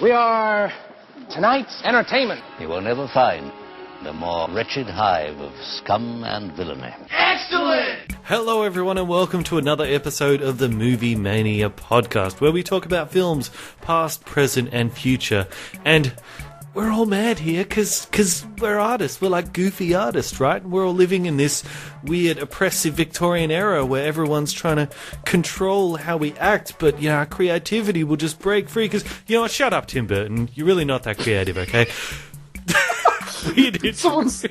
We are tonight's entertainment. You will never find the more wretched hive of scum and villainy. Excellent! Hello everyone and welcome to another episode of the Movie Mania Podcast, where we talk about films, past, present and future. And we're all mad here because we're artists. We're like goofy artists, right? We're all living in this weird, oppressive Victorian era where everyone's trying to control how we act, but our creativity will just break free because, what, shut up, Tim Burton. You're really not that creative, okay? Someone's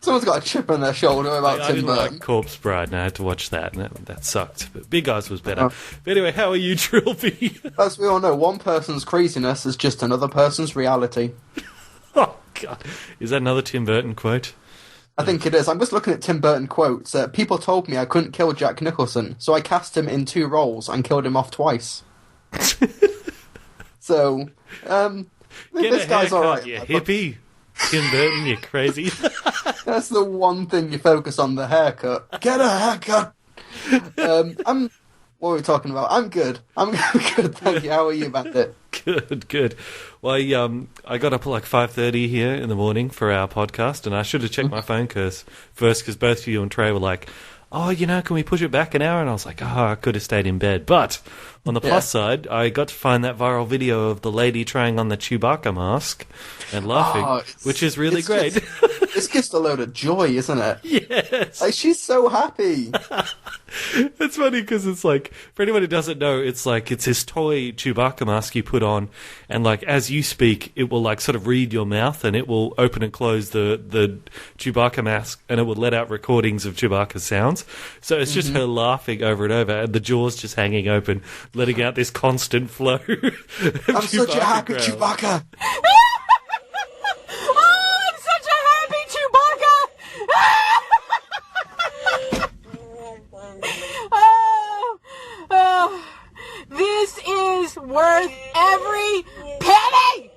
got a chip on their shoulder about Tim Burton. Like Corpse Bride, and I had to watch that, and that sucked. But Big Eyes was better. But anyway, how are you, Trilbee? As we all know, one person's craziness is just another person's reality. Oh, God. Is that another Tim Burton quote? I think it is. I'm just looking at Tim Burton quotes. People told me I couldn't kill Jack Nicholson, so I cast him in 2 roles and killed him off twice. So, this guy's alright. You hippie. Tim Burton, you crazy. That's the one thing you focus on, the haircut. Get a haircut! What are we talking about? I'm good. I'm good, thank you. How are you, Bandit? Good. Well, I got up at like 5:30 here in the morning for our podcast, and I should have checked my phone first because both of you and Trey were like, oh, can we push it back an hour? And I was like, I could have stayed in bed. But on the plus side, I got to find that viral video of the lady trying on the Chewbacca mask and laughing, which is really great. It's just a load of joy, isn't it? Yes. Like, she's so happy. It's funny because it's like, for anyone who doesn't know, it's his toy Chewbacca mask you put on, and like as you speak, it will like sort of read your mouth, and it will open and close the Chewbacca mask, and it will let out recordings of Chewbacca's sounds. So it's just her laughing over and over, and the jaws just hanging open, letting out this constant flow. I'm such a happy Chewbacca. This is worth every penny!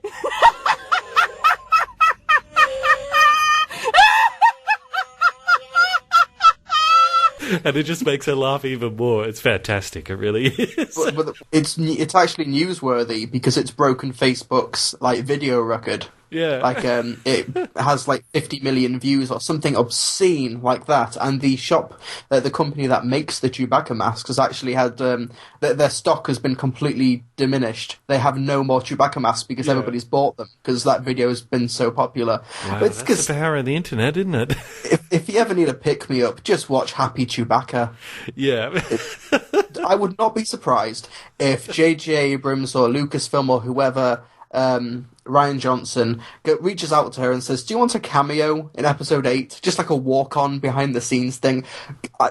And it just makes her laugh even more. It's fantastic. It really is. But it's actually newsworthy because it's broken Facebook's video record. Yeah. It has 50 million views or something obscene like that, and the shop, the company that makes the Chewbacca masks, has actually had their stock has been completely diminished. They have no more Chewbacca masks because everybody's bought them because that video has been so popular. Wow, that's the power of the internet, isn't it? If you ever need a pick-me-up, just watch Happy Chewbacca. Yeah. I would not be surprised if J.J. Abrams or Lucasfilm or whoever, Ryan Johnson, reaches out to her and says, do you want a cameo in episode 8? Just like a walk-on behind-the-scenes thing.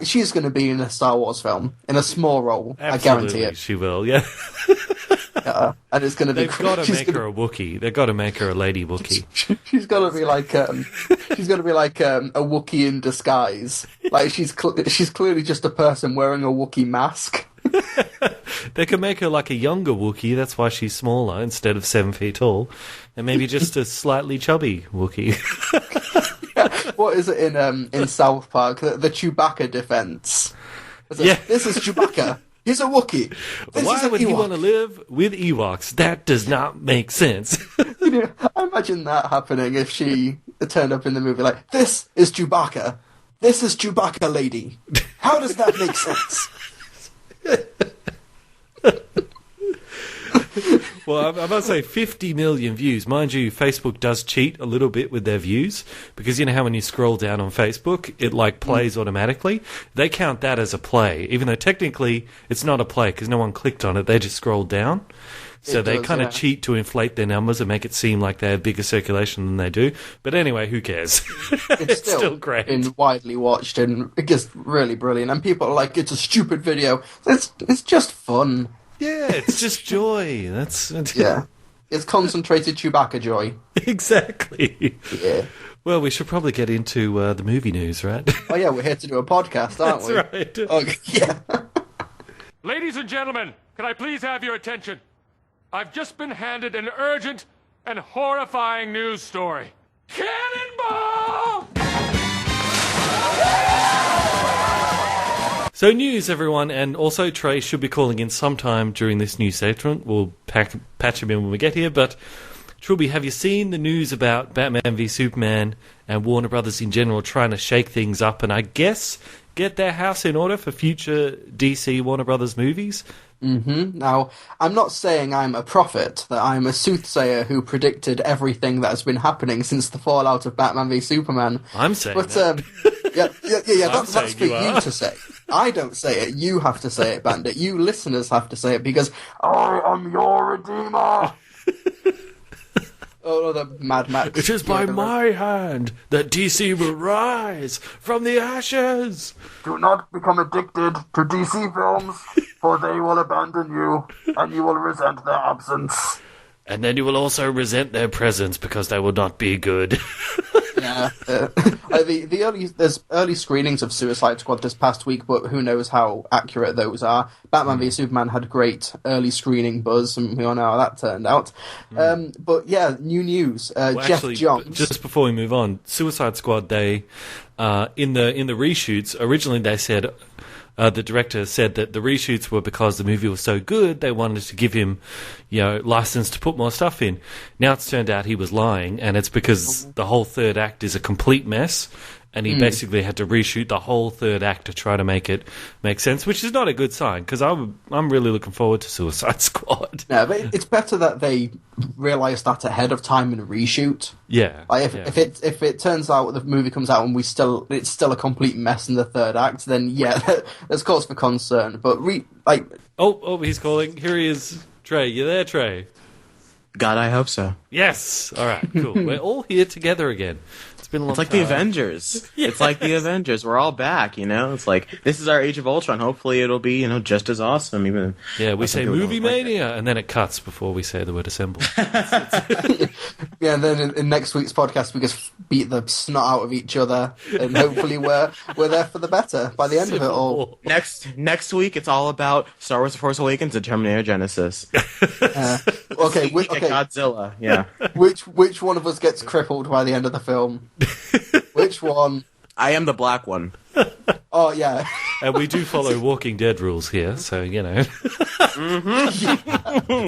She's going to be in a Star Wars film, in a small role. Absolutely, I guarantee it. She will, yeah. And it's going to be... They've got to make her a Wookiee. They've got to make her a lady Wookiee. She's going to be like... she's going to be like a Wookiee in disguise. She's clearly just a person wearing a Wookiee mask. They could make her like a younger Wookiee, that's why she's smaller instead of 7 feet tall. And maybe just a slightly chubby Wookiee. What is it in South Park? The Chewbacca defense. This is Chewbacca. He's a Wookiee. Why would he want to live with Ewoks? That does not make sense. I imagine that happening if she turned up in the movie like, this is Chewbacca. This is Chewbacca lady. How does that make sense? Well, I must say 50 million views. Mind you, Facebook does cheat a little bit with their views because you know how when you scroll down on Facebook, it plays automatically? They count that as a play, even though technically it's not a play because no one clicked on it. They just scrolled down. So they kind of cheat to inflate their numbers and make it seem like they have bigger circulation than they do. But anyway, who cares? It's still great. Been widely watched and just really brilliant. And people are like, it's a stupid video. It's just fun. Yeah, it's just joy. Yeah. It's concentrated Chewbacca joy. Exactly. Yeah. Well, we should probably get into the movie news, right? Oh, yeah, we're here to do a podcast, aren't we? That's right. Okay, yeah. Ladies and gentlemen, can I please have your attention? I've just been handed an urgent and horrifying news story. Cannonball! So news, everyone, and also Trey should be calling in sometime during this news segment. We'll patch him in when we get here, but Trilbee, have you seen the news about Batman v Superman and Warner Brothers in general trying to shake things up and I guess get their house in order for future DC Warner Brothers movies? Mm-hmm. Now, I'm not saying I'm a prophet, that I'm a soothsayer who predicted everything that has been happening since the fallout of Batman v Superman. I'm saying but, that. That's for you to say. I don't say it. You have to say it, Bandit. You listeners have to say it because I am your redeemer. Oh, the Mad Max. It is by my hand that DC will rise from the ashes. Do not become addicted to DC films, for they will abandon you, and you will resent their absence. And then you will also resent their presence because they will not be good. Yeah. There's early screenings of Suicide Squad this past week, but who knows how accurate those are. Batman v Superman had great early screening buzz, and we all know how that turned out. But yeah, new news. Jeff Johns. Just before we move on, Suicide Squad, they in the reshoots, originally they said the director said that the reshoots were because the movie was so good, they wanted to give him, license to put more stuff in. Now it's turned out he was lying, and it's because the whole third act is a complete mess, and he basically had to reshoot the whole third act to try to make it make sense, which is not a good sign, because I'm really looking forward to Suicide Squad. No, but it's better that they realise that ahead of time and reshoot. Yeah. Like if it turns out the movie comes out and it's still a complete mess in the third act, then yeah, there's cause for concern. But Oh, he's calling. Here he is. Trey, you there, Trey? God, I hope so. Yes. All right, cool. We're all here together again. It's been a long time. It's like the Avengers. Yes. It's like the Avengers. We're all back, It's like, this is our Age of Ultron. Hopefully it'll be, just as awesome. Even we say Movie Mania, and then it cuts before we say the word assemble. Yeah, and then in next week's podcast we just beat the snot out of each other, and hopefully we're there for the better by the end of it all. Next week it's all about Star Wars: The Force Awakens and Terminator Genesis. Okay, Godzilla. Yeah. Which one of us gets crippled by the end of the film? Which one? I am the black one. Oh yeah. And we do follow Walking Dead rules here, so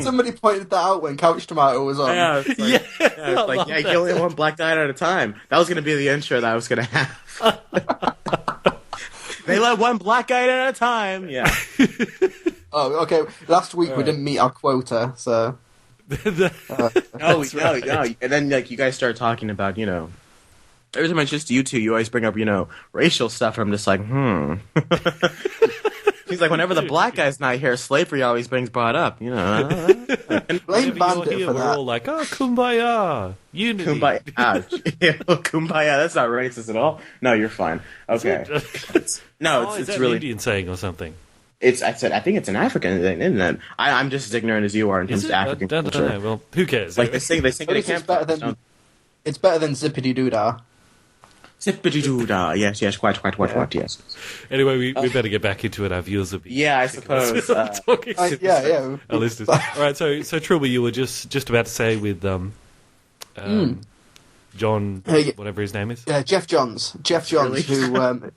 Somebody pointed that out when Couch Tomato was on. Yeah, it's like, you only have one black guy at a time. That was going to be the intro that I was going to have. They let one black guy at a time. Yeah. Oh, okay. Last week we didn't meet our quota, so. No. And then you guys start talking about every time it's just you two, you always bring up racial stuff. And I'm just like, He's like, whenever the black guy's not here, slavery always brings brought up. Blame Bandit for we're that. all like, oh, kumbaya, unity. Kumbaya. That's not racist at all. No, you're fine. Okay. Is it's that really an Indian saying or something? I think it's an African thing, isn't it? I'm just as ignorant as you are in terms of African culture. I don't know. Well, who cares? Like they sing at a campfire. It's better than Zippity Doodah. Zippity Doodah. Yes, quite, yes. Anyway, we better get back into it. Our viewers will be. Yeah, I suppose. Talking yeah. Our listeners. All right, so Trilbee, you were just about to say with John, whatever his name is. Yeah, Jeff Johns. Jeff Johns, who,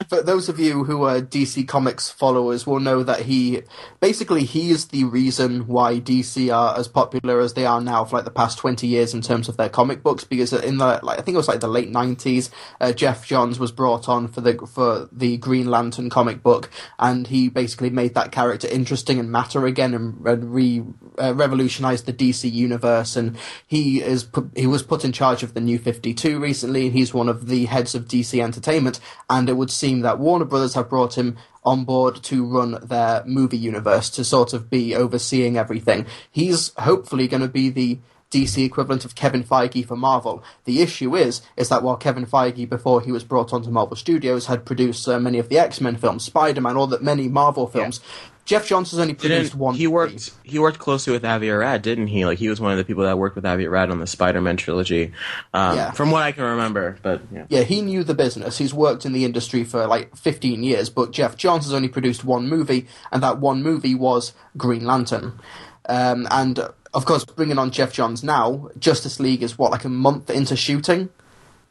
for those of you who are DC Comics followers, will know that he is the reason why DC are as popular as they are now for the past 20 years in terms of their comic books. Because in the I think it was the late 90s, Jeff Johns was brought on for the Green Lantern comic book, and he basically made that character interesting and matter again, and revolutionized the DC universe. And he was put in charge of the New 52 recently, and he's one of the heads of DC Entertainment, and it would seem that Warner Brothers have brought him on board to run their movie universe, to sort of be overseeing everything. He's hopefully going to be the DC equivalent of Kevin Feige for Marvel. The issue is that while Kevin Feige, before he was brought onto Marvel Studios, had produced many of the X-Men films, Spider-Man, all that many Marvel films, Jeff Johns has only produced one. He worked closely with Avi Arad, didn't he? He was one of the people that worked with Avi Arad on the Spider-Man trilogy, from what I can remember. But yeah, he knew the business. He's worked in the industry for 15 years. But Jeff Johns has only produced one movie, and that one movie was Green Lantern. And of course, bringing on Jeff Johns now, Justice League is a month into shooting.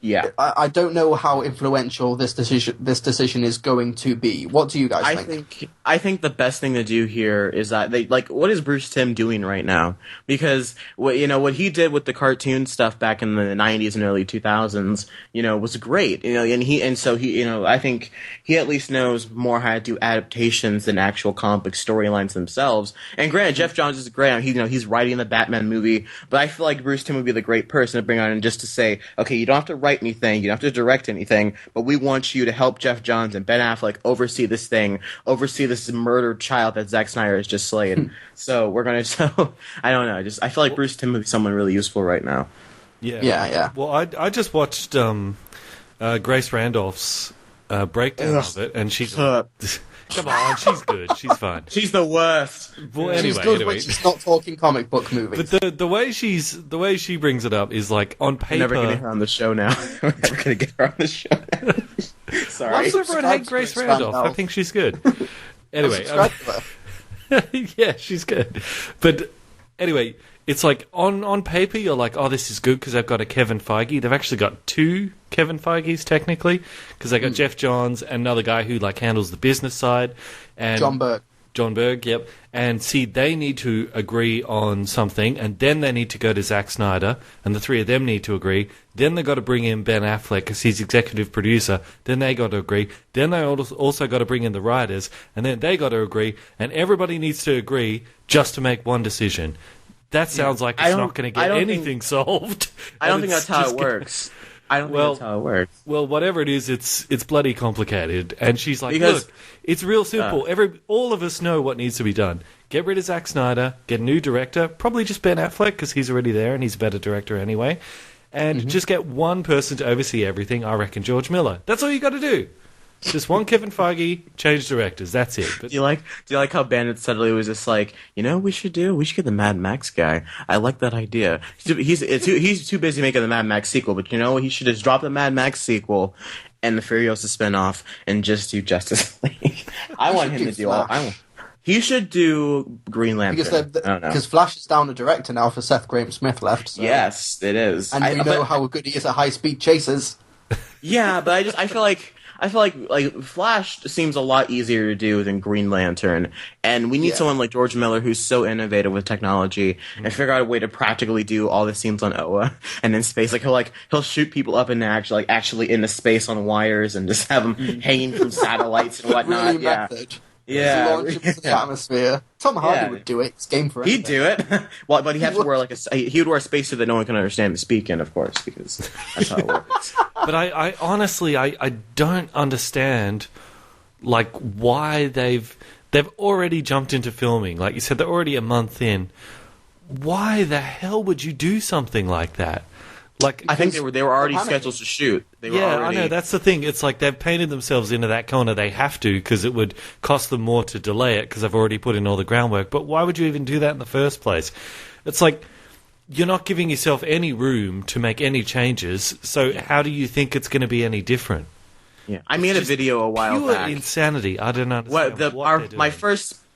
Yeah. I don't know how influential this decision is going to be. What do you guys think? I think the best thing to do here is that what is Bruce Timm doing right now? Because what he did with the cartoon stuff back in the 90s and early 2000s, was great. I think he at least knows more how to do adaptations than actual comic book storylines themselves. And granted, Jeff Johns is great. He's writing the Batman movie, but I feel like Bruce Timm would be the great person to bring on and just to say, okay, you don't have to write anything, you don't have to direct anything, but we want you to help Jeff Johns and Ben Affleck oversee this murdered child that Zack Snyder has just slayed. So I don't know. I feel like Bruce Timm would be someone really useful right now. Yeah. Well, I just watched Grace Randolph's breakdown of it, and she's come on, she's good, she's fine. She's the worst. Well, she's good when she's not talking comic book movies. But the way she brings it up is like on paper. We're never getting her on the show now. We're never gonna get her on the show now. Sorry. Everyone hate Grace Randolph. I think she's good. Anyway, yeah, she's good. But anyway, it's like on paper you're like, oh, this is good because they've got a Kevin Feige. They've actually got two Kevin Feiges technically because they got Jeff Johns and another guy who like handles the business side, and John Berg, yep. And see, they need to agree on something, and then they need to go to Zack Snyder, and the three of them need to agree. Then they got to bring in Ben Affleck because he's executive producer. Then they got to agree. Then they also got to bring in the writers, and then they got to agree. And everybody needs to agree just to make one decision. That sounds like it's not going to get anything solved. I don't think that's how it works. I don't think that's how it works. Well, whatever it is, it's bloody complicated. And she's like, look, it's real simple. All of us know what needs to be done. Get rid of Zack Snyder, get a new director, probably just Ben Affleck because he's already there and he's a better director anyway. And just get one person to oversee everything, I reckon George Miller. That's all you got to do. Just one Kevin Feige, change directors. That's it. But do you like how Bandit suddenly was just like, we should get the Mad Max guy. I like that idea. He's too busy making the Mad Max sequel, but he should just drop the Mad Max sequel and the Furiosa spinoff and just do Justice League. I want him to do all. He should do Green Lantern. Because Flash is down a director now for Seth Grahame-Smith left. So. Yes, it is. And we know how good he is at high-speed chases. Yeah, but I feel like Flash seems a lot easier to do than Green Lantern, and we need someone like George Miller who's so innovative with technology and figure out a way to practically do all the scenes on Oa and in space. Like he'll shoot people up in actually into space on wires and just have them hanging from satellites and whatnot. Really method. Yeah, launch into the atmosphere. Tom Hardy would do it. It's game for anything. He'd do it. Well, but he'd wear he would wear a spacesuit that no one can understand to speak in, of course, because that's how it works. But I honestly I don't understand why they've already jumped into filming. Like you said, they're already a month in. Why the hell would you do something like that? I think they were already scheduled to shoot. I know, that's the thing. It's like they've painted themselves into that corner. They have to because it would cost them more to delay it because they've already put in all the groundwork. But why would you even do that in the first place? It's like you're not giving yourself any room to make any changes. So how do you think it's going to be any different? Yeah, I made a video a while pure back. Insanity. I don't understand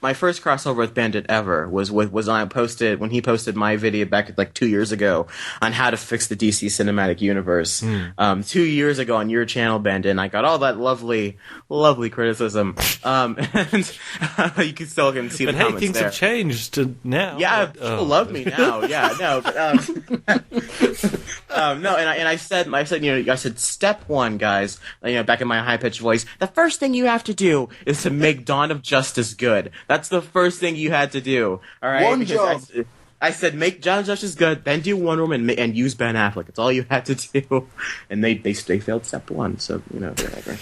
My first crossover with Bandit ever was when he posted my video back 2 years ago on how to fix the DC cinematic universe. 2 years ago on your channel, Bandit, and I got all that lovely criticism. And you can still see the comments there. But hey, things have changed now. Yeah, people love me now. Yeah, no, but no, and I said step one, guys. Back in my high pitched voice, the first thing you have to do is to make Dawn of Justice good. That's the first thing you had to do. All right. One job. I said make Dawn of Justice good, then do Wonder Woman and use Ben Affleck. It's all you had to do. And they failed step one. So whatever.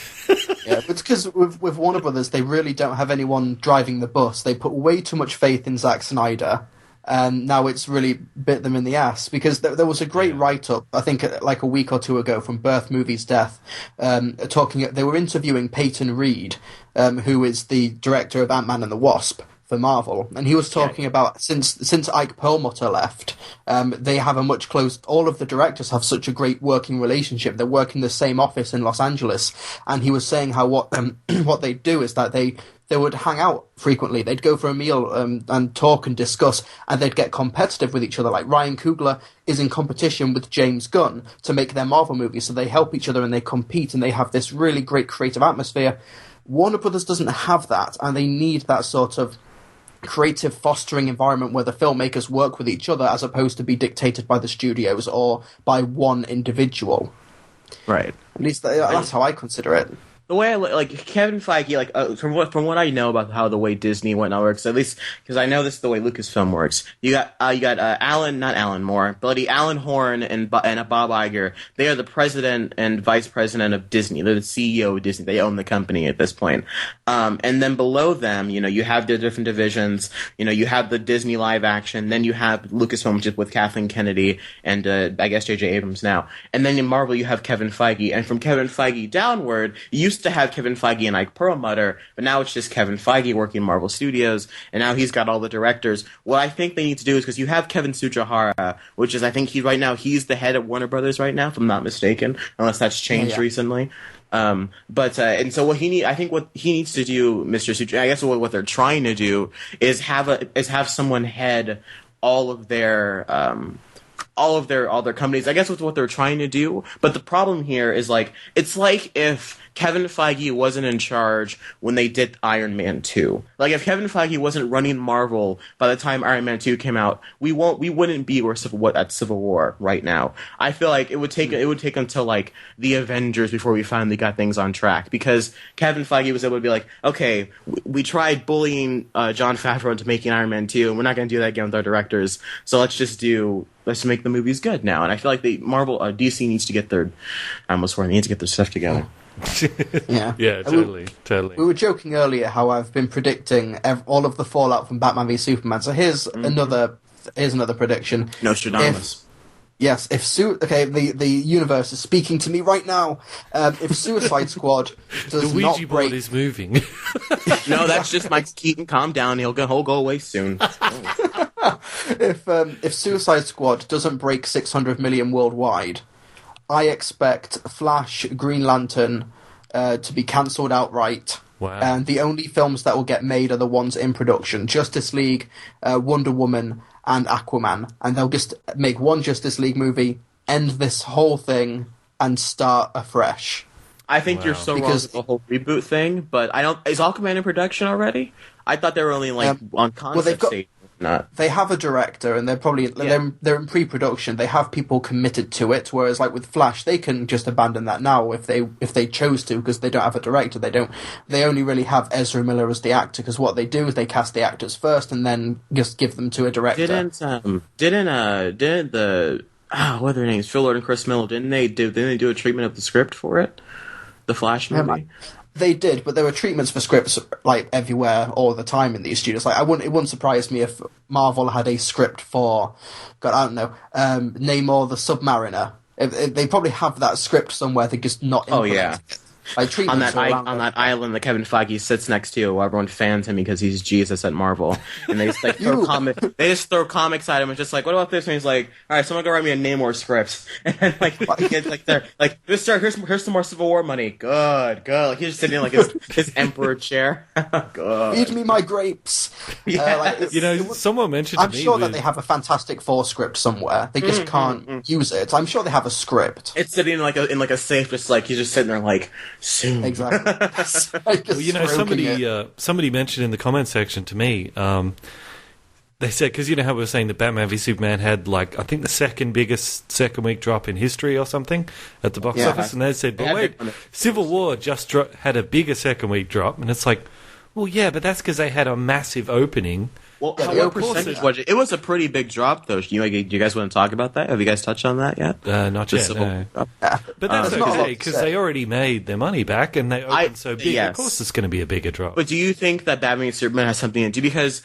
Yeah, but it's because with Warner Brothers, they really don't have anyone driving the bus. They put way too much faith in Zack Snyder. And now it's really bit them in the ass because there was a great write-up, I think a week or two ago from Birth Movies Death, they were interviewing Peyton Reed, who is the director of Ant-Man and the Wasp for Marvel, and he was talking about since Ike Perlmutter left, they have all of the directors have such a great working relationship. They work in the same office in Los Angeles, and he was saying how what they do is that they they would hang out frequently. They'd go for a meal and talk and discuss, and they'd get competitive with each other. Like Ryan Coogler is in competition with James Gunn to make their Marvel movies, so they help each other and they compete, and they have this really great creative atmosphere. Warner Brothers doesn't have that, and they need that sort of creative fostering environment where the filmmakers work with each other as opposed to be dictated by the studios or by one individual. Right. At least that's how I consider it. The way like Kevin Feige, from what I know about how the way Disney and whatnot works, at least because I know this is the way Lucasfilm works. You got Alan Horn and Bob Iger. They are the president and vice president of Disney. They're the CEO of Disney. They own the company at this point. And then below them, you have the different divisions. You have the Disney live action. Then you have Lucasfilm, which is with Kathleen Kennedy and I guess J.J. Abrams now. And then in Marvel, you have Kevin Feige. And from Kevin Feige downward, you used to have Kevin Feige and Ike Perlmutter, but now it's just Kevin Feige working Marvel Studios, and now he's got all the directors. What I think they need to do is, because you have Kevin Tsujihara, which is, I think he's the head of Warner Brothers right now, if I'm not mistaken, unless that's changed recently. And so what he needs to do, Mr. Tsujihara, I guess what they're trying to do is have someone head all their companies. I guess that's what they're trying to do. But the problem here is it's like if Kevin Feige wasn't in charge when they did Iron Man 2. Like if Kevin Feige wasn't running Marvel by the time Iron Man 2 came out, we wouldn't be at Civil War right now. I feel like it would take until like the Avengers before we finally got things on track, because Kevin Feige was able to be like, okay, we tried bullying Jon Favreau into making Iron Man 2, and we're not going to do that again with our directors. So let's make the movies good now. And I feel like DC needs to get their stuff together. Yeah, totally. We were joking earlier how I've been predicting all of the fallout from Batman v Superman. So here's another prediction. Nostradamus. The universe is speaking to me right now. If Suicide Squad does the not Ouija break, board is moving. No, that's just Mike Keaton. Calm down. He'll go away soon. If Suicide Squad doesn't break 600 million worldwide, I expect Flash, Green Lantern to be cancelled outright. Wow. And the only films that will get made are the ones in production. Justice League, Wonder Woman, and Aquaman. And they'll just make one Justice League movie, end this whole thing, and start afresh. I think you're so wrong with the whole reboot thing, but is Aquaman in production already? I thought they were only on concept stage. Not. They have a director, and they're probably they're in pre-production. They have people committed to it. Whereas, like with Flash, they can just abandon that now if they chose to, because they don't have a director. They only really have Ezra Miller as the actor, because what they do is they cast the actors first and then just give them to a director. Didn't the what are their names? Phil Lord and Chris Miller? Didn't they do a treatment of the script for it? The Flash movie. They did, but there were treatments for scripts like everywhere, all the time in these studios. Like it wouldn't surprise me if Marvel had a script for, Namor the Submariner. They probably have that script somewhere. They're just not. Oh yeah. Like on that island that Kevin Feige sits next to, where everyone fans him because he's Jesus at Marvel, and they just throw comics at him and just like, what about this? And he's like, all right, someone go write me a Namor script, and then they're like, here's some more Civil War money. Good. Like he's just sitting in like his emperor chair. Good. Feed me my grapes. Someone mentioned to me. I'm sure that they have a Fantastic Four script somewhere. They just can't use it. I'm sure they have a script. It's sitting in like a safe, just like he's just sitting there like. Soon. Exactly. Somebody mentioned in the comment section to me, they said, because how we were saying that Batman v Superman had I think the second biggest second week drop in history or something at the box office, and they said, but wait, Civil War just had a bigger second week drop, and it's like, well, yeah, but that's because they had a massive opening. Well, what percentage was it? It was a pretty big drop, though. Do you guys want to talk about that? Have you guys touched on that yet? Not yet, no. But that's okay, because they already made their money back, and they opened so big. Yes. Of course it's going to be a bigger drop. But do you think that Batman and Superman has something to do? Because,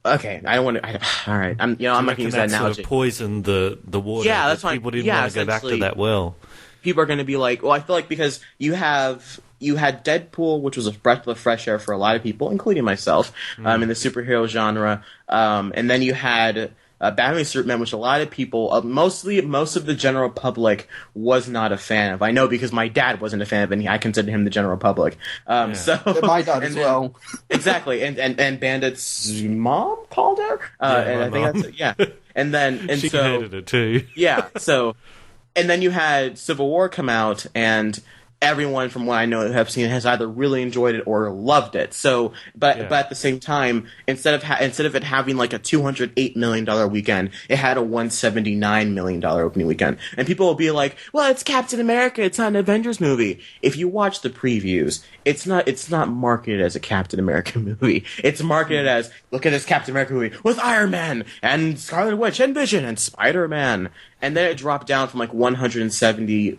okay, I don't want to... all right, I'm not going to use that analogy. Sort of poisoned the water. Yeah, that's fine. People didn't want to go back to that well. People are going to be like, well, I feel like because you had Deadpool, which was a breath of fresh air for a lot of people, including myself, in the superhero genre. And then you had Batman v Superman, which a lot of people, most of the general public was not a fan of. I know because my dad wasn't a fan of it, and I consider him the general public. So my dad as well. Exactly, and Bandit's mom called her, and I think that's yeah. And then she so hated it too. yeah, so and then you had Civil War come out, and everyone from what I know have seen it has either really enjoyed it or loved it. So, but at the same time, instead of it having like a $208 million weekend, it had a $179 million opening weekend. And people will be like, "Well, it's Captain America. It's not an Avengers movie." If you watch the previews, it's not marketed as a Captain America movie. It's marketed as, look at this Captain America movie with Iron Man and Scarlet Witch and Vision and Spider-Man. And then it dropped down from like 179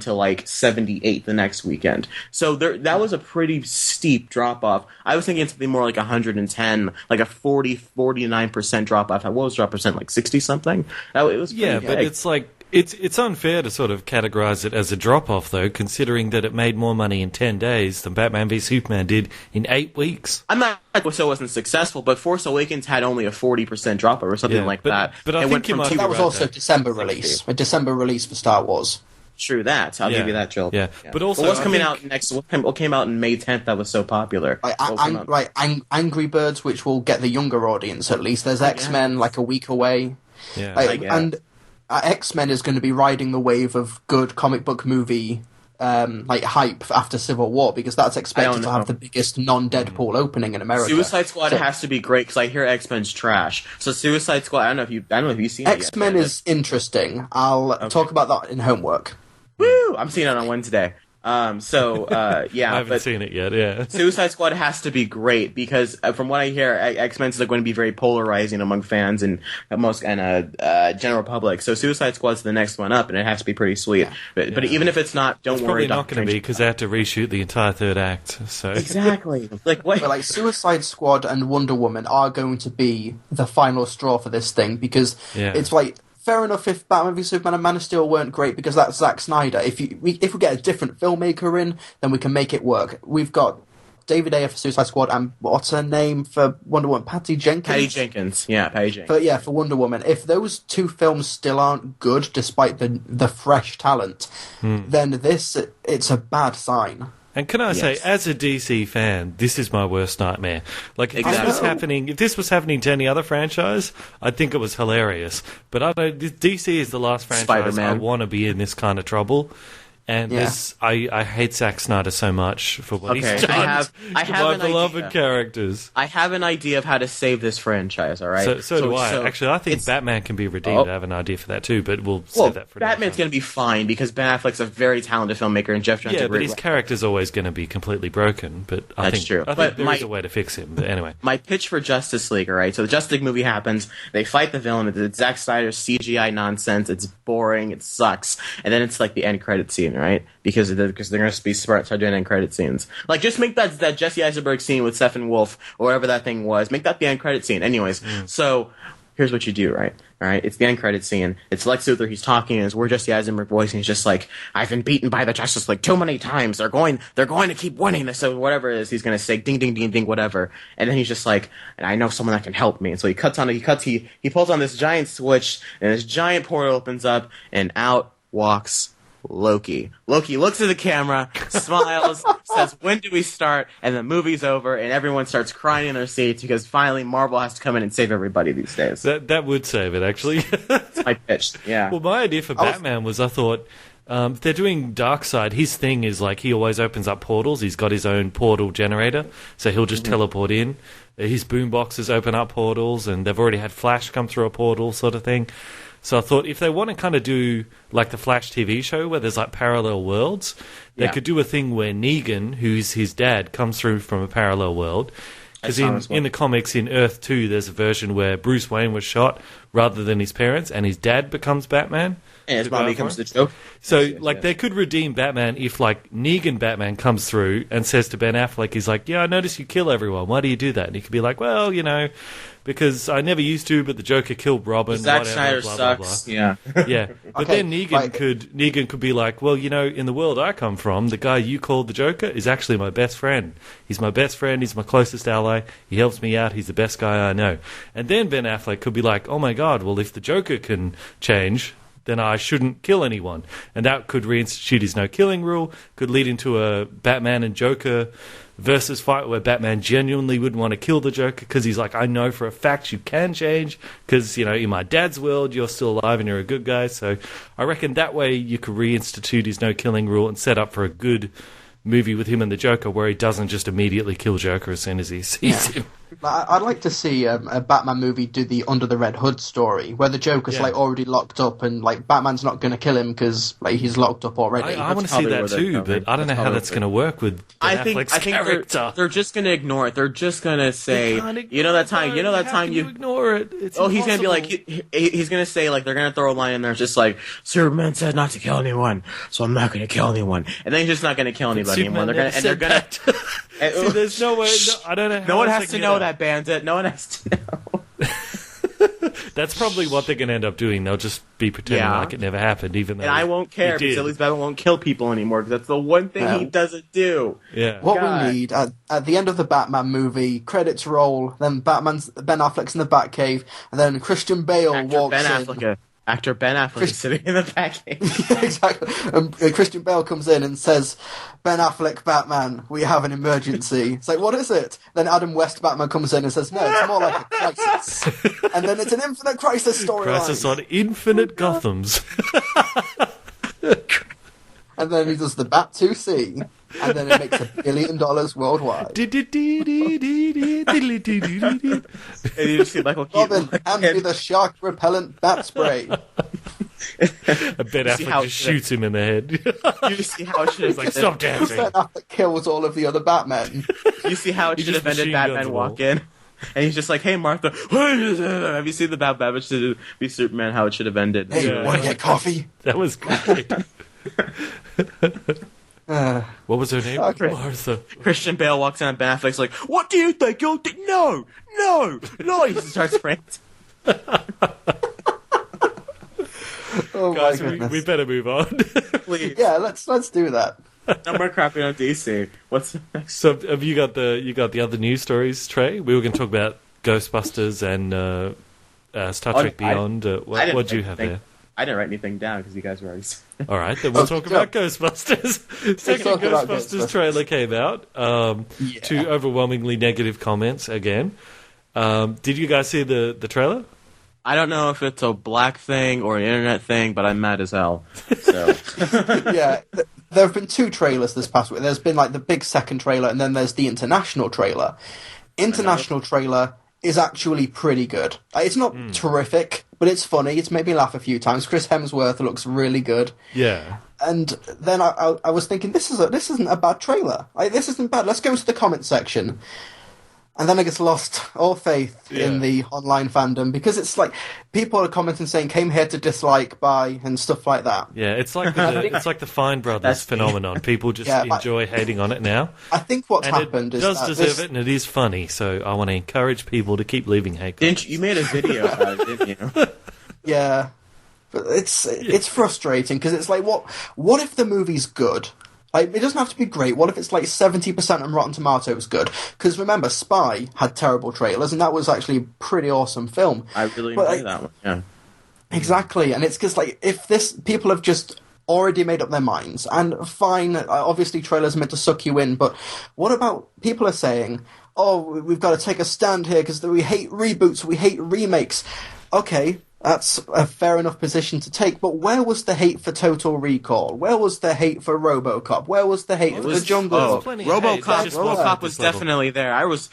to like 78 the next weekend. So that was a pretty steep drop off. I was thinking something more like 110, like a 49% drop off. What was drop percent, like 60 something? It was but it's like it's unfair to sort of categorize it as a drop off though, considering that it made more money in 10 days than Batman v Superman did in 8 weeks. I'm not like so it wasn't successful, but Force Awakens had only a 40% drop off or something like that. But I think that was also December release. A December release for Star Wars. True that. I'll give you that, Jill. Yeah. But also, what's coming out next? What came out in May 10th that was so popular? Angry Birds, which will get the younger audience at least. There's X-Men like a week away. Yeah. And X-Men is going to be riding the wave of good comic book movie hype after Civil War, because that's expected to have the biggest non-Deadpool opening in America. Suicide Squad has to be great because I hear X-Men's trash. So Suicide Squad, I don't know if you've seen it yet. X-Men is interesting. I'll talk about that in homework. Woo! I'm seeing it on Wednesday. Yeah. I haven't seen it yet, yeah. Suicide Squad has to be great because from what I hear, X-Men is going to be very polarizing among fans and general public. So Suicide Squad's the next one up, and it has to be pretty sweet. But even if it's not, don't worry. It's probably not going to be because they have to reshoot the entire third act. So exactly. Like what? But like Suicide Squad and Wonder Woman are going to be the final straw for this thing, because it's like, fair enough if Batman v Superman and Man of Steel weren't great because that's Zack Snyder. If we get a different filmmaker in, then we can make it work. We've got David Ayer for Suicide Squad and what's her name for Wonder Woman? Patty Jenkins? Patty Jenkins. Yeah, Patty Jenkins. For Wonder Woman. If those two films still aren't good despite the fresh talent, then it's a bad sign. And can I say, as a DC fan, this is my worst nightmare. Like, if this was happening to any other franchise, I'd think it was hilarious. But I know DC is the last franchise Spider-Man. I want to be in this kind of trouble. And I hate Zack Snyder so much for what he's done I have to my an beloved idea. characters. I have an idea of how to save this franchise, all right? So do I. Actually, I think Batman can be redeemed. I have an idea for that too, but we'll save that for Batman's going to be fine because Ben Affleck's a very talented filmmaker and Jeff Johns but his character's always going to be completely broken. But I think there is a way to fix him. But anyway. My pitch for Justice League, all right? So the Justice League movie happens. They fight the villain. It's Zack Snyder's CGI nonsense. It's boring. It sucks. And then it's like the end credit scene, right? Because they're going to start doing end credit scenes. Like, just make that Jesse Eisenberg scene with Steppenwolf or whatever that thing was. Make that the end credit scene. Anyways, so here's what you do, right? All right, it's the end credit scene. It's Lex Luthor. He's talking in his weird Jesse Eisenberg voice, and he's just like, "I've been beaten by the Justice League too many times. They're going to keep winning this." So whatever it is, he's going to say, "Ding, ding, ding, ding," whatever. And then he's just like, "And I know someone that can help me." And so he pulls on this giant switch, and this giant portal opens up, and out walks Loki. Loki looks at the camera, smiles, says, "When do we start?" And the movie's over, and everyone starts crying in their seats because finally Marvel has to come in and save everybody these days. That would save it, actually. That's my pitch. Yeah. Well, my idea for Batman was I thought, if they're doing Darkseid, his thing is like he always opens up portals. He's got his own portal generator, so he'll just teleport in. His boomboxes open up portals, and they've already had Flash come through a portal sort of thing. So I thought if they want to kind of do like the Flash TV show where there's like parallel worlds, they could do a thing where Negan, who's his dad, comes through from a parallel world. Because in the comics, in Earth 2, there's a version where Bruce Wayne was shot rather than his parents, and his dad becomes Batman. And his mom becomes the Joker. So, they could redeem Batman if, like, Negan Batman comes through and says to Ben Affleck, he's like, "Yeah, I notice you kill everyone. Why do you do that?" And he could be like, "Well, because I never used to, but the Joker killed Robin. Zack whatever, Snyder blah, sucks. blah, blah. Yeah. Yeah, but Okay, then like- Negan could be like, well, in the world I come from, the guy you called the Joker is actually my best friend. He's my best friend. He's my closest ally. He helps me out. He's the best guy I know. And then Ben Affleck could be like, oh my God, well, if the Joker can change, then I shouldn't kill anyone. And that could reinstitute his no-killing rule, could lead into a Batman and Joker versus fight where Batman genuinely wouldn't want to kill the Joker because he's like, I know for a fact you can change because, in my dad's world, you're still alive and you're a good guy. So I reckon that way you could reinstitute his no-killing rule and set up for a good movie with him and the Joker where he doesn't just immediately kill Joker as soon as he sees him. I'd like to see a Batman movie do the Under the Red Hood story, where the Joker's already locked up, and Batman's not going to kill him because he's locked up already. I want to see that too, but I don't know how that's going to work with Ben Affleck's character. They're just going to ignore it. They're just going to say, that time you ignore it. It's he's going to be like, impossible. he's going to say, like, they're going to throw a line in there just like, Superman said not to kill anyone, so I'm not going to kill anyone. And then he's just not going to kill anybody anymore. They're going to. See, there's no way. I don't know how no one else has they to can know get that, Bandit. No one has to know. That's probably what they're going to end up doing. They'll just be pretending like it never happened, even though. And I won't care because at least Batman won't kill people anymore because that's the one thing he doesn't do. Yeah. What we need at the end of the Batman movie, credits roll, then Ben Affleck's in the Batcave, and then Christian Bale walks in. Actor Ben Affleck is sitting in the Batcave. Yeah, exactly. Christian Bale comes in and says, Ben Affleck, Batman, we have an emergency. It's like, what is it? Then Adam West Batman comes in and says, no, it's more like a crisis. And then it's an Infinite Crisis storyline. Crisis on Infinite Gothams. And then he does the Bat 2C, and then it makes $1 billion worldwide. And you just see Michael Keaton. Robin, hand me the shark repellent bat spray. Ben Affleck just shoots him in the head. You just see how it should have like, stop dancing. Ben Affleck kills all of the other Batmen. You see how it should have ended. Batman walk in, and he's just like, "Hey, Martha, have you seen the Batman should be Superman? How it should have ended." Hey, want to get coffee? That was great. What was her name? Martha. Christian Bale walks in and Ben Affleck's like, "What do you think you'll do?" No. He just starts ranting. Oh Guys, my goodness. we better move on. Please. Yeah, let's do that. No more crapping on DC. What's next? So, have you got the other news stories, Trey? We were going to talk about Ghostbusters and Star Trek Beyond. What do you have there? I didn't write anything down because you guys were already. All right, then we'll talk about Ghostbusters. Second talk about Ghostbusters trailer came out. Two overwhelmingly negative comments again. Did you guys see the trailer? I don't know if it's a black thing or an internet thing, but I'm mad as hell. So. Yeah, there have been two trailers this past week. There's been the big second trailer, and then there's the international trailer. International trailer is actually pretty good. It's not terrific, but it's funny. It's made me laugh a few times. Chris Hemsworth looks really good. Yeah. And then I was thinking, this isn't a bad trailer. This isn't bad. Let's go to the comment section. And then I just lost all faith in the online fandom because it's like people are commenting saying came here to dislike by and stuff like that. Yeah, it's like the Fine Brothers phenomenon. People just enjoy hating on it now. I think what's happened is it does deserve it, and it is funny. So I want to encourage people to keep leaving hate comments. You made a video about it, didn't you? Yeah, but it's frustrating because it's like what if the movie's good? It doesn't have to be great. What if it's 70% on Rotten Tomatoes good? Because remember, Spy had terrible trailers, and that was actually a pretty awesome film. I really enjoyed that one. Yeah, exactly. And it's because if people have just already made up their minds, and fine, obviously trailers are meant to suck you in, but what about people are saying, "Oh, we've got to take a stand here because we hate reboots, we hate remakes." Okay. That's a fair enough position to take, but where was the hate for Total Recall? Where was the hate for RoboCop? Where was the hate for the Jungle Book? RoboCop was definitely there. I was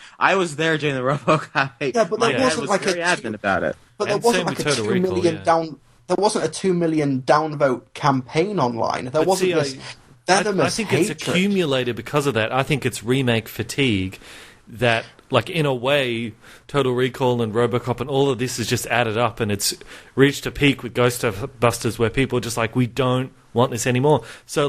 there during the RoboCop hate. Yeah, but there wasn't very adamant about it. But there wasn't a 2 million down. There wasn't a 2 million downvote campaign online. There wasn't this. I think it's accumulated because of that. I think it's remake fatigue that, in a way, Total Recall and RoboCop and all of this is just added up, and it's reached a peak with Ghostbusters where people are just we don't want this anymore. So,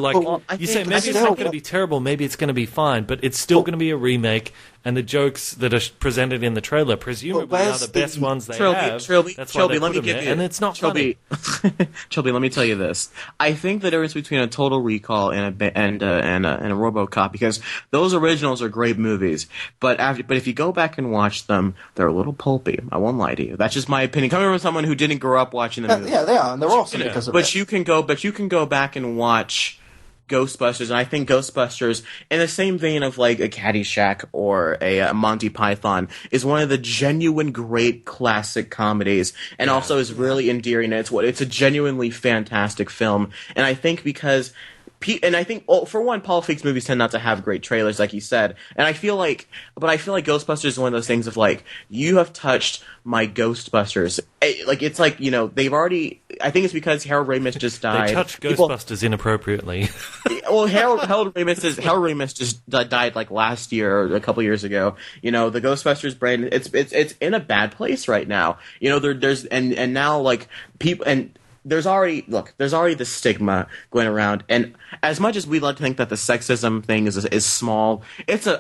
you say maybe it's not going to be terrible, maybe it's going to be fine, but it's still going to be a remake, and the jokes that are presented in the trailer presumably are the best ones they have. That's why they put them there, and it's not funny. Trilbee, let me tell you this. I think the difference between a Total Recall and a RoboCop, because those originals are great movies, but if you go back and watch them, they're a little pulpy. I won't lie to you. That's just my opinion. Coming from someone who didn't grow up watching the movies. Yeah, they are, and they're awesome because of it. But you can go back and watch Ghostbusters, and I think Ghostbusters, in the same vein of like a Caddyshack or a Monty Python, is one of the genuine great classic comedies, and also is really endearing. It's a genuinely fantastic film, and I think because. And I think, for one, Paul Feig's movies tend not to have great trailers, like you said. And I feel like Ghostbusters is one of those things of like, you have touched my Ghostbusters. Like, it's like, they've already, I think it's because Harold Ramis just died. They touched Ghostbusters inappropriately. Well, Harold Ramis just died like last year or a couple years ago. The Ghostbusters brand, it's in a bad place right now. There's now like people, and there's already the stigma going around, and as much as we like to think that the sexism thing is small,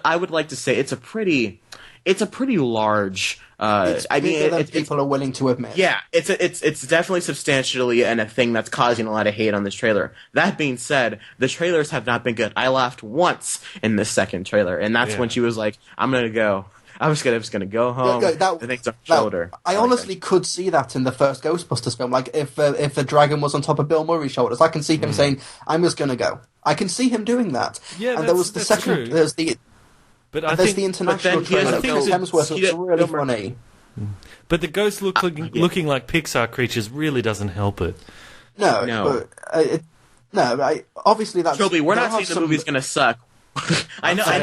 I would like to say it's a pretty large. People are willing to admit. Yeah, it's definitely substantially and a thing that's causing a lot of hate on this trailer. That being said, the trailers have not been good. I laughed once in this second trailer, and that's when she was like, "I'm gonna go." I was gonna go home. Shoulder. I honestly could see that in the first Ghostbusters film. Like if the dragon was on top of Bill Murray's shoulders, I can see him saying, "I'm just gonna go." I can see him doing that. Yeah, and there was the second. True. There's the. But there's the international trailer. I think Hemsworth looks really funny. But the ghosts looking like Pixar creatures really doesn't help it. No. But, obviously that's. Trilbee, we're not saying the movie's gonna suck. I know. I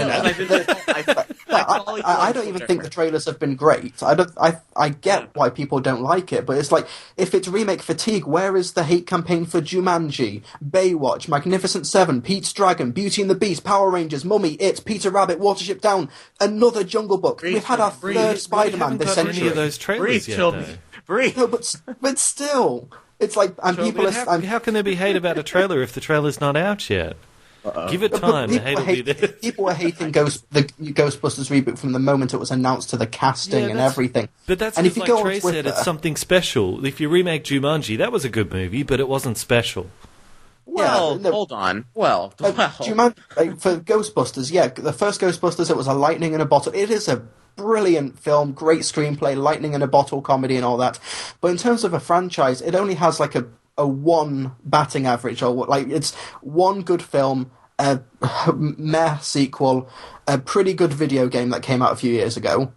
don't even think the trailers have been great. I get why people don't like it, but it's like, if it's remake fatigue, where is the hate campaign for Jumanji, Baywatch, Magnificent Seven, Pete's Dragon, Beauty and the Beast, Power Rangers, Mummy, It, Peter Rabbit, Watership Down, another Jungle Book? We've had our third Spider-Man this century. Any of those trailers yet, Breathe. No, but still, it's like, and people are. How can there be hate about a trailer if the trailer's not out yet? Give it time. The hate will be there. People were hating the Ghostbusters reboot from the moment it was announced to the casting and everything. But that's because, like Trey said, it's something special. If you remake Jumanji, that was a good movie, but it wasn't special. Well, hold on. Jumanji, for Ghostbusters, the first Ghostbusters, it was a lightning in a bottle. It is a brilliant film, great screenplay, lightning in a bottle comedy and all that. But in terms of a franchise, it only has like a one batting average, or like it's one good film, a meh sequel, a pretty good video game that came out a few years ago.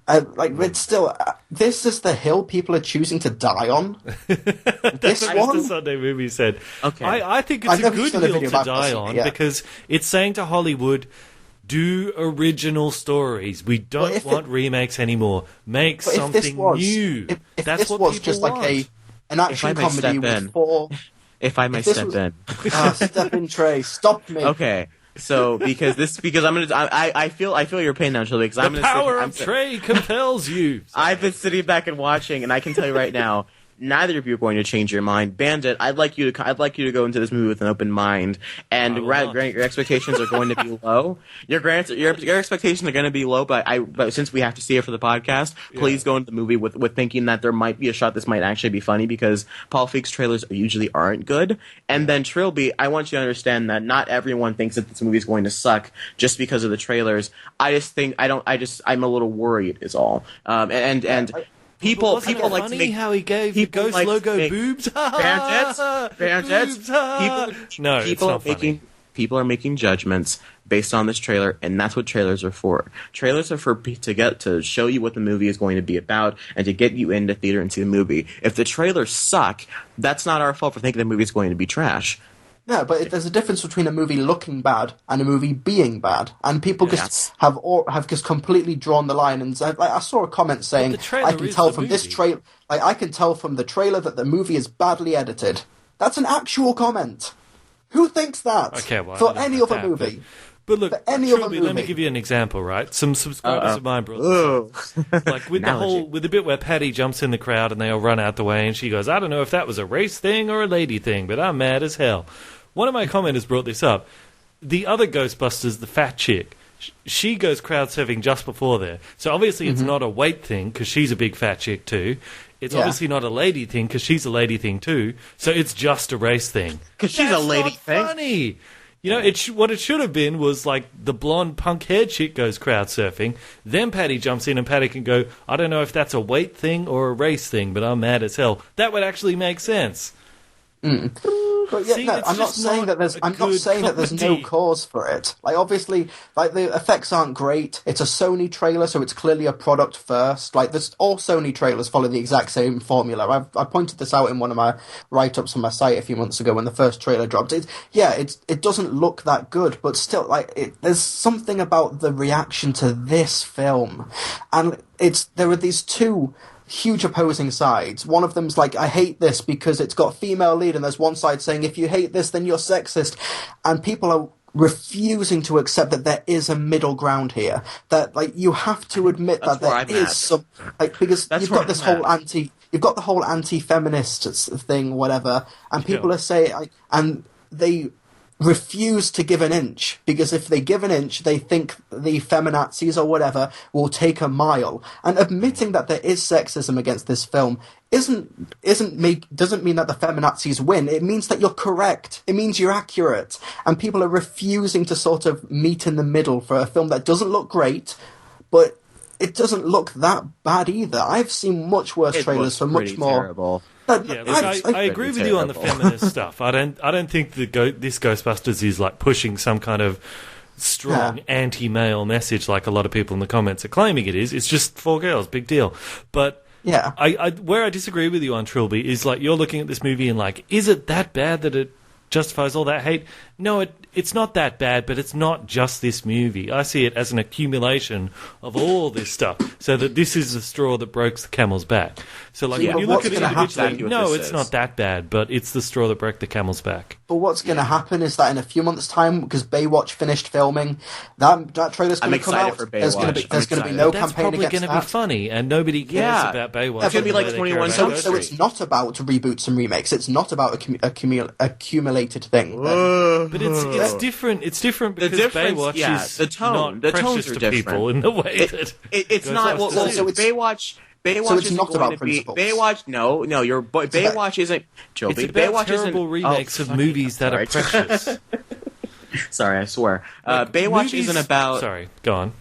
It's still, this is the hill people are choosing to die on. This one, the Sunday Movie said. Okay, I think it's a good hill to die on because it's saying to Hollywood, do original stories. We don't want remakes anymore. Make something new. If this was just like an action comedy with four. If I may step in. Step in, Trey. Stop me. Okay. So because I feel your pain now, Trilbee. The power of Trey compels you. I've been sitting back and watching, and I can tell you right now, neither of you are going to change your mind. Bandit, I'd like you to go into this movie with an open mind, and your expectations are going to be low. Your expectations are going to be low, but since we have to see it for the podcast, please go into the movie with thinking that there might be a shot this might actually be funny, because Paul Feig's trailers usually aren't good. And then Trilbee, I want you to understand that not everyone thinks that this movie is going to suck just because of the trailers. I'm a little worried is all. People like to make how he gave the Ghost logo boobs. Bandits. People are making judgments based on this trailer, and that's what trailers are for. Trailers are to show you what the movie is going to be about and to get you into theater and see the movie. If the trailers suck, that's not our fault for thinking the movie is going to be trash. No, but there's a difference between a movie looking bad and a movie being bad, and people have just completely drawn the line. And I saw a comment saying, "I can tell from this trailer, I can tell from the trailer that the movie is badly edited." That's an actual comment. Who thinks that? Okay, well, for any other movie. But look, Trilbee, let me give you an example, right? Some subscribers of mine brought this up. Like with the bit where Patty jumps in the crowd and they all run out the way, and she goes, "I don't know if that was a race thing or a lady thing, but I'm mad as hell." One of my commenters brought this up. The other Ghostbusters, the fat chick, she goes crowd surfing just before there. So obviously it's not a weight thing because she's a big fat chick too. It's obviously not a lady thing because she's a lady thing too. So it's just a race thing. Because she's a lady thing. Funny. You know, what it should have been was like the blonde punk-haired chick goes crowd surfing, then Patty jumps in and Patty can go, I don't know if that's a weight thing or a race thing, but I'm mad as hell. That would actually make sense. But yeah, See, no, it's I'm not just saying not that there's. a I'm not good saying that there's no comedy. cause for it. Like obviously, like the effects aren't great. It's a Sony trailer, so it's clearly a product first. Like this, all Sony trailers follow the exact same formula. I pointed this out in one of my write-ups on my site a few months ago when the first trailer dropped. It doesn't look that good, but still, there's something about the reaction to this film, and there are these two huge opposing sides. One of them's like, I hate this because it's got a female lead, and there's one side saying, if you hate this, then you're sexist. And people are refusing to accept that there is a middle ground here. That, like, you have to admit that there is some, like, because you've got this whole you've got the whole anti-feminist thing, whatever, and people are saying, and they refuse to give an inch, because if they give an inch, they think the feminazis or whatever will take a mile. And admitting that there is sexism against this film doesn't mean that the feminazis win. It means that you're correct. It means you're accurate. And people are refusing to sort of meet in the middle for a film that doesn't look great, but it doesn't look that bad either. I've seen much worse trailers for much more. Terrible. Yeah, look, I agree with you on the feminist stuff. I don't think this Ghostbusters is like pushing some kind of strong anti-male message like a lot of people in the comments are claiming it is. It's just 4 girls, big deal. But yeah, where I disagree with you on Trilby is like you're looking at this movie and like, is it that bad that it justifies all that hate? No, it's not that bad, but it's not just this movie. I see it as an accumulation of all this stuff, so that this is the straw that broke the camel's back. So, like, when you look at it individually, no, it's not that bad, but it's the straw that broke the camel's back. But what's going to happen is that in a few months' time, because Baywatch finished filming, that trailer's going to come out. For Baywatch. There's going to be no That's campaign probably against going to be funny, and nobody cares about Baywatch. It's going to be like 21 Jump So it's not about reboots and remakes. It's not about accumulated thing. But it's different. It's different because Baywatch is the tone. not The precious tones are to different. people in the way that it's not. Well, so it's Baywatch. Baywatch so it's isn't not going about to be principles. Baywatch. No, Baywatch isn't. Joe, it's about Baywatch terrible isn't, remakes of movies that are precious. Sorry, I swear. Baywatch isn't about. Sorry, go on.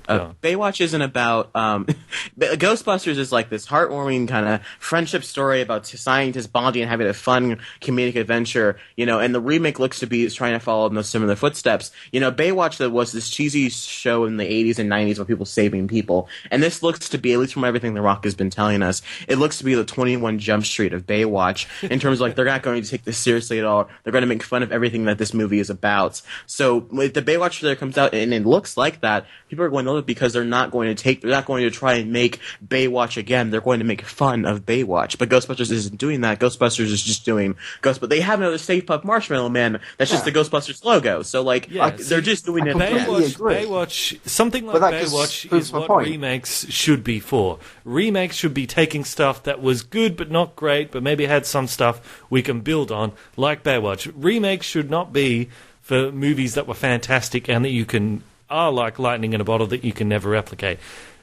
Baywatch isn't about. Ghostbusters is like this heartwarming kind of friendship story about scientists bonding and having a fun comedic adventure. And the remake looks to be trying to follow in those similar footsteps. Baywatch that was this cheesy show in the 80s and 90s about people saving people, and this looks to be, at least from everything The Rock has been telling us, it looks to be the 21 Jump Street of Baywatch in terms of like they're not going to take this seriously at all. They're going to make fun of everything that this movie is about. So if the Baywatch trailer comes out and it looks like that, people are going to love it because they're not going to try and make Baywatch again. They're going to make fun of Baywatch. But Ghostbusters isn't doing that. Ghostbusters is just doing But they have another Stay Puft Marshmallow Man. That's just the Ghostbusters logo. So they're just doing it. Baywatch, something like Baywatch is what remakes should be for. Remakes should be taking stuff that was good but not great, but maybe had some stuff we can build on, like Baywatch. Remakes should not be for movies that were fantastic and that are like lightning in a bottle that you can never replicate.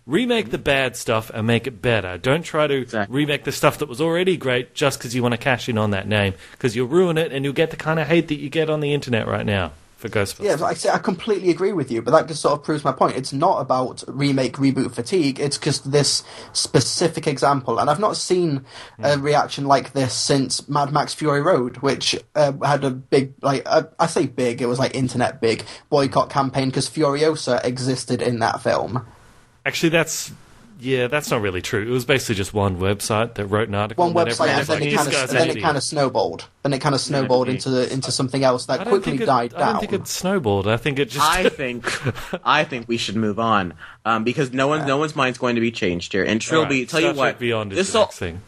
Remake the bad stuff and make it better. Don't try to remake the stuff that was already great just because you want to cash in on that name, because you'll ruin it and you'll get the kind of hate that you get on the internet right now for Ghostbusters. Yeah, I completely agree with you, but that just sort of proves my point. It's not about remake, reboot fatigue. It's just this specific example. And I've not seen a reaction like this since Mad Max Fury Road, which had a big, I say big, it was like internet big, boycott campaign because Furiosa existed in that film. Actually, that's not really true. It was basically just one website that wrote an article. And then it kind of snowballed. Then it kind of snowballed into something else that quickly died down. I don't think it snowballed. I think it just. I think we should move on because no one's mind's going to be changed here. And Trilby, tell you what, Beyond is the next thing.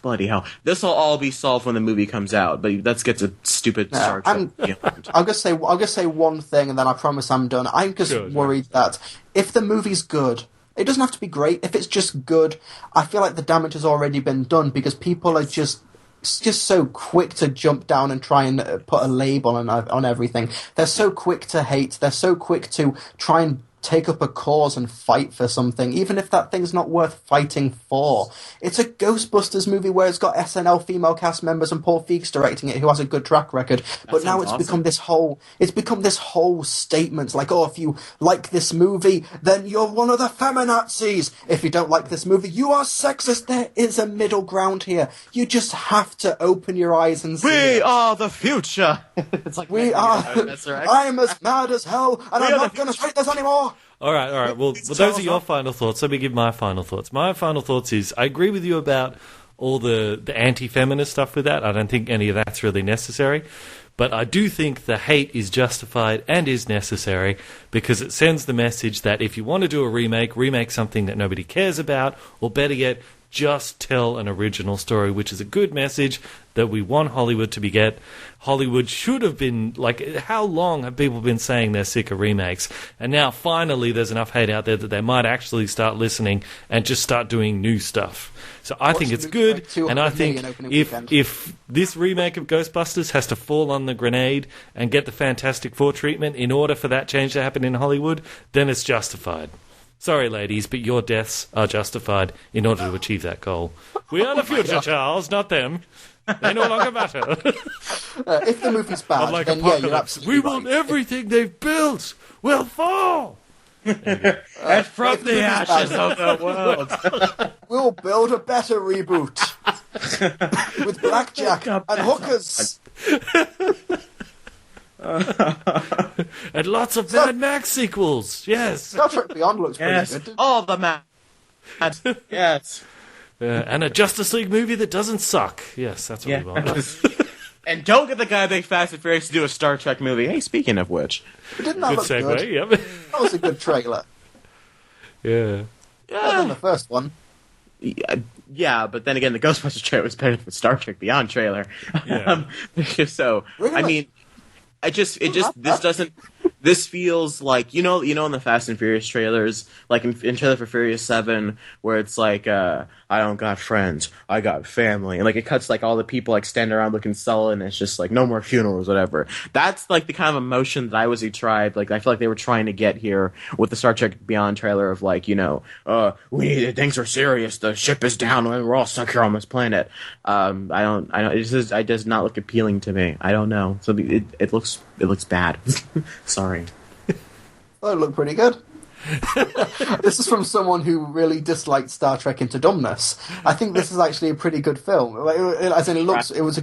Bloody hell! This will all be solved when the movie comes out. But let's get to stupid Star Trek. I'll just say one thing, and then I promise I'm done. I'm just worried that if the movie's good, it doesn't have to be great. If it's just good, I feel like the damage has already been done because people are just so quick to jump down and try and put a label on everything. They're so quick to hate. They're so quick to try and take up a cause and fight for something, even if that thing's not worth fighting for. It's a Ghostbusters movie where it's got SNL female cast members and Paul Feig's directing it, who has a good track record. But now it's become this whole statement, like, oh, if you like this movie, then you're one of the feminazis. If you don't like this movie, you are sexist. There is a middle ground here. You just have to open your eyes and see We it. are the future. It's like We are. That's right. I'm as mad as hell, and I'm not going to fight this anymore. All right. Well, those are your final thoughts. Let me give my final thoughts. My final thoughts is I agree with you about all the anti-feminist stuff with that. I don't think any of that's really necessary. But I do think the hate is justified and is necessary because it sends the message that if you want to do a remake something that nobody cares about, or better yet, just tell an original story, which is a good message that we want Hollywood to get. Hollywood should have been, like, how long have people been saying they're sick of remakes? And now, finally, there's enough hate out there that they might actually start listening and just start doing new stuff. So I think it's good, and I think if this remake of Ghostbusters has to fall on the grenade and get the Fantastic Four treatment in order for that change to happen in Hollywood, then it's justified. Sorry, ladies, but your deaths are justified in order to achieve that goal. We are the future, Charles, not them. They no longer matter. If the movie's bad, Like then yeah, you're absolutely we right. want everything they've built will fall. And from the ashes of the world. We'll build a better reboot with blackjack and hookers. And lots of Mad Max sequels. Yes. Star Trek Beyond looks pretty Yes, good. all the mad. Yes. And a Justice League movie that doesn't suck. Yes, that's what we want. And don't get the guy Big Fast and Furious to do a Star Trek movie. Hey, speaking of which. But didn't that Good look segue, good? yep. That was a good trailer. Yeah. Better than the first one. Yeah, but then again, the Ghostbusters trailer was better than the Star Trek Beyond trailer. Yeah. So, Really? I mean, this feels like, you know, in the Fast and Furious trailers, like in trailer for Furious 7, where it's like, I don't got friends, I got family, and like it cuts like all the people like standing around looking sullen, and it's just like no more funerals, whatever. That's like the kind of emotion that I was tried. Like I feel like they were trying to get here with the Star Trek Beyond trailer of like, you know, things are serious, the ship is down, and we're all stuck here on this planet. It does not look appealing to me. I don't know. So it looks bad. Sorry. Oh, it looked pretty good. This is from someone who really disliked Star Trek Into Dumbness. I think this is actually a pretty good film. As in, it was a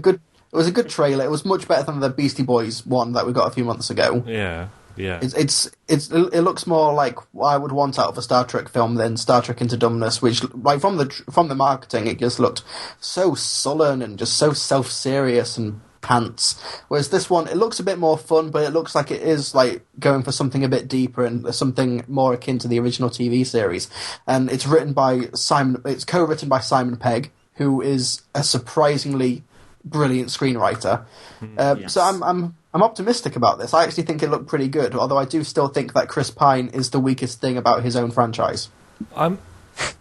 good trailer. It was much better than the Beastie Boys one that we got a few months ago. Yeah. It looks more like what I would want out of a Star Trek film than Star Trek Into Dumbness, which, like, from the marketing, it just looked so sullen and just so self-serious and pants. Whereas this one, it looks a bit more fun, but it looks like it is like going for something a bit deeper and something more akin to the original TV series. And it's co-written by Simon Pegg, who is a surprisingly brilliant screenwriter. Yes. So I'm optimistic about this. I actually think it looked pretty good, although I do still think that Chris Pine is the weakest thing about his own franchise.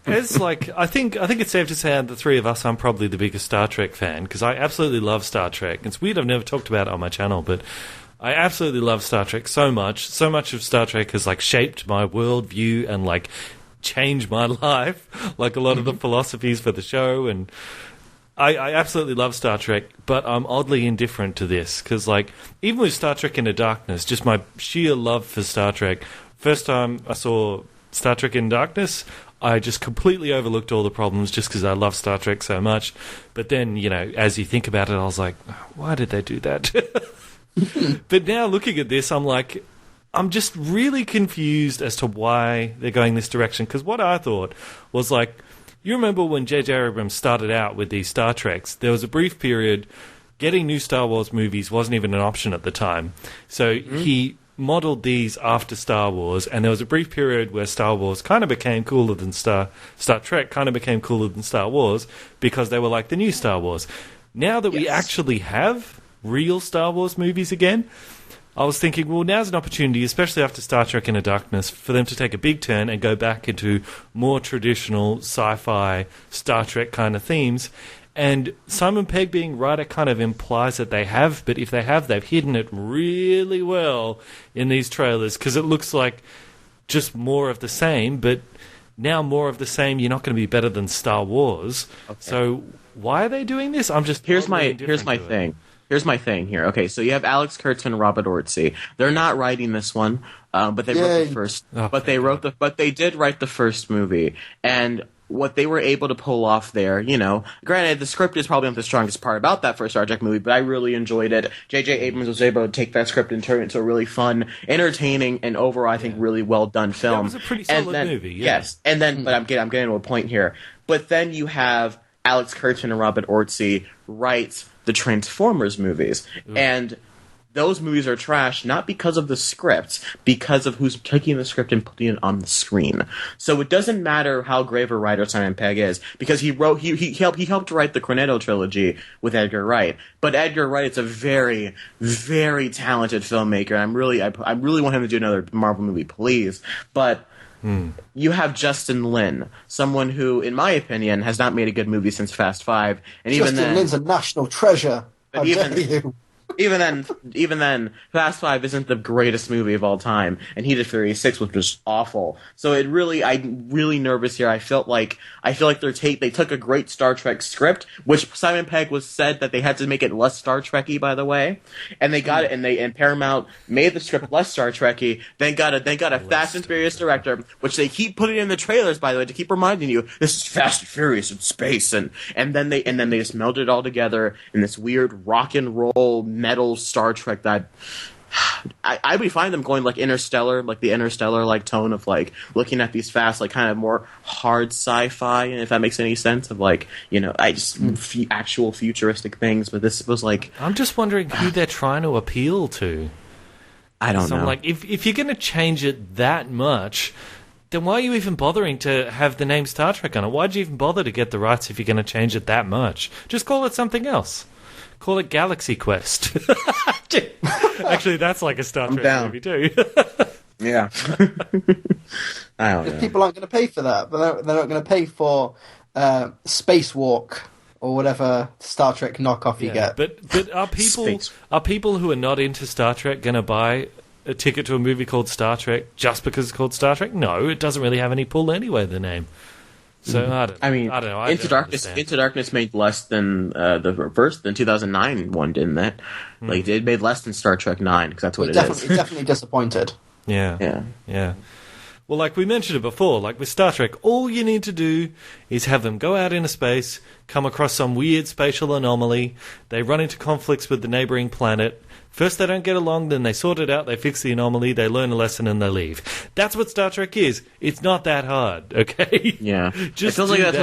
It's like I think it's safe to say, out of the three of us, I'm probably the biggest Star Trek fan because I absolutely love Star Trek. It's weird I've never talked about it on my channel, but I absolutely love Star Trek so much. So much of Star Trek has like shaped my worldview and like changed my life, like a lot of the philosophies for the show. And I absolutely love Star Trek, but I'm oddly indifferent to this because, like, even with Star Trek Into Darkness, just my sheer love for Star Trek. First time I saw Star Trek Into Darkness, I just completely overlooked all the problems just because I love Star Trek so much. But then, you know, as you think about it, I was like, why did they do that? But now looking at this, I'm like, I'm just really confused as to why they're going this direction. Because what I thought was like, you remember when J.J. Abrams started out with these Star Treks, there was a brief period, getting new Star Wars movies wasn't even an option at the time. So he modeled these after Star Wars, and there was a brief period where Star Wars kind of became cooler than Star Trek kind of became cooler than Star Wars because they were like the new Star Wars. Now that we actually have real Star Wars movies again, I was thinking, well, now's an opportunity, especially after Star Trek Into Darkness, for them to take a big turn and go back into more traditional sci-fi Star Trek kind of themes. And Simon Pegg being writer kind of implies that they have, but if they have, they've hidden it really well in these trailers, because it looks like just more of the same, but now more of the same, you're not going to be better than Star Wars. Okay. So why are they doing this? I'm just here's my thing. Here's my thing here. Okay, so you have Alex Kurtzman and Robert Orci. They're not writing this one, but they wrote the first. But they did write the first movie, and what they were able to pull off there, you know, granted the script is probably not the strongest part about that first Star Trek movie, but I really enjoyed it. J.J. Abrams was able to take that script and turn it into a really fun, entertaining, and overall, I think, really well done film. That was a pretty solid movie. Yeah. Yes, and then, but I'm getting to a point here. But then you have Alex Kurtzman and Robert Orci write the Transformers movies, and those movies are trash not because of the script, because of who's taking the script and putting it on the screen. So it doesn't matter how great of a writer Simon Pegg is, because he helped write the Cornetto trilogy with Edgar Wright. But Edgar Wright is a very, very talented filmmaker. I really want him to do another Marvel movie, please. But you have Justin Lin, someone who, in my opinion, has not made a good movie since Fast Five. And Justin Lin's a national treasure. But even then, Fast Five isn't the greatest movie of all time, and he did Furious 6, which was awful. So I'm really nervous here. I feel like they took a great Star Trek script, which Simon Pegg was said that they had to make it less Star Trek-y, by the way, and they got it, and Paramount made the script less Star Trek-y. Then got a Fast and Furious director, which they keep putting in the trailers, by the way, to keep reminding you this is Fast and Furious in space, and then they just melded it all together in this weird rock and roll metal Star Trek that I would find them going like Interstellar, like the Interstellar like tone of like looking at these fast, like kind of more hard sci-fi, and if that makes any sense, of like, you know, actual futuristic things. But this was like, I'm just wondering who they're trying to appeal to. I don't know. I'm like, if you're going to change it that much, then why are you even bothering to have the name Star Trek on it? Why'd you even bother to get the rights if you're going to change it that much? Just call it something else. Call it Galaxy Quest. Actually, that's like a Star Trek movie too. Yeah. I don't know. People aren't going to pay for that, but they're not going to pay for Spacewalk or whatever Star Trek knockoff you get. But are people who are not into Star Trek going to buy a ticket to a movie called Star Trek just because it's called Star Trek? No, it doesn't really have any pull anyway, the name. So I don't know. Into Darkness made less than the first, than 2009 one, didn't it? Like it made less than Star Trek 9, because that's what it is. It's definitely disappointed. Yeah. Well, like we mentioned it before, like with Star Trek, all you need to do is have them go out into space, come across some weird spatial anomaly, they run into conflicts with the neighboring planet. First they don't get along, then they sort it out, they fix the anomaly, they learn a lesson, and they leave. That's what Star Trek is. It's not that hard, okay? Yeah. Just it feels like that's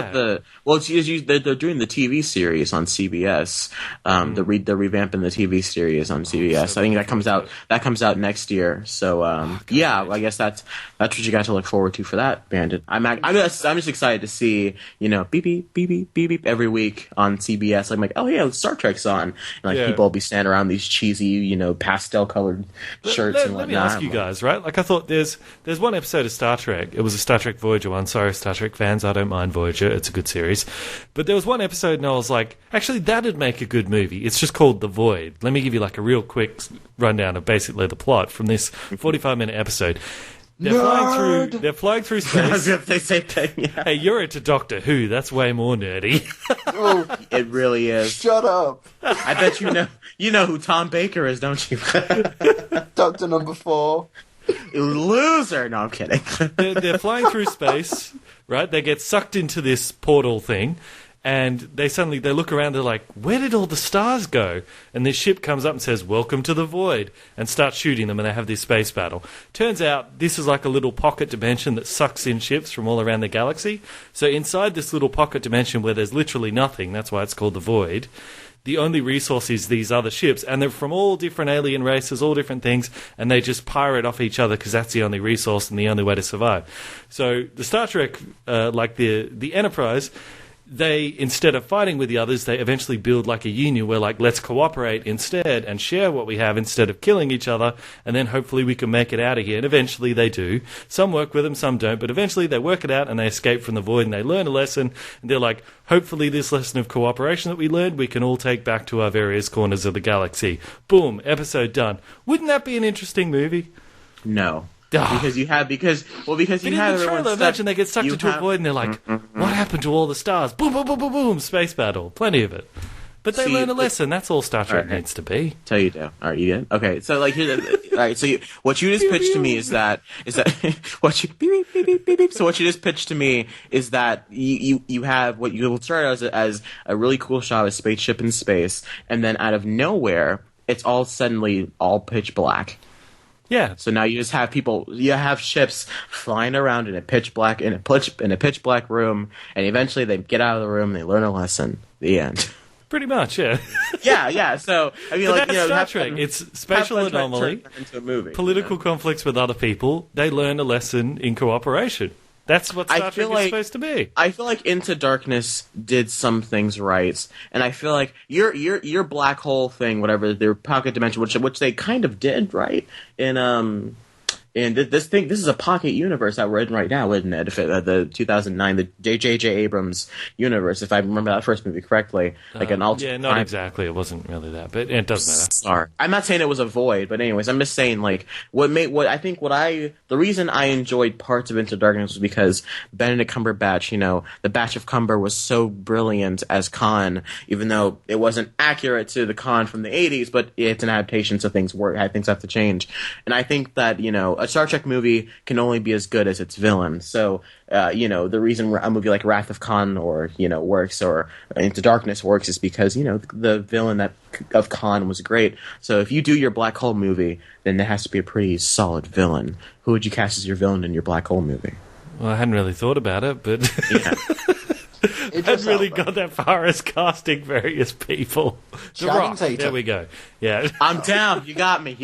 what they're doing the TV series on CBS. They're revamping the TV series on CBS. I think that comes out next year. So yeah, I guess that's what you got to look forward to for that, Bandit. I'm just excited to see, you know, beep beep beep beep beep beep every week on CBS. I'm like, oh yeah, Star Trek's on. And people will be standing around these cheesy, you know, pastel colored shirts and whatnot. Let me ask you guys, right? Like, I thought there's one episode of Star Trek. It was a Star Trek Voyager one. Sorry, Star Trek fans, I don't mind Voyager. It's a good series. But there was one episode and I was like, actually, that'd make a good movie. It's just called The Void. Let me give you like a real quick rundown of basically the plot from this 45-minute episode. They're flying through space. I was going to say the same thing. Yeah. Hey, you're into Doctor Who. That's way more nerdy. Oh, it really is. Shut up. I bet you know who Tom Baker is, don't you? Doctor number 4. Loser. No, I'm kidding. They're flying through space, right? They get sucked into this portal thing, and they look around, they're like, where did all the stars go? And this ship comes up and says, welcome to the void, and starts shooting them, and they have this space battle. Turns out this is like a little pocket dimension that sucks in ships from all around the galaxy. So inside this little pocket dimension where there's literally nothing, that's why it's called the void, the only resource is these other ships, and they're from all different alien races, all different things, and they just pirate off each other because that's the only resource and the only way to survive. So the Star Trek, like the Enterprise, they, instead of fighting with the others, they eventually build like a union where like, let's cooperate instead and share what we have instead of killing each other, and then hopefully we can make it out of here. And eventually they do. Some work with them, some don't, but eventually they work it out and they escape from the void and they learn a lesson, and they're like, hopefully this lesson of cooperation that we learned we can all take back to our various corners of the galaxy. Boom, episode done. Wouldn't that be an interesting movie? No. because you have But you in have the everyone trailer, stuck. imagine they get sucked into a void and they're like, what happened to all the stars? Boom, boom, boom, boom, boom, space battle. Plenty of it. But they learn a lesson. That's all Star Trek needs to be. Tell you do. All right, you good? Okay, so like here's all right. So what you just pitched to me is that what you beep, beep, beep, beep, beep. So what you just pitched to me is that you have what you will start as a really cool shot of a spaceship in space, and then out of nowhere, it's all suddenly all pitch black. Yeah. So now you just have you have ships flying around in a pitch black room, and eventually they get out of the room and they learn a lesson. The end. Pretty much, yeah. Yeah. So I mean, But that's Star Trek. It's spatial anomaly, into a movie, political conflicts with other people. They learn a lesson in cooperation. That's what Star Trek is supposed to be. I feel like Into Darkness did some things right, and I feel like your black hole thing, whatever, their pocket dimension, which they kind of did right in this is a pocket universe that we're in right now, isn't it? If the 2009, the J.J. Abrams universe, if I remember that first movie correctly, like an alternate. Yeah, not exactly. It wasn't really that, but it doesn't matter. Sorry, I'm not saying it was a void, but anyways, I'm just saying like the reason I enjoyed parts of Into Darkness was because Benedict Cumberbatch, the Batch of Cumber was so brilliant as Khan, even though it wasn't accurate to the Khan from the 80s, but it's an adaptation, so things work. Things have to change, and I think that a Star Trek movie can only be as good as its villain. So, the reason a movie like Wrath of Khan works or Into Darkness works is because, the villain of Khan was great. So if you do your black hole movie, then there has to be a pretty solid villain. Who would you cast as your villain in your black hole movie? Well, I hadn't really thought about it, but Yeah. I hadn't really got that far as casting various people. The Rock, there we go. Yeah. I'm down. You got me.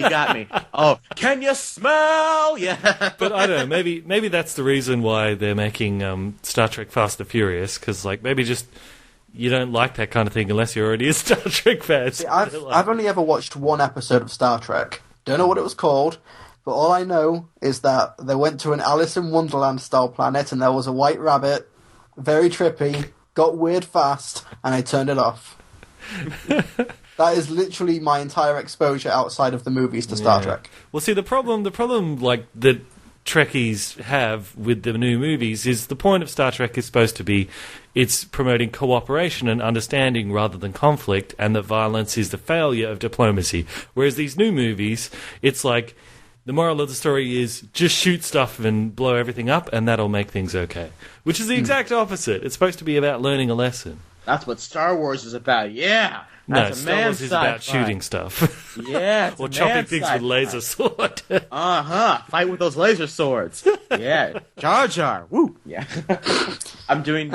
Oh, can you smell? Yeah. But I don't know. Maybe that's the reason why they're making Star Trek Fast and Furious, because maybe just you don't like that kind of thing unless you're already a Star Trek fan. See, I've only ever watched one episode of Star Trek. Don't know what it was called, but all I know is that they went to an Alice in Wonderland style planet and there was a white rabbit, very trippy, got weird fast, and I turned it off. That is literally my entire exposure outside of the movies to Star Trek. Well, see, the problem like that Trekkies have with the new movies is the point of Star Trek is supposed to be it's promoting cooperation and understanding rather than conflict, and that violence is the failure of diplomacy. Whereas these new movies, it's like the moral of the story is just shoot stuff and blow everything up, and that'll make things okay. Which is the exact opposite. It's supposed to be about learning a lesson. That's what Star Wars is about. Yeah. No, Star Wars is about shooting stuff. Yeah. Or chopping things with laser sword. Fight with those laser swords. Yeah. Jar Jar. Woo. Yeah. I'm doing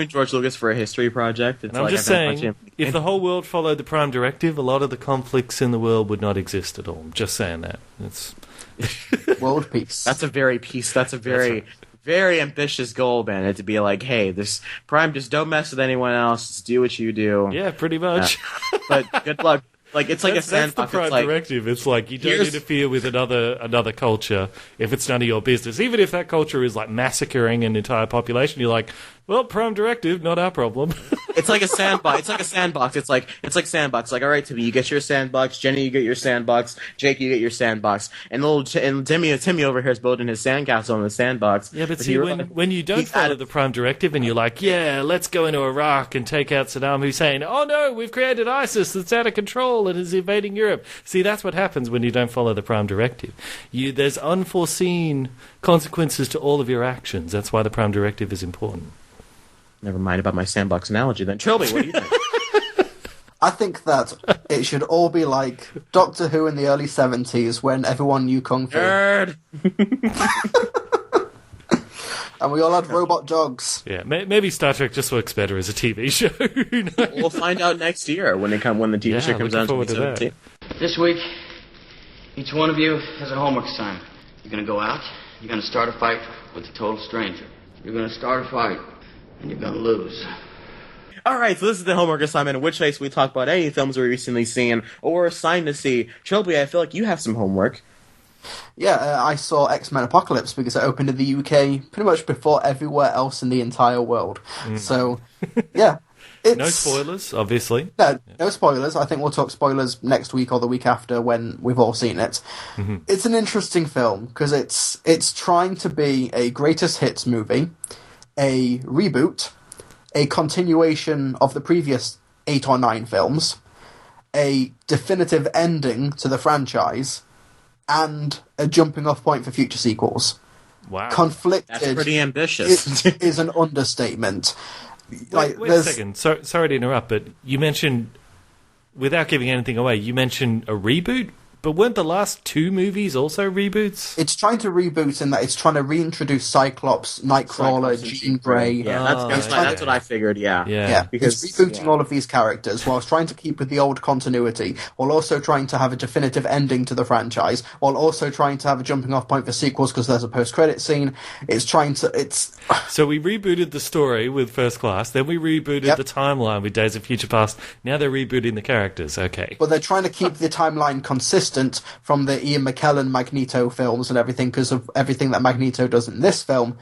George Lucas for a history project. It's I'm just saying, if the whole world followed the Prime Directive, a lot of the conflicts in the world would not exist at all. I'm just saying that. It's world peace. That's a very very ambitious goal, man. It to be like, hey, this Prime, just don't mess with anyone else. Just do what you do. Yeah, pretty much. But good luck. Like it's like a sandbox. That's the Prime Directive. It's like you don't interfere with another culture if it's none of your business. Even if that culture is like massacring an entire population, you're like, well, Prime Directive, not our problem. It's like a sandbox. It's like sandbox. Like, all right, Timmy, you get your sandbox. Jenny, you get your sandbox. Jake, you get your sandbox. And Timmy over here is building his sandcastle in the sandbox. Yeah, but see, when you don't follow the Prime Directive and you're like, yeah, let's go into Iraq and take out Saddam Hussein. Oh no, we've created ISIS that's out of control and is invading Europe. See, that's what happens when you don't follow the Prime Directive. There's unforeseen consequences to all of your actions. That's why the Prime Directive is important. Never mind about my sandbox analogy then. Trilbee, what do you think? I think that it should all be like Doctor Who in the early 70s when everyone knew Kung Fu. Nerd! And we all had robot dogs. Yeah, maybe Star Trek just works better as a TV show. Who knows? We'll find out next year when the TV show comes out. This week, each one of you has a homework assignment. You're going to go out, you're going to start a fight with a total stranger. You're going to start a fight, and you're going to lose. Alright, so this is the homework assignment, in which case we talk about any films we've recently seen or assigned to see. Trilbee, I feel like you have some homework. Yeah, I saw X-Men Apocalypse because it opened in the UK pretty much before everywhere else in the entire world. So, yeah. No spoilers, obviously. No spoilers. I think we'll talk spoilers next week or the week after when we've all seen it. Mm-hmm. It's an interesting film because it's trying to be a greatest hits movie, a reboot, a continuation of the previous 8 or 9 films, a definitive ending to the franchise, and a jumping off point for future sequels. Wow. Conflicted. That's pretty ambitious. is an understatement. Wait a second. Sorry to interrupt, but you mentioned, without giving anything away, you mentioned a reboot? But weren't the last 2 movies also reboots? It's trying to reboot in that it's trying to reintroduce Cyclops, Nightcrawler, Jean Grey. Yeah, that's what I figured, yeah. Because it's rebooting all of these characters whilst trying to keep with the old continuity, while also trying to have a definitive ending to the franchise, while also trying to have a jumping off point for sequels because there's a post-credit scene. So we rebooted the story with First Class, then we rebooted the timeline with Days of Future Past, now they're rebooting the characters, okay. But they're trying to keep the timeline consistent from the Ian McKellen Magneto films and everything because of everything that Magneto does in this film.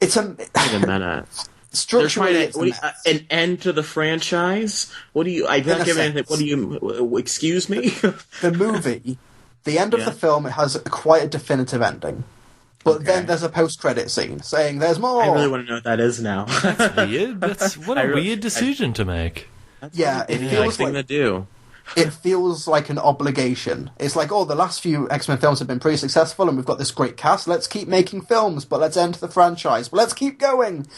It's a... Wait a minute. Structurally, an end to the franchise? What do you... I'm not giving anything... What do you... Excuse me? The movie, the end of the film, it has quite a definitive ending. But then there's a post-credit scene saying there's more. I really want to know what that is now. That's weird. What a weird decision to make. It feels like... to do. It feels like an obligation. It's like, the last few X-Men films have been pretty successful and we've got this great cast. Let's keep making films, but let's end the franchise. But let's keep going.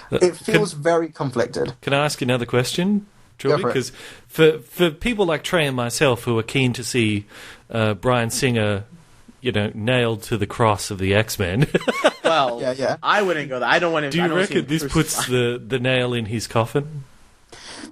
It feels very conflicted. Can I ask you another question, Trilbee? Because for people like Trey and myself who are keen to see Bryan Singer, nailed to the cross of the X-Men... Well, I wouldn't go there. I don't want to... Do you reckon this puts the nail in his coffin?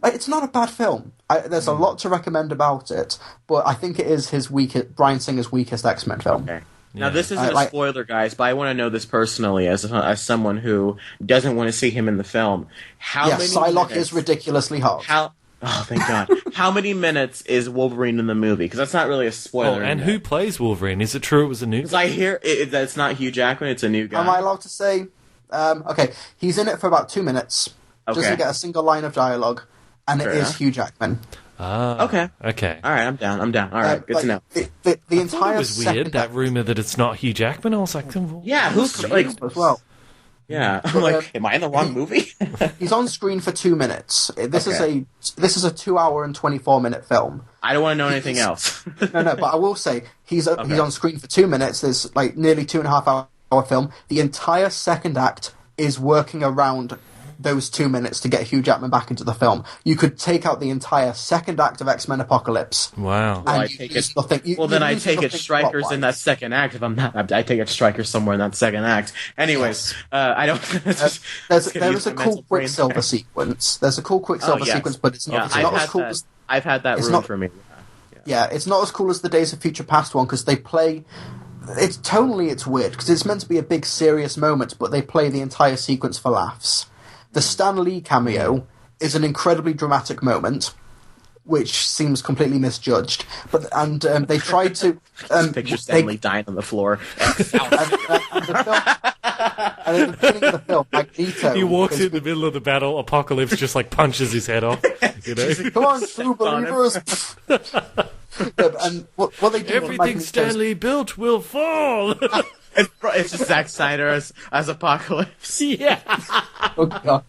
It's not a bad film. There's a lot to recommend about it, but I think it is Bryan Singer's weakest X-Men film. Okay. Now, this isn't a spoiler, guys, but I want to know this personally as someone who doesn't want to see him in the film. Psylocke is ridiculously hot. Oh, thank God. How many minutes is Wolverine in the movie? Because that's not really a spoiler. And who plays Wolverine? Is it true it was a new guy? Because I hear that it's not Hugh Jackman, it's a new guy. Am I allowed to say? Okay, he's in it for about 2 minutes. Okay. Just to get a single line of dialogue. And it is Hugh Jackman. Okay. All right, I'm down. All right, good to know. The entire it was weird, that rumor that it's not Hugh Jackman. I was like, yeah, who's as well. Yeah, I'm like, am I in the wrong movie? He's on screen for 2 minutes. This is a 2 hour and 24-minute film. I don't want to know anything else. No, but I will say he's on screen for 2 minutes. There's nearly 2.5 hour film. The entire second act is working around those 2 minutes to get Hugh Jackman back into the film. You could take out the entire second act of X-Men Apocalypse. Wow. Well, I take it Stryker's in that second act. If I'm not, I take it Stryker's somewhere in that second act. Anyways, I don't... there is a cool Quicksilver sequence. There's a cool Quicksilver sequence, but it's not as cool as... I've had that room for me. Yeah, it's not as cool as the Days of Future Past one, because they play... It's weird, because it's meant to be a big serious moment, but they play the entire sequence for laughs. The Stan Lee cameo is an incredibly dramatic moment, which seems completely misjudged. And they tried to picture Stan Lee dying on the floor. And at the beginning of the film, Magneto, he walks in the middle of the battle. Apocalypse just punches his head off. Come on, true believers. And what they do? Everything Stan Lee built will fall. It's just Zack Snyder as Apocalypse. Yeah. Oh, God.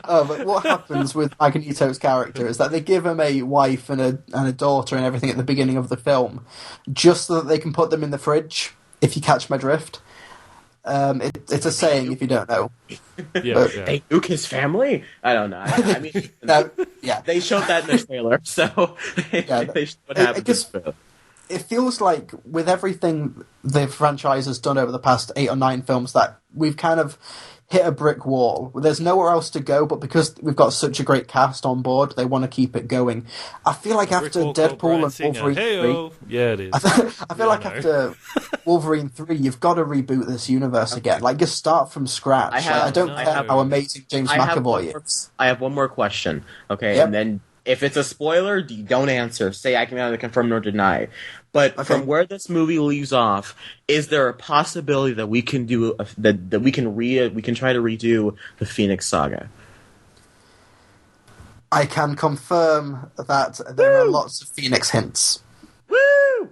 But what happens with Magneto's character is that they give him a wife and a daughter and everything at the beginning of the film, just so that they can put them in the fridge, if you catch my drift. It's a saying if you don't know. They nuke his family? I don't know. I mean, they showed that in the trailer, so they showed what happens. It feels like with everything the franchise has done over the past 8 or 9 films that we've kind of hit a brick wall. There's nowhere else to go, but because we've got such a great cast on board, they want to keep it going. I feel like after Deadpool and Wolverine 3... Yeah, it is. I feel like after Wolverine 3, you've got to reboot this universe again. Just start from scratch. I don't care how amazing James McAvoy is. I have one more question, okay? Yep. And then if it's a spoiler, you don't answer. Say I can neither confirm nor deny. But from where this movie leaves off, is there a possibility that we can do that we can try to redo the Phoenix Saga? I can confirm that there are lots of Phoenix hints. Woo!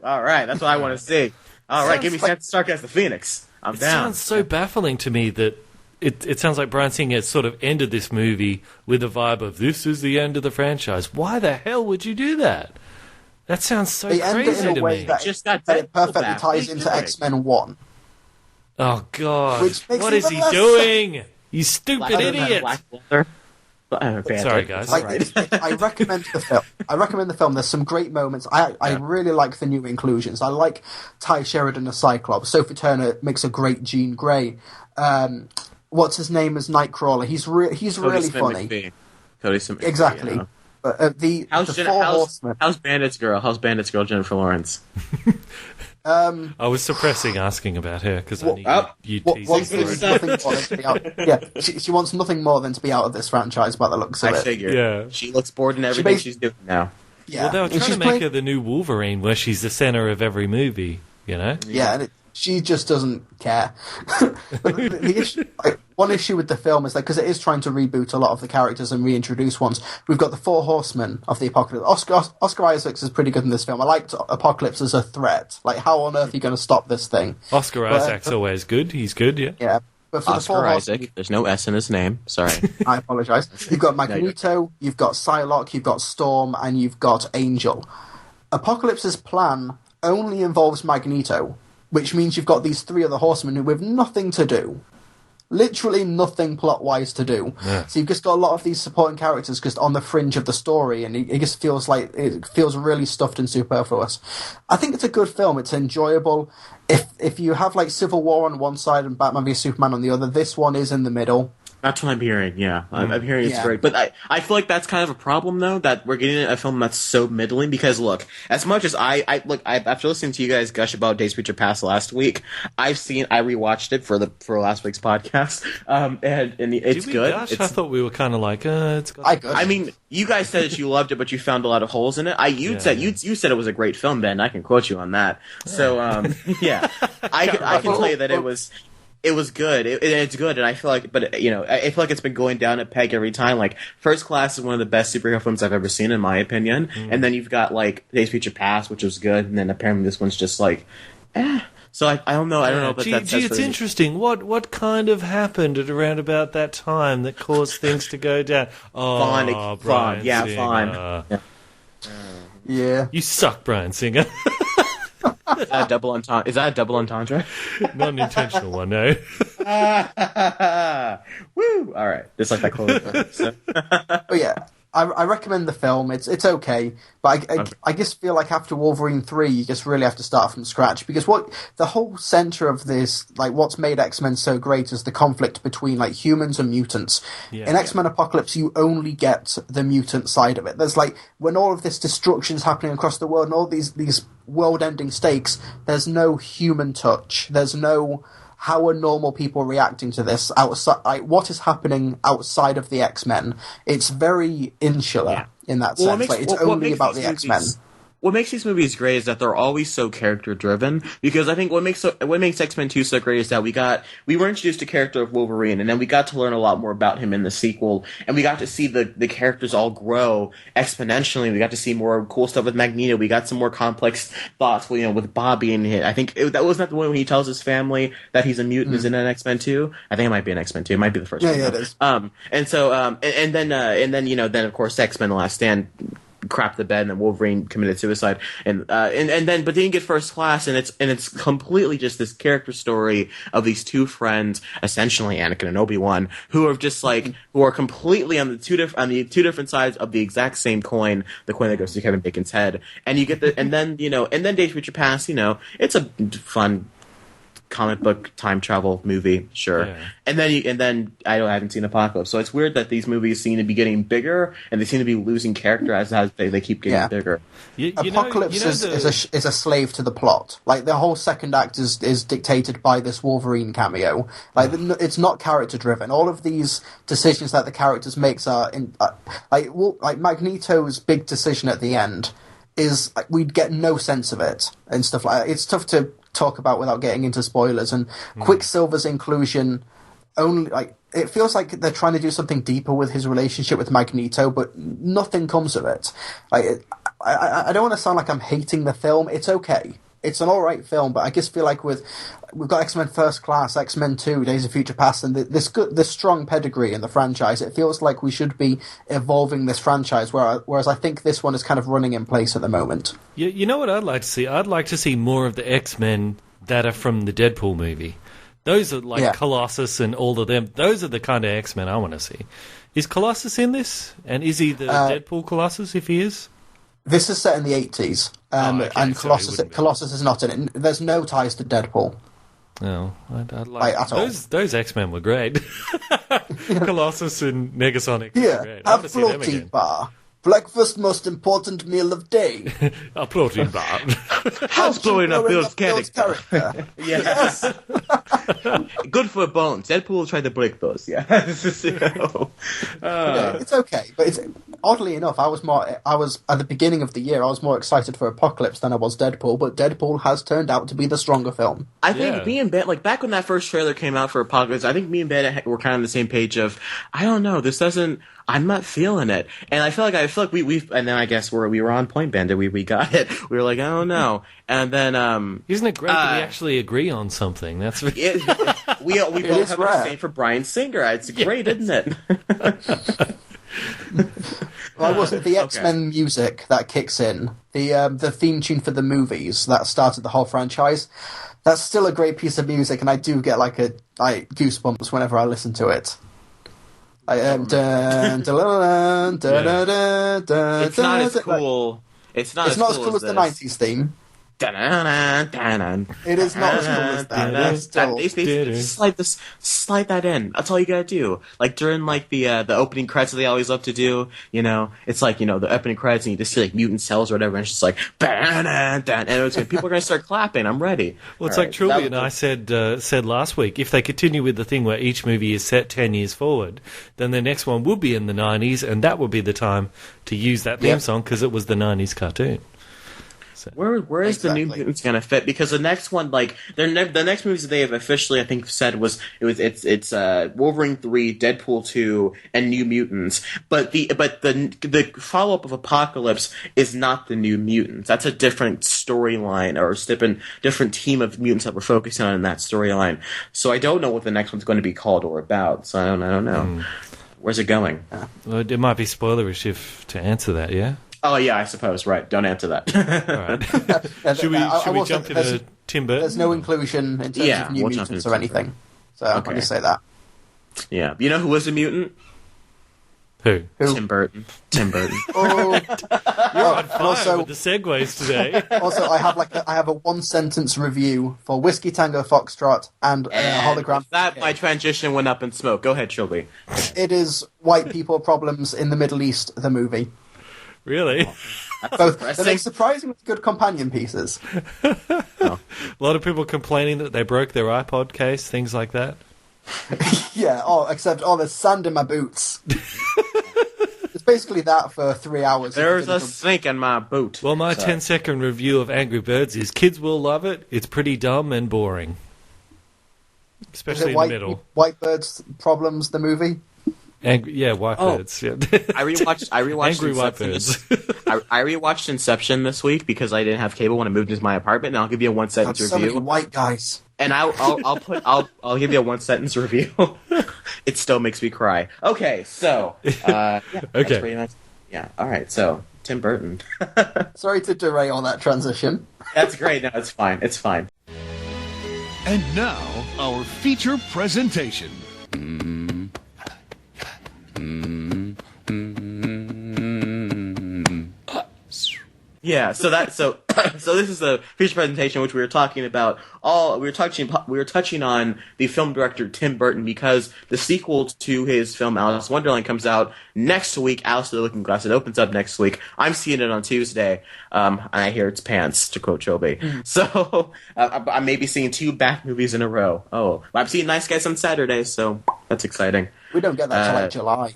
All right, that's what I want to see. All right, give me Sansa Stark as the Phoenix. I'm It down. sounds so baffling to me that it sounds like Bryan Singer has sort of ended this movie with a vibe of this is the end of the franchise. Why the hell would you do that? That sounds so They end it crazy in a to way me. that, Just got that it Deadpool perfectly back. ties What are you into doing? X-Men 1. Oh, God. Which makes What it is he even less doing? You stupid Other than idiot. Black Panther. Panther. Sorry, guys. All right. I recommend the film. There's some great moments. I really like the new inclusions. I like Ty Sheridan as Cyclops. Sophie Turner makes a great Jean Grey. What's his name as Nightcrawler? He's really funny. Cody Smith. Exactly. Yeah. But How's Bandit's girl? How's Bandit's girl Jennifer Lawrence? I was suppressing asking about her because I knew you teased she wants nothing more than to be out of this franchise by the looks of I it. figured. Yeah. She looks bored in everything she's doing now. Yeah. Well, they were And trying she's to make playing- her the new Wolverine where she's the center of every movie, you know? Yeah, and she just doesn't care. But the issue, one issue with the film is that because it is trying to reboot a lot of the characters and reintroduce ones, we've got the four horsemen of the apocalypse. Oscar Isaacs is pretty good in this film. I liked Apocalypse as a threat. Like, how on earth are you going to stop this thing? Oscar Isaac's always good. He's good, yeah. Yeah. But for the Oscar four Isaac. horsemen, There's no S in his name. Sorry. I apologise. You've got Magneto, you've got Psylocke, you've got Storm, and you've got Angel. Apocalypse's plan only involves Magneto, which means you've got these three other horsemen who have nothing to do. Literally nothing plot-wise to do. Yeah. So you've just got a lot of these supporting characters just on the fringe of the story, and it just feels like it feels really stuffed and superfluous. I think it's a good film. It's enjoyable. If you have like Civil War on one side and Batman v Superman on the other, this one is in the middle. That's what I'm hearing, yeah. I'm hearing it's great. But I feel like that's kind of a problem, though, that we're getting a film that's so middling, because, look, as much as after listening to you guys gush about Days of Future Past last week, I rewatched it for last week's podcast, and it's Did we good. gush? I thought we were kind of like, it's got... I mean, you guys said that you loved it, but you found a lot of holes in it. You said it was a great film, Ben. I can quote you on that. So, yeah. I can tell you that it was good. It's good, and I feel like, but I feel like it's been going down a peg every time. Like, First Class is one of the best superhero films I've ever seen, in my opinion. And then you've got like Days of Future Past, which was good, and then apparently this one's just like, eh. So I don't know. I don't know, but that's it's interesting. What kind of happened at around about that time that caused things to go down? Oh, Bryan Singer. Fine. Yeah. You suck, Bryan Singer. Is that a double entendre? Not an intentional one, no. Woo! All right, just like that close. So. But yeah, I recommend the film. It's okay, but I just feel like after Wolverine 3, you just really have to start from scratch, because what the whole center of this, like what's made X-Men so great, is the conflict between like humans and mutants. In X-Men Apocalypse, you only get the mutant side of it. There's like, when all of this destruction's happening across the world and all these world-ending stakes, there's no human touch. There's no how are normal people reacting to this outside? Like, what is happening outside of the X-Men? It's very insular in that sense. It's only about the X-Men. What makes these movies great is that they're always so character driven, because I think what makes X-Men 2 so great is that we were introduced to the character of Wolverine, and then we got to learn a lot more about him in the sequel, and we got to see the characters all grow exponentially. We got to see more cool stuff with Magneto. We got some more complex thoughts, with Bobby and I think that wasn't the one when he tells his family that he's a mutant is in an X-Men 2. I think it might be an X-Men 2. It might be the first one. Yeah, it is. And then of course X-Men: The Last Stand crap the bed, and then Wolverine committed suicide, but then you get First Class, and it's completely just this character story of these two friends, essentially Anakin and Obi-Wan, who are just like who are completely on the two different sides of the exact same coin, the coin that goes to Kevin Bacon's head, and you get and then Days of Future Past, it's a fun comic book time travel movie, sure. Yeah. And then I haven't seen Apocalypse, so it's weird that these movies seem to be getting bigger and they seem to be losing character as they keep getting bigger. Apocalypse is a slave to the plot. Like, the whole second act is dictated by this Wolverine cameo. Like, it's not character driven. All of these decisions that the characters makes are like Magneto's big decision at the end is like, we'd get no sense of it and stuff like that. It's tough to talk about without getting into spoilers, and Quicksilver's inclusion only like it feels like they're trying to do something deeper with his relationship with Magneto, but nothing comes of it. Like, I don't want to sound like I'm hating the film. It's okay. It's an all right film, but I just feel like we've got X-Men First Class, X-Men 2, Days of Future Past, and this strong pedigree in the franchise. It feels like we should be evolving this franchise, whereas I think this one is kind of running in place at the moment. You know what I'd like to see? I'd like to see more of the X-Men that are from the Deadpool movie. Those are like Colossus and all of them. Those are the kind of X-Men I want to see. Is Colossus in this? And is he the Deadpool Colossus, if he is? This is set in the 80s, and Colossus is not in it. There's no ties to Deadpool. No, I'd like those X-Men were great. Colossus and Negasonic were great. Have a protein bar. Breakfast most important meal of day. A protein bar. How's blowing up Bill's character? Yes. Good for bones. Deadpool tried to break those. Yeah. It's okay, but it's oddly enough, I was at the beginning of the year, I was more excited for Apocalypse than I was Deadpool, but Deadpool has turned out to be the stronger film. I think me and Ben, like back when that first trailer came out for Apocalypse, I think me and Ben were kind of on the same page of, I don't know, I'm not feeling it, and I feel like we've, and then I guess we were on point, Bandit. We got it. We were like, I don't know, and then isn't it great that we actually agree on something? That's we both have the same for Bryan Singer. It's great, isn't it? Well, was it the X-Men music that kicks in? The theme tune for the movies that started the whole franchise. That's still a great piece of music, and I do get like goosebumps whenever I listen to it. It's not as cool. It's not as cool as the 90s theme. It is not as cool as that. Slide that in. That's all you gotta do. Like during like the opening credits that they always love to do. You know, it's like, you know, the opening credits and you just see like mutant cells or whatever, and it's just like and people are gonna start clapping. I'm ready. Well, it's like Trilbee and I said last week. If they continue with the thing where each movie is set 10 years forward, then the next one will be in the 90s, and that would be the time to use that theme song because it was the 90s cartoon. Where is the New Mutants gonna fit? Because the next one, like the next movies that they have officially, I think, said it's Wolverine 3, Deadpool 2, and New Mutants. But the follow up of Apocalypse is not the New Mutants. That's a different storyline or different team of mutants that we're focusing on in that storyline. So I don't know what the next one's going to be called or about. So I don't know. Where's it going? Well, it might be spoilerish to answer that. Yeah. Oh, yeah, I suppose, right. Don't answer that. All right. Should we jump into Tim Burton? There's no inclusion in terms of New Mutants or anything. So I'll just say that. Yeah. You know who was a mutant? Who? Tim Burton. Oh, you're on fire with the segues today. Also, I have a one-sentence review for Whiskey Tango Foxtrot and Hologram. That my transition went up in smoke. Go ahead, Trilbee. It is white people problems in the Middle East, the movie. Really? Both. They make surprisingly good companion pieces. A lot of people complaining that they broke their iPod case, things like that. Yeah, except there's sand in my boots. It's basically that for 3 hours. There's a snake in my boot. Well, my 10-second review of Angry Birds is kids will love it. It's pretty dumb and boring. Especially in the middle. White Birds Problems, the movie? White Birds. Yeah. I rewatched Angry Inception. White Birds. I rewatched Inception this week because I didn't have cable when I moved into my apartment, and I'll give you a one-sentence review. So many white guys. And I'll give you a one-sentence review. It still makes me cry. Okay, so okay, that's pretty much, all right. So Tim Burton. Sorry to derail that transition. That's great. No, it's fine. It's fine. And now our feature presentation. Yeah, so this is the feature presentation which we were talking about. We were touching on the film director Tim Burton because the sequel to his film Alice in Wonderland comes out next week. Alice in the Looking Glass. It opens up next week. I'm seeing it on Tuesday, and I hear it's pants, to quote Trilbee. So I may be seeing 2 Bat movies in a row. Oh, I'm seeing Nice Guys on Saturday, so that's exciting. We don't get that till like July.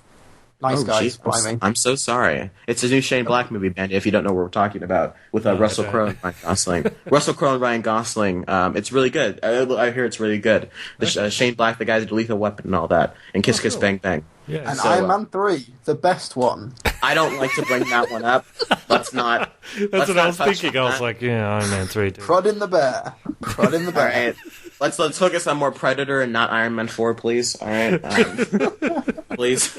Nice guys, geez, blimey. I'm so sorry. It's a new Shane Black movie, Bandit, if you don't know what we're talking about, with Russell Crowe and Ryan Gosling. Russell Crowe and Ryan Gosling. It's really good. I hear it's really good. Shane Black, the guy that did Lethal Weapon and all that, and Kiss Kiss Bang Bang. Yeah. And Iron Man 3, the best one. I don't like to bring that one up. Let's not. That's what I was thinking. I was like, yeah, Iron Man 3. Dude. Prod in the bear. Prod in the bear. All right. Let's focus on more Predator and not Iron Man 4, please. All right. Please.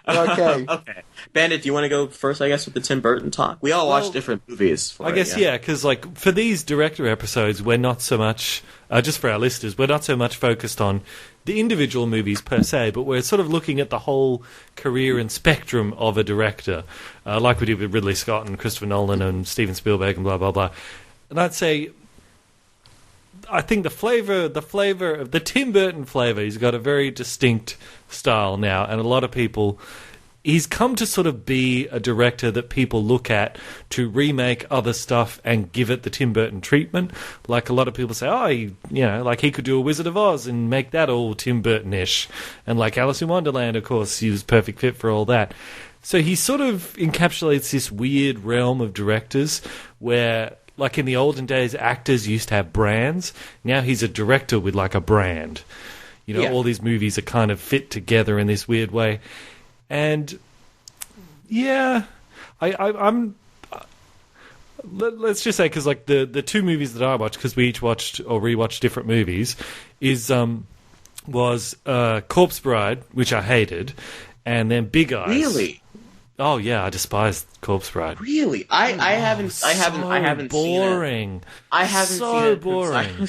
Okay. Okay. Bandit, do you want to go first, I guess, with the Tim Burton talk? We all watch different movies. I guess, yeah, because like, for these director episodes, we're not so much, just for our listeners, we're not so much focused on the individual movies per se, but we're sort of looking at the whole career and spectrum of a director, like we did with Ridley Scott and Christopher Nolan and Steven Spielberg and blah, blah, blah. And I'd say, I think the flavor of the Tim Burton flavor, he's got a very distinct style now, and a lot of people, he's come to sort of be a director that people look at to remake other stuff and give it the Tim Burton treatment. Like a lot of people say, like he could do a Wizard of Oz and make that all Tim Burton-ish. And like Alice in Wonderland, of course, he was a perfect fit for all that. So he sort of encapsulates this weird realm of directors where, like in the olden days, actors used to have brands. Now he's a director with like a brand. You know, all these movies are kind of fit together in this weird way. And yeah, I'm. Let's just say, because like the two movies that I watched, because we each watched or rewatched different movies, was Corpse Bride, which I hated, and then Big Eyes. Really? Oh yeah, I despised Corpse Bride. Really? I haven't seen it. Boring. I haven't so seen it. Boring.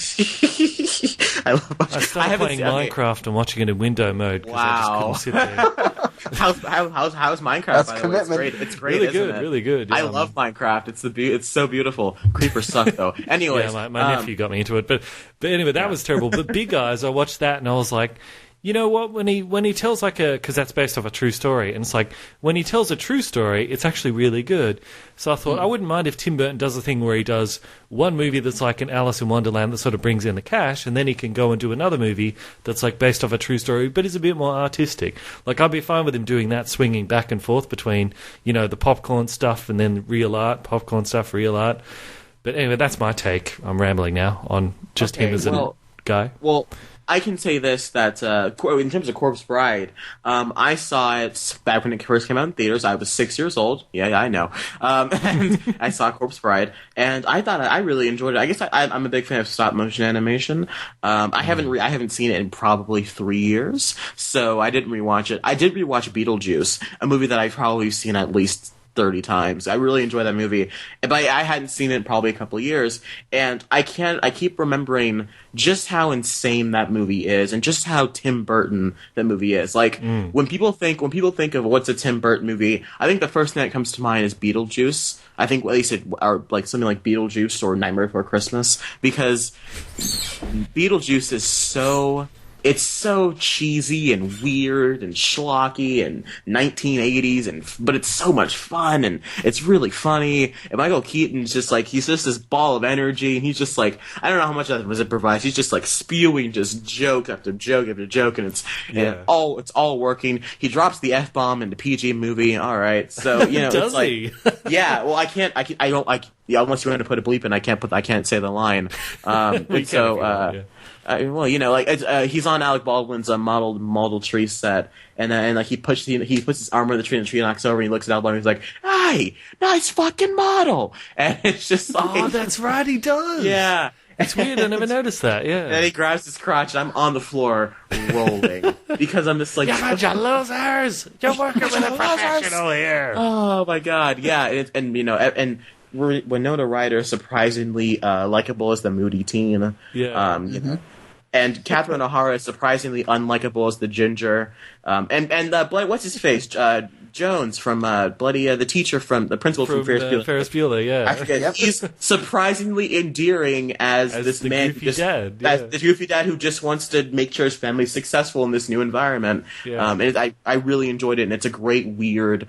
I love I started playing Minecraft and watching it in window mode because I just couldn't sit there. How's Minecraft? That's by the commitment. way? It's great. Really isn't good, it? really good. Yeah. I love Minecraft. It's so beautiful. Creepers suck though. Anyways, yeah, my nephew got me into it, but anyway, that was terrible. But Big Eyes, I watched that and I was like, you know what? When he tells like because that's based off a true story, and it's like when he tells a true story, it's actually really good. So I thought I wouldn't mind if Tim Burton does a thing where he does one movie that's like an Alice in Wonderland that sort of brings in the cash, and then he can go and do another movie that's like based off a true story, but is a bit more artistic. Like I'd be fine with him doing that, swinging back and forth between the popcorn stuff and then real art, popcorn stuff, real art. But anyway, that's my take. I'm rambling now on just him as a guy. Well, I can say this, that in terms of Corpse Bride, I saw it back when it first came out in theaters. I was 6 years old. Yeah, I know. And I saw Corpse Bride, and I thought I really enjoyed it. I guess I'm a big fan of stop motion animation. I haven't seen it in probably 3 years, so I didn't rewatch it. I did rewatch Beetlejuice, a movie that I've probably seen at least 30 times. I really enjoy that movie, but I hadn't seen it in probably a couple of years, and I keep remembering just how insane that movie is, and just how Tim Burton that movie is. Like when people think of what's a Tim Burton movie, I think the first thing that comes to mind is Beetlejuice. I think at least or like something like Beetlejuice or Nightmare Before Christmas, because Beetlejuice is so cheesy and weird and schlocky and 1980s, but it's so much fun and it's really funny. And Michael Keaton's just like, he's just this ball of energy, and he's just like, I don't know how much of that was improvised. He's just like spewing just joke after joke after joke, and it's all working. He drops the F-bomb in the PG movie. All right, so Does it's like, he? yeah. Well, unless you want to put a bleep in, I can't say the line. He's on Alec Baldwin's model tree set, and like he puts his arm on the tree, and the tree knocks over, and he looks at Alec Baldwin, and he's like, "Hey, nice fucking model," and it's just like, oh, that's right, he does. Yeah. It's weird, I never noticed that, yeah. And he grabs his crotch, and I'm on the floor rolling because I'm just like, "You bunch of losers! You're working with a professional here." Oh my god, yeah, and Winona Ryder, surprisingly likable as the moody teen. Yeah. And Catherine O'Hara is surprisingly unlikable as the ginger. And what's his face? Jones from the teacher from the principal from Ferris Bueller. Ferris Bueller, yeah. I forget. He's surprisingly endearing as this man, goofy dad, yeah. as the goofy dad who just wants to make sure his family's successful in this new environment. Yeah. And I really enjoyed it, and it's a great weird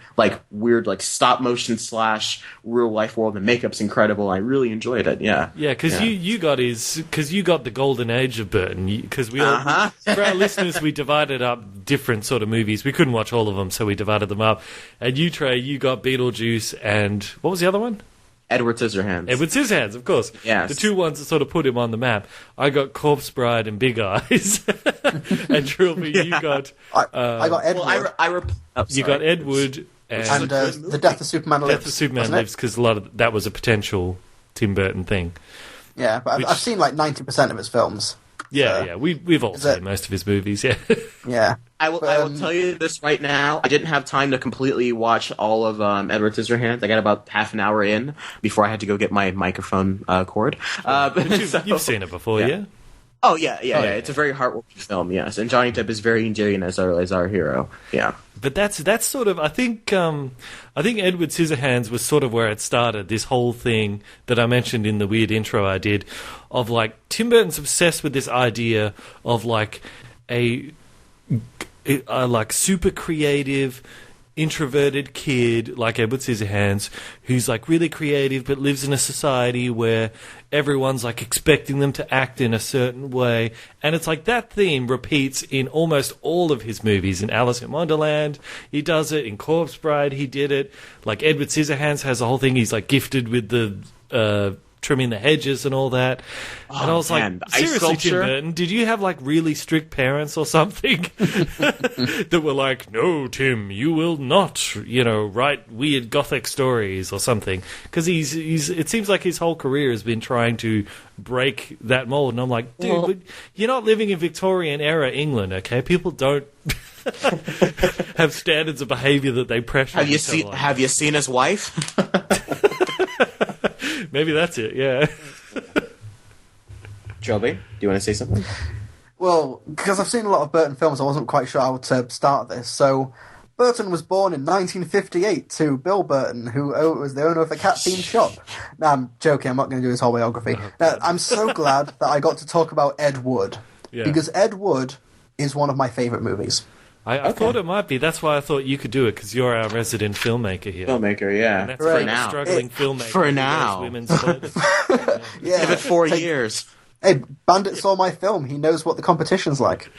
stop motion / real life world. The makeup's incredible. I really enjoyed it. Yeah. Yeah, because you got the golden age of Burton. Because we all, for our listeners, we divided up different sort of movies. We couldn't watch all of them, so we divided them up. And you, Trey, you got Beetlejuice and what was the other one? Edward Scissorhands. Edward Scissorhands, of course. Yes. The two ones that sort of put him on the map. I got Corpse Bride and Big Eyes. And Trilbee, you got... I got Edward. You got Edward and The Death of Superman Lives. Death of Superman Lives, because a lot of that was a potential Tim Burton thing. Yeah, but I've seen like 90% of his films. Yeah, we've all seen most of his movies, yeah. Yeah. I will tell you this right now. I didn't have time to completely watch all of Edward Scissorhands. I got about half an hour in before I had to go get my microphone cord. You've seen it before, yeah? Oh, yeah. It's a very heartwarming film, yes. And Johnny Depp is very endearing as our hero, yeah. But that's sort of, I think Edward Scissorhands was sort of where it started, this whole thing that I mentioned in the weird intro I did, of like, Tim Burton's obsessed with this idea of like a like super creative, introverted kid like Edward Scissorhands who's like really creative but lives in a society where everyone's like expecting them to act in a certain way, and it's like that theme repeats in almost all of his movies. In Alice in Wonderland he does it, in Corpse Bride he did it, like Edward Scissorhands has a whole thing, he's like gifted with the trimming the hedges and all that. And I was like, seriously, Tim Burton, did you have like really strict parents or something that were like, no, Tim, you will not, write weird gothic stories or something? Because it seems like his whole career has been trying to break that mold. And I'm like, dude, you're not living in Victorian era England, okay? People don't have standards of behavior that they pressure. Have you seen his wife? Maybe that's it, yeah. Trilbee, do you want to say something? Well, because I've seen a lot of Burton films, I wasn't quite sure how to start this. So, Burton was born in 1958 to Bill Burton, who was the owner of a cat-themed shop. No, I'm joking, I'm not going to do his whole biography. I'm so glad that I got to talk about Ed Wood, because Ed Wood is one of my favourite movies. I thought it might be. That's why I thought you could do it, because you're our resident filmmaker here. Filmmaker, yeah. And that's for now. Struggling filmmaker. For now. Women's yeah. Give it 4 years. Hey, Bandit saw my film. He knows what the competition's like.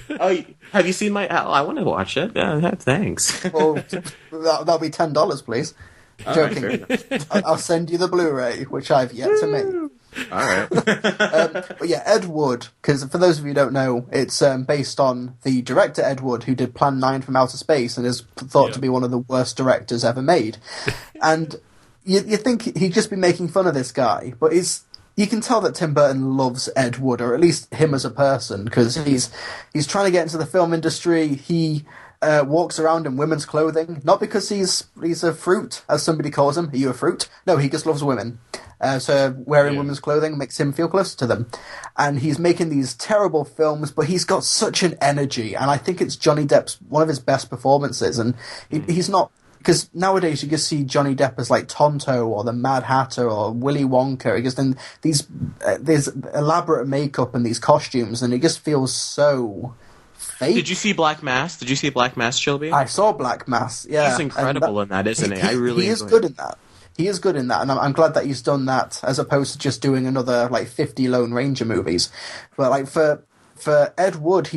Oh, have you seen my... I want to watch it. Yeah, thanks. Well, that'll be $10, please. Joking. Right, I'll send you the Blu-ray, which I've yet to make. All right. But yeah, Ed Wood, because for those of you who don't know, it's based on the director Ed Wood, who did Plan 9 from Outer Space and is thought to be one of the worst directors ever made. And you think he'd just be making fun of this guy, but you can tell that Tim Burton loves Ed Wood, or at least him as a person, because he's trying to get into the film industry. He walks around in women's clothing, not because he's a fruit, as somebody calls him. Are you a fruit? No, he just loves women. So wearing women's clothing makes him feel closer to them. And he's making these terrible films, but he's got such an energy, and I think it's Johnny Depp's one of his best performances. And he's not... Because nowadays you just see Johnny Depp as like Tonto or the Mad Hatter or Willy Wonka. He just in there's elaborate makeup and these costumes, and it just feels so fake. Did you see Black Mass? Trilbee? I saw Black Mass. Yeah, he's incredible in that, isn't he? He is good in that. He is good in that, and I'm glad that he's done that as opposed to just doing another like 50 Lone Ranger movies. But like for Ed Wood,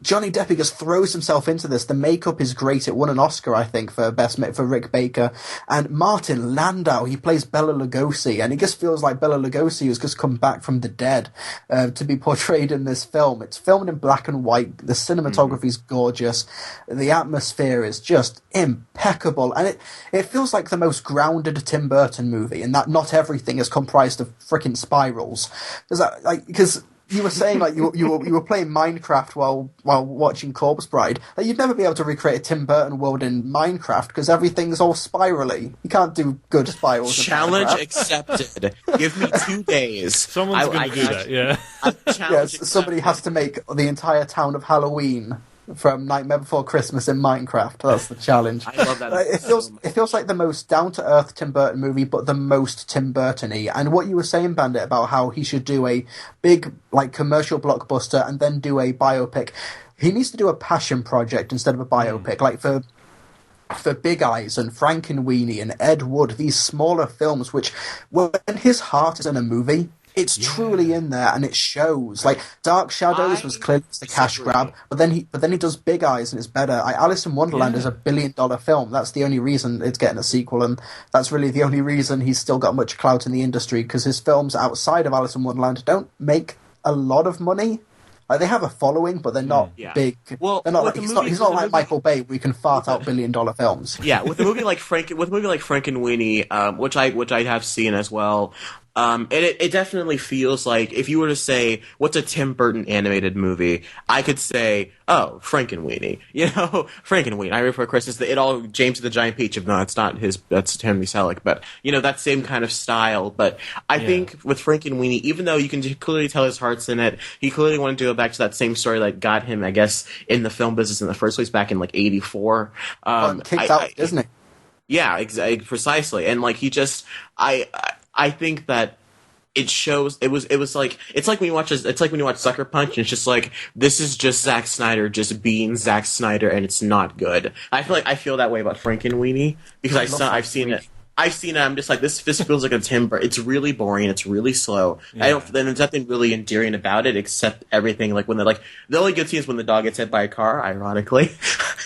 Johnny Depp, he just throws himself into this. The makeup is great. It won an Oscar, I think, for Rick Baker. And Martin Landau, he plays Bela Lugosi, and it just feels like Bela Lugosi has just come back from the dead to be portrayed in this film. It's filmed in black and white. The cinematography is gorgeous. The atmosphere is just impeccable. And it feels like the most grounded Tim Burton movie, in that not everything is comprised of frickin' spirals. Because you were saying like you were playing Minecraft while watching Corpse Bride. Like, you'd never be able to recreate a Tim Burton world in Minecraft because everything's all spirally. You can't do good spirals. Challenge accepted. Give me 2 days. Someone's going to do that. Yeah. Yes, somebody has to make the entire town of Halloween from Nightmare Before Christmas in Minecraft. That's the challenge. I love that. It feels like the most down-to-earth Tim Burton movie, but the most Tim Burton-y. And what you were saying, Bandit, about how he should do a big, like, commercial blockbuster and then do a biopic. He needs to do a passion project instead of a biopic. Like, for Big Eyes and Frankenweenie and Ed Wood, these smaller films, which, when his heart is in a movie, it's truly in there, and it shows. Like, Dark Shadows was clearly the cash grab, but then he does Big Eyes, and it's better. Alice in Wonderland is a $1 billion film. That's the only reason it's getting a sequel, and that's really the only reason he's still got much clout in the industry, because his films outside of Alice in Wonderland don't make a lot of money. Like, they have a following, but they're not big. Well, they're not like, he's not like Michael Bay, where he can fart out $1 billion films. Yeah, with a movie like Frankenweenie, which I have seen as well. It definitely feels like, if you were to say, what's a Tim Burton animated movie, I could say, oh, Frankenweenie. You know, Frankenweenie, Nightmare Before Christmas, James and the Giant Peach, no, it's not that's Henry Selick, but, you know, that same kind of style. But I think with Frankenweenie, even though you can clearly tell his heart's in it, he clearly wanted to go back to that same story that got him, I guess, in the film business in the first place back in, like, 1984. Kicked out, isn't it? Yeah, exactly, precisely. And, like, I think that it shows. It was like, it's like when you watch Sucker Punch, and it's just like, this is just Zack Snyder just being Zack Snyder, and it's not good. I feel that way about Frankenweenie, because I've seen it. I'm just like, this feels like a Tim Burton. It's really boring. It's really slow. Yeah. There's nothing really endearing about it, except everything. Like, when they're like, the only good scene is when the dog gets hit by a car, ironically,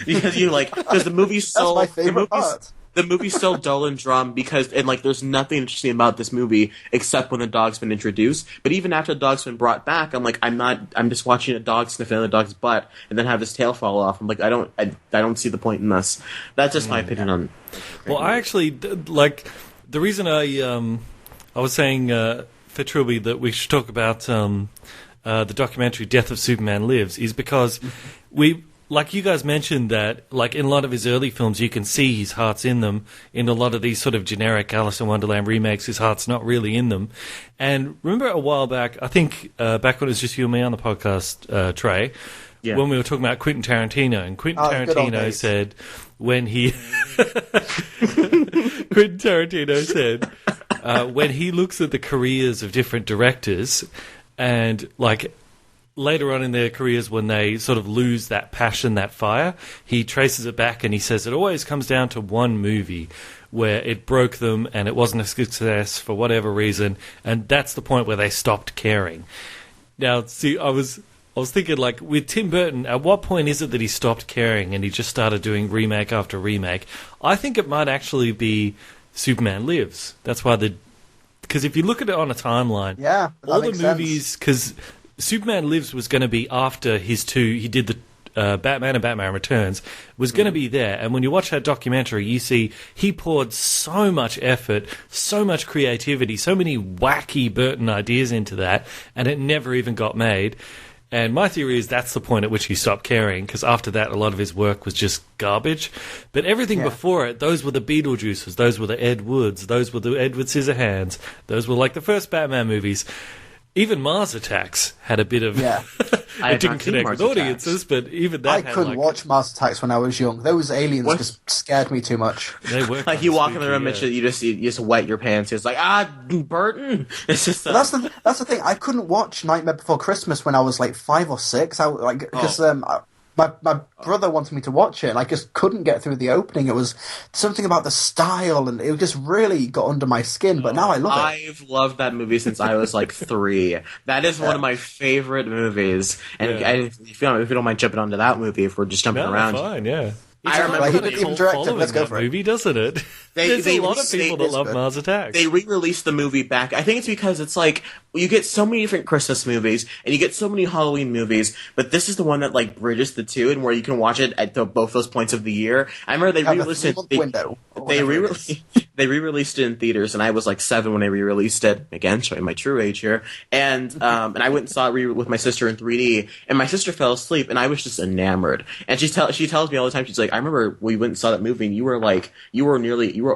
because the movie's so, that's my favorite part. The movie's so dull and drum there's nothing interesting about this movie except when the dog's been introduced. But even after the dog's been brought back, I'm like, I'm just watching a dog sniff another dog's butt and then have his tail fall off. I'm like, I don't see the point in this. That's just my opinion on. Well, I actually like the reason I was saying for Trilbee that we should talk about the documentary Death of Superman Lives is because like you guys mentioned that, like, in a lot of his early films, you can see his heart's in them. In a lot of these sort of generic Alice in Wonderland remakes, his heart's not really in them. And remember a while back, I think back when it was just you and me on the podcast, Trey, when we were talking about Quentin Tarantino, and Quentin Tarantino said when he when he looks at the careers of different directors and, like, later on in their careers, when they sort of lose that passion, that fire, he traces it back and he says it always comes down to one movie where it broke them and it wasn't a success for whatever reason, and that's the point where they stopped caring. Now, see, I was thinking, like, with Tim Burton, at what point is it that he stopped caring and he just started doing remake after remake? I think it might actually be Superman Lives. That's why because if you look at it on a timeline, all the movies, because Superman Lives was going to be after his two. He did the Batman and Batman Returns, was going to be there. And when you watch that documentary, you see he poured so much effort, so much creativity, so many wacky Burton ideas into that, and it never even got made. And my theory is that's the point at which he stopped caring, because after that, a lot of his work was just garbage. But everything before it, those were the Beetlejuices, those were the Ed Woods, those were the Edward Scissorhands, those were like the first Batman movies. Even Mars Attacks had a bit of... it didn't connect with audiences, but even that I couldn't watch Mars Attacks when I was young. Those aliens just scared me too much. They were like, you walk in the room and you just wet your pants. It's like, Burton! It's just... That's the thing. I couldn't watch Nightmare Before Christmas when I was like 5 or 6. My brother wanted me to watch it, and I just couldn't get through the opening. It was something about the style, and it just really got under my skin, but now I love it. I've loved that movie since I was like 3. That is one of my favorite movies, and if you don't mind jumping onto that movie, if we're just jumping around. Fine, yeah. I remember he didn't even direct it. Let's go for it. Movie, doesn't it? There's a lot of people that love Mars Attacks. They re-released the movie back. I think it's because it's like you get so many different Christmas movies and you get so many Halloween movies, but this is the one that like bridges the two and where you can watch it at both those points of the year. I remember they re-released it. They re-released it in theaters, and I was like 7 when they re-released it. Again, showing my true age here. And I went and saw it with my sister in 3D, and my sister fell asleep, and I was just enamored. And she tells me all the time, she's like, remember we went and saw that movie, and you were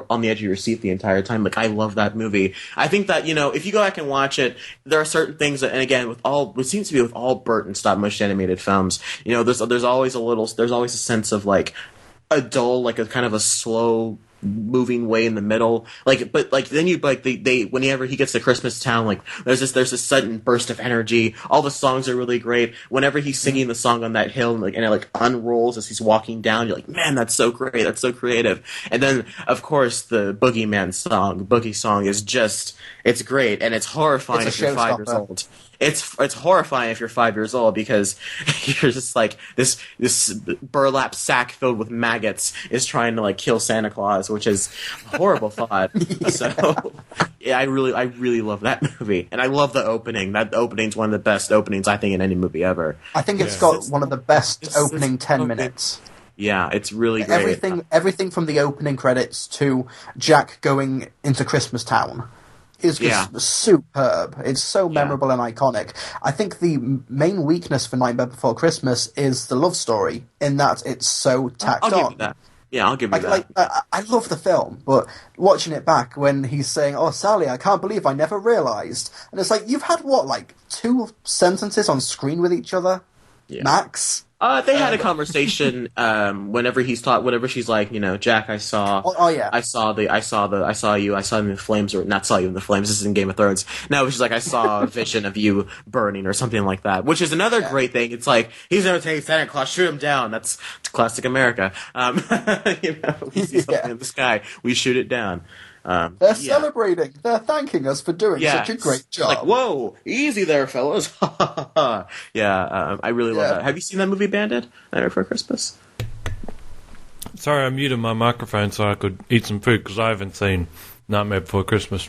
on the edge of your seat the entire time. Like, I love that movie. I think that, if you go back and watch it, there are certain things that, and again, it seems to be with all Burton stop motion animated films, there's always a sense of like a dull, like a kind of a slow moving way in the middle, but then they whenever he gets to Christmas Town, like there's this sudden burst of energy. All the songs are really great. Whenever he's singing the song on that hill, and it unrolls as he's walking down, you're like, man, that's so great, that's so creative. And then of course the Boogeyman song, the Boogie song, is just, it's great, and it's horrifying if you're 5 years old. It's horrifying if you're 5 years old, because you're just like this burlap sack filled with maggots is trying to like kill Santa Claus, which is a horrible thought. Yeah. So yeah, I really love that movie, and I love the opening. That opening's one of the best openings I think in any movie ever. I think it's got one of the best opening 10 minutes. Yeah, it's really great. Everything from the opening credits to Jack going into Christmas Town is just superb. It's so memorable and iconic. I think the main weakness for Nightmare Before Christmas is the love story, in that it's so tacked on. I'll give you that. Yeah, I'll give you that. I love the film, but watching it back when he's saying, "Oh, Sally, I can't believe I never realised," and it's like, you've had what, like 2 sentences on screen with each other, max. They had a conversation whenever she's like, Jack, I saw you in the flames, or not saw you in the flames. This is in Game of Thrones. No, she's like, I saw a vision of you burning, or something like that. Which is another great thing. It's like, he's gonna take Santa Claus, shoot him down. That's classic America. We see something in the sky, we shoot it down. They're celebrating. They're thanking us for doing such a great job. Like, whoa, easy there, fellas. I really love that. Have you seen that movie, Bandit? Nightmare Before Christmas? Sorry, I muted my microphone so I could eat some food, because I haven't seen Nightmare Before Christmas.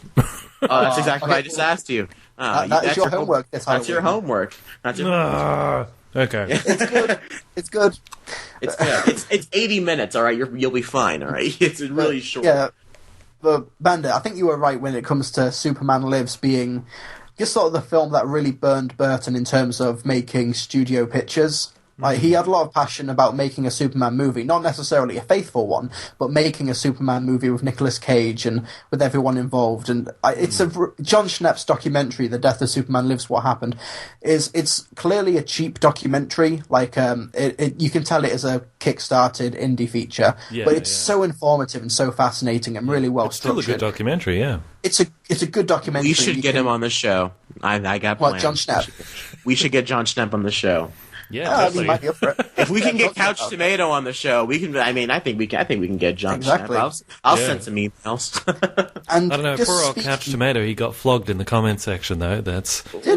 That's exactly what I just asked you. That's your homework. That's your homework. Okay. It's good. It's good. It's good. It's 80 minutes, all right? You'll be fine, all right? It's really short. Yeah. But Bandit, I think you were right when it comes to Superman Lives being just sort of the film that really burned Burton in terms of making studio pictures. Like, he had a lot of passion about making a Superman movie, not necessarily a faithful one, but making a Superman movie with Nicolas Cage and with everyone involved. And it's John Schnepp's documentary, The Death of Superman Lives, What Happened, it's clearly a cheap documentary. Like, you can tell it is a kickstarted indie feature, but it's so informative and so fascinating and really well structured. It's still a good documentary, yeah. It's a good documentary. We should get him on the show. I got plans. What, John Schnepp? We should get John Schnepp on the show. Yeah, if we can get Couch Tomato on the show, we can. I mean, I think we can get John Schnepp. I'll send some emails. And I don't know. Poor old Couch Tomato. He got flogged in the comment section, though. Did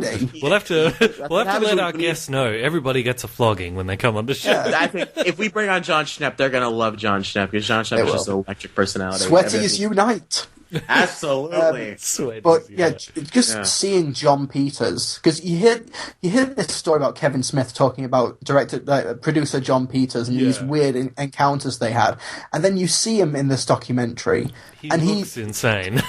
he? We'll have to let our guests know. Everybody gets a flogging when they come on the show. Yeah. I think if we bring on John Schnepp, they're gonna love John Schnepp, because John Schnepp is just an electric personality. Sweaties unite. Absolutely. But seeing John Peters, because you hear this story about Kevin Smith talking about producer John Peters and these weird encounters they had, and then you see him in this documentary, he looks insane.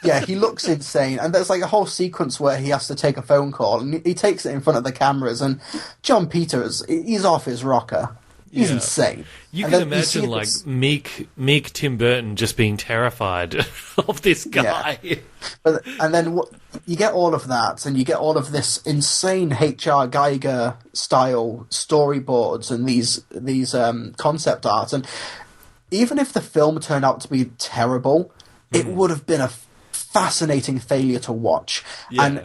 Yeah, he looks insane, and there's like a whole sequence where he has to take a phone call, and he takes it in front of the cameras, and John Peters, he's off his rocker. He's insane. You can imagine, like, meek Tim Burton just being terrified of this guy. Yeah. And then you get all of that, and you get all of this insane H.R. Geiger style storyboards and these concept art. And even if the film turned out to be terrible, it would have been a fascinating failure to watch. Yeah. And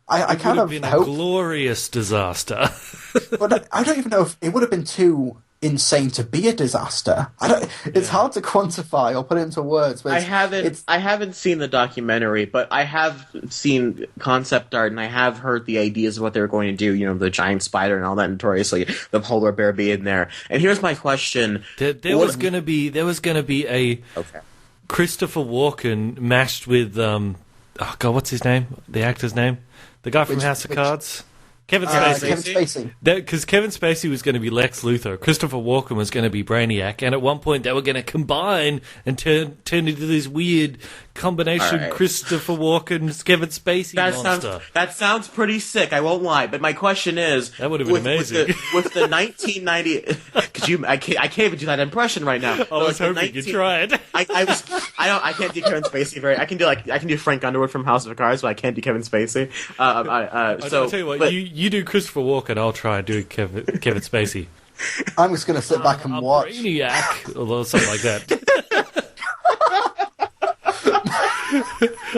I kind of been a glorious disaster. But I don't even know if it would have been too insane to be a disaster. It's hard to quantify or put into words. But I haven't seen the documentary, but I have seen concept art, and I have heard the ideas of what they were going to do. You know, the giant spider and all that, notoriously the polar bear be in there. And here's my question: There was going to be a Christopher Walken mashed with oh god, what's his name? The actor's name? The guy from House of Cards? Kevin Spacey. Kevin Spacey. Because Kevin Spacey was going to be Lex Luthor, Christopher Walken was going to be Brainiac, and at one point they were going to combine and turn into this weird combination Christopher Walken's Kevin Spacey monster. That sounds pretty sick, I won't lie. But my question is... That would have been amazing. With the 1990... I can't even do that impression right now. I was hoping you tried. I can't do Kevin Spacey I can do Frank Underwood from House of Cards, but I can't do Kevin Spacey. I'll tell you what, you do Christopher Walken, I'll try and do Kevin Spacey. I'm just going to sit back and watch. Brainiac, or something like that.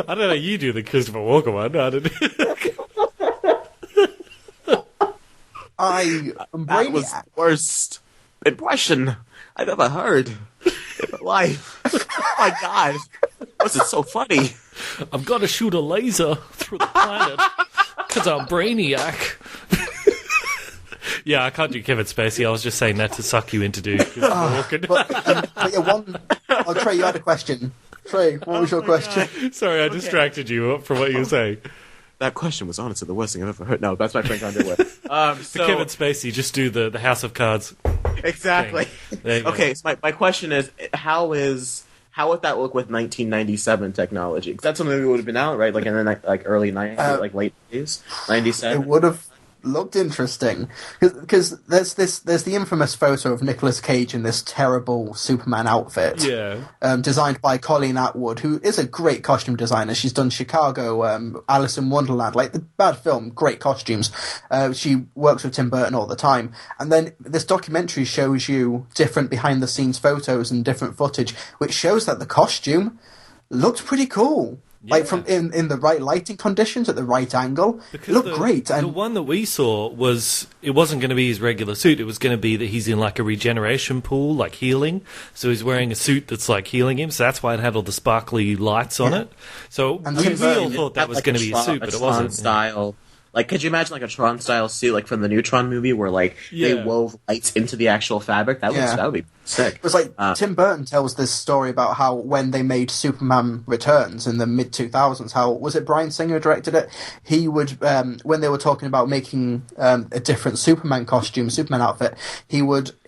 I don't know, you do the Christopher Walken one. I don't know. That was the worst impression I've ever heard in my life. Oh my god. Was it so funny? I'm gonna shoot a laser through the planet because I'm Brainiac. Yeah, I can't do Kevin Spacey. I was just saying that to suck you into do Christopher Walken. Trey, you had a question. Trey, what was your question? Sorry, I distracted you from what you were saying. That question was honestly the worst thing I've ever heard. No, that's my Frank Underwood. So Kevin Spacey, just do the House of Cards. Exactly. Okay, so my question is, how would that look with 1997 technology? Because that's something that would have been out, right? Like in the early 90s, late 90s, 97. It would have looked interesting because there's the infamous photo of Nicolas Cage in this terrible Superman outfit, designed by Colleen Atwood, who is a great costume designer. She's done Chicago, Alice in Wonderland, like the bad film, great costumes. She works with Tim Burton all the time, and then this documentary shows you different behind the scenes photos and different footage, which shows that the costume looked pretty cool. Yeah. Like from in the right lighting conditions at the right angle, because it looked great. And the one that we saw it wasn't going to be his regular suit. It was going to be that he's in like a regeneration pool, like healing. So he's wearing a suit that's like healing him. So that's why it had all the sparkly lights on it. So we all thought that was going to be a suit, but it wasn't. Style. Like, could you imagine like a Tron-style suit, like from the new Tron movie, where like they wove lights into the actual fabric? That would be sick. It was like Tim Burton tells this story about how when they made Superman Returns in the mid 2000s, how was it Bryan Singer directed it? He would when they were talking about making a different Superman costume, Superman outfit, he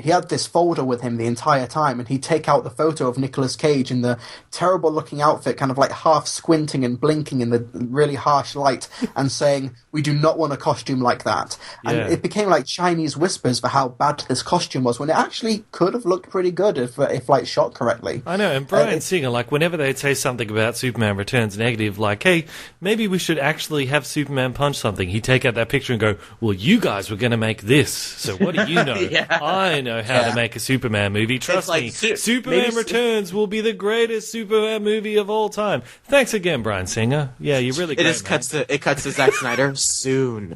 had this folder with him the entire time, and he'd take out the photo of Nicolas Cage in the terrible looking outfit, kind of like half squinting and blinking in the really harsh light, and saying, "We do not want a costume like that." And it became like Chinese whispers for how bad this costume was, when it actually could have looked pretty good if like shot correctly. I know, and Bryan Singer, like whenever they'd say something about Superman Returns negative, like, hey, maybe we should actually have Superman punch something, he'd take out that picture and go, well, you guys were going to make this, so what do you know? I know how to make a Superman movie, trust me. Superman Returns will be the greatest Superman movie of all time. Thanks again, Bryan Singer. Yeah, you're really great, it cuts to Zack Snyder. Soon.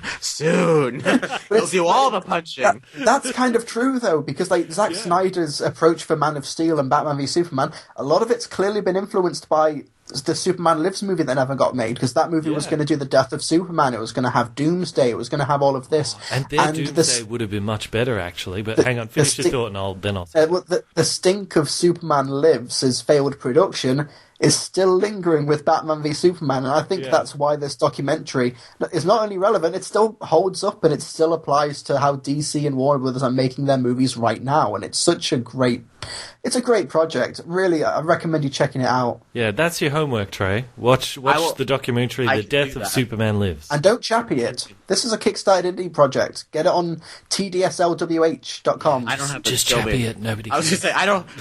He'll do all the punching. That's kind of true, though, because like Zack Snyder's approach for Man of Steel and Batman v Superman, a lot of it's clearly been influenced by the Superman Lives movie that never got made, because that movie was going to do the death of Superman, it was going to have Doomsday, it was going to have all of this. And Doomsday would have been much better, actually, but hang on, finish your thought and I'll the stink of Superman Lives' as failed production is still lingering with Batman v Superman, and I think that's why this documentary is not only relevant, it still holds up and it still applies to how DC and Warner Brothers are making their movies right now, and it's a great project. Really, I recommend you checking it out. Yeah, that's your homework, Trey. Watch the documentary The Death of Superman Lives. And don't chappy it. This is a Kickstarter indie project. Get it on tdslwh.com. I don't have just chappy it. Nobody. I was going to say,